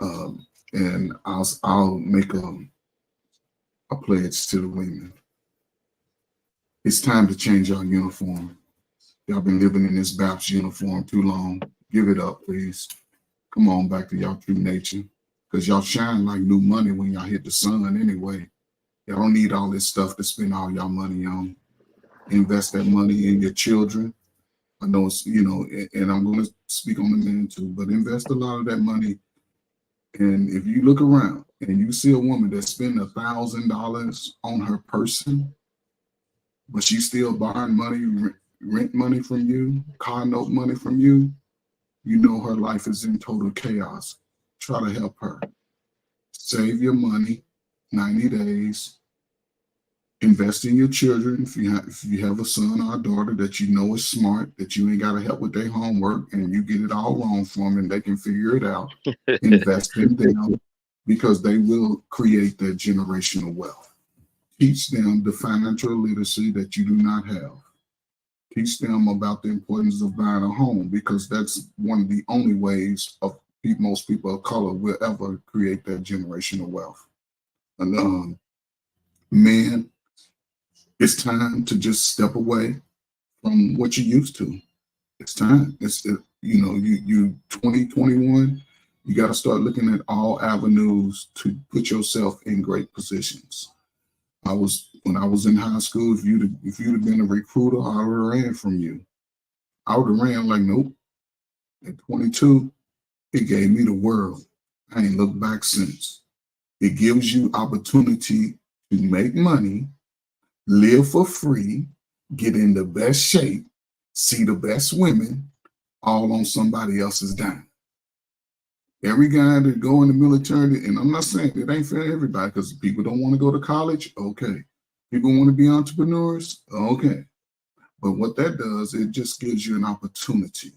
And I'll make a pledge to the women. It's time to change our uniform. Y'all been living in this BAPS uniform too long. Give it up, please. Come on back to y'all true nature, because y'all shine like new money when y'all hit the sun anyway. Y'all don't need all this stuff to spend all y'all money on. Invest that money in your children. I know it's, and I'm going to speak on the men too, but invest a lot of that money. And if you look around and you see a woman that spent $1,000 on her person, but she's still borrowing money, rent money from you, car note money from you, you know her life is in total chaos. Try to help her. Save your money, 90 days. Invest in your children. If you have a son or a daughter that you know is smart, that you ain't got to help with their homework, and you get it all wrong for them and they can figure it out, invest in them, because they will create that generational wealth. Teach them the financial literacy that you do not have. Teach them about the importance of buying a home, because that's one of the only ways of most people of color will ever create that generational wealth. And men, it's time to just step away from what you used to. It's time. You 2021, you got to start looking at all avenues to put yourself in great positions. When I was in high school, if you'd have been a recruiter, I would have ran from you. I would have ran like, nope. At 22, it gave me the world. I ain't looked back since. It gives you opportunity to make money, live for free, get in the best shape, see the best women, all on somebody else's dime. Every guy that go in the military, and I'm not saying it ain't for everybody, because people don't want to go to college, okay. People want to be entrepreneurs, okay. But what that does, it just gives you an opportunity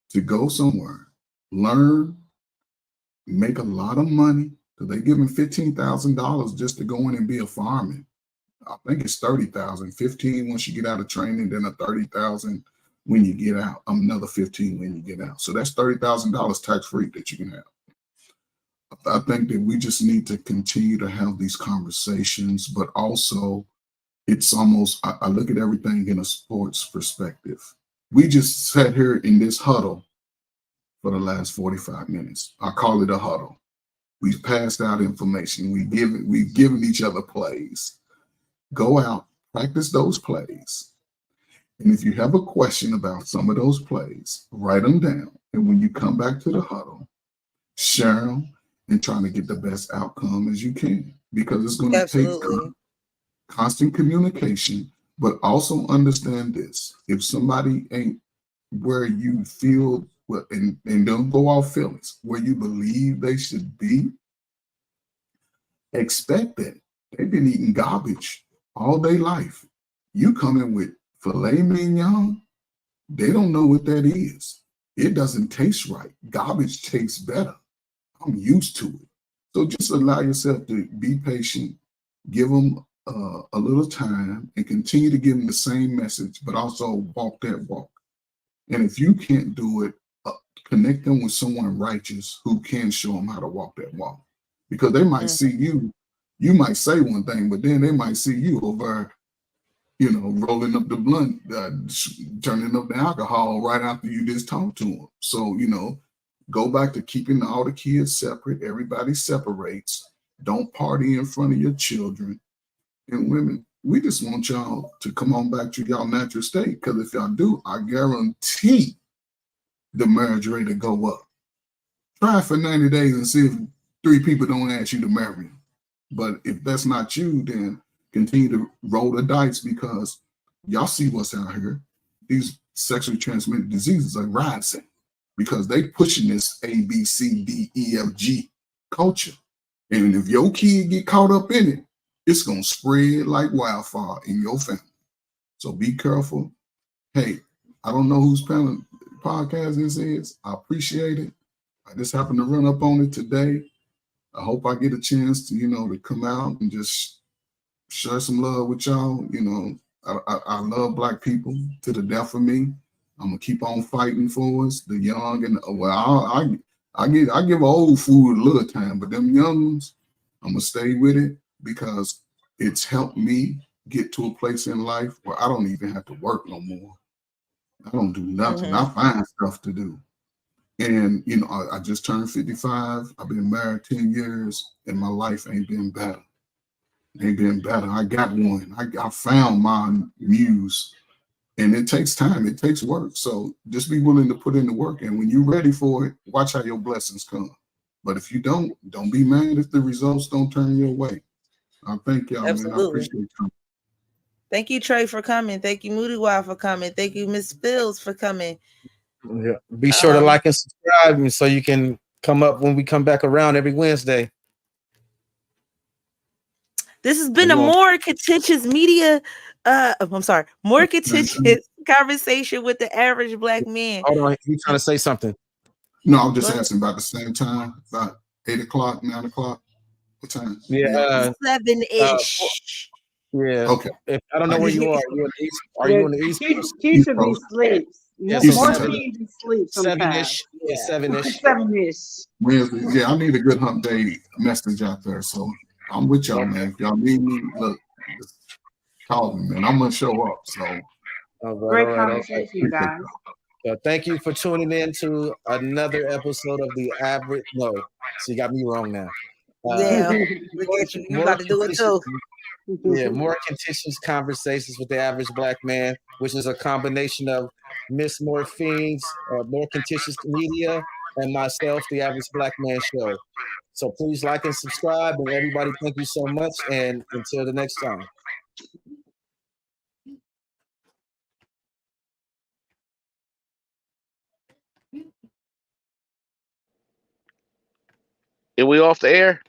to go somewhere, learn, make a lot of money, because they give them $15,000 just to go in and be a fireman. I think it's 30,000, 15 once you get out of training, then a 30,000 when you get out, another 15 when you get out. So that's $30,000 tax-free that you can have. I think that we just need to continue to have these conversations, but also it's almost, I look at everything in a sports perspective. We just sat here in this huddle for the last 45 minutes. I call it a huddle. We've passed out information. We've given each other plays. Go out, practice those plays. And if you have a question about some of those plays, write them down. And when you come back to the huddle, share them and try to get the best outcome as you can. Because it's going to take constant communication, but also understand this. If somebody ain't where you feel, and don't go off feelings, where you believe they should be, expect that. They've been eating garbage all day life. You come in with filet mignon, they don't know what that is. It doesn't taste right. Garbage tastes better. I'm used to it. So just allow yourself to be patient, give them a little time, and continue to give them the same message, but also walk that walk. And if you can't do it, connect them with someone righteous who can show them how to walk that walk. Because they might see you might say one thing, but then they might see you over, rolling up the blunt, turning up the alcohol right after you just talked to them. So, go back to keeping all the kids separate. Everybody separates. Don't party in front of your children. And women, we just want y'all to come on back to y'all natural state, because if y'all do, I guarantee the marriage rate to go up. Try it for 90 days and see if 3 people don't ask you to marry them. But if that's not you, then continue to roll the dice, because y'all see what's out here. These sexually transmitted diseases are rising because they pushing this A, B, C, D, E, F, G culture. And if your kid get caught up in it, it's going to spread like wildfire in your family. So be careful. Hey, I don't know whose podcast this is. I appreciate it. I just happened to run up on it today. I hope I get a chance to, to come out and just share some love with y'all. I love Black people to the death of me. I'm gonna keep on fighting for us, the young and I give old food a little time, but them young ones, I'm gonna stay with it because it's helped me get to a place in life where I don't even have to work no more. I don't do nothing. I find stuff to do. And I just turned 55. I've been married 10 years, and my life ain't been better. Ain't been better. I got one. I found my muse. And it takes time, it takes work. So just be willing to put in the work. And when you're ready for it, watch how your blessings come. But if you don't be mad if the results don't turn your way. I thank y'all, man. I appreciate you. Thank you, Trey, for coming. Thank you, Moody Wild, for coming. Thank you, Miss Fields, for coming. Yeah. Be sure to like and subscribe so you can come up when we come back around every Wednesday. This has been a more contentious media. I'm sorry, more contentious conversation with the average Black man. Hold on, you trying to say something? No, I'm just asking about the same time, about 8 o'clock, 9 o'clock. What time? Yeah, 7-ish. Yeah. Okay. I don't know where you are. Are you on the East Coast? Keisha be sleep. Yeah, More be sleep sometimes. 7-ish. Yeah, 7-ish. 7-ish. Wednesday. Yeah, I need a good hump day message out there. So I'm with y'all, man. If y'all need me, look, just call me, man. I'm gonna show up. So Great conversation, guys. So thank you for tuning in to another episode of the average. No, so you got me wrong now. Yeah, look at you. You got to do it too. Yeah, more contentious conversations with the average Black man, which is a combination of Miss Morphine's More Contentious Media and myself, the Average Black Man Show. So please like and subscribe, and everybody, thank you so much, and until the next time. Are we off the air?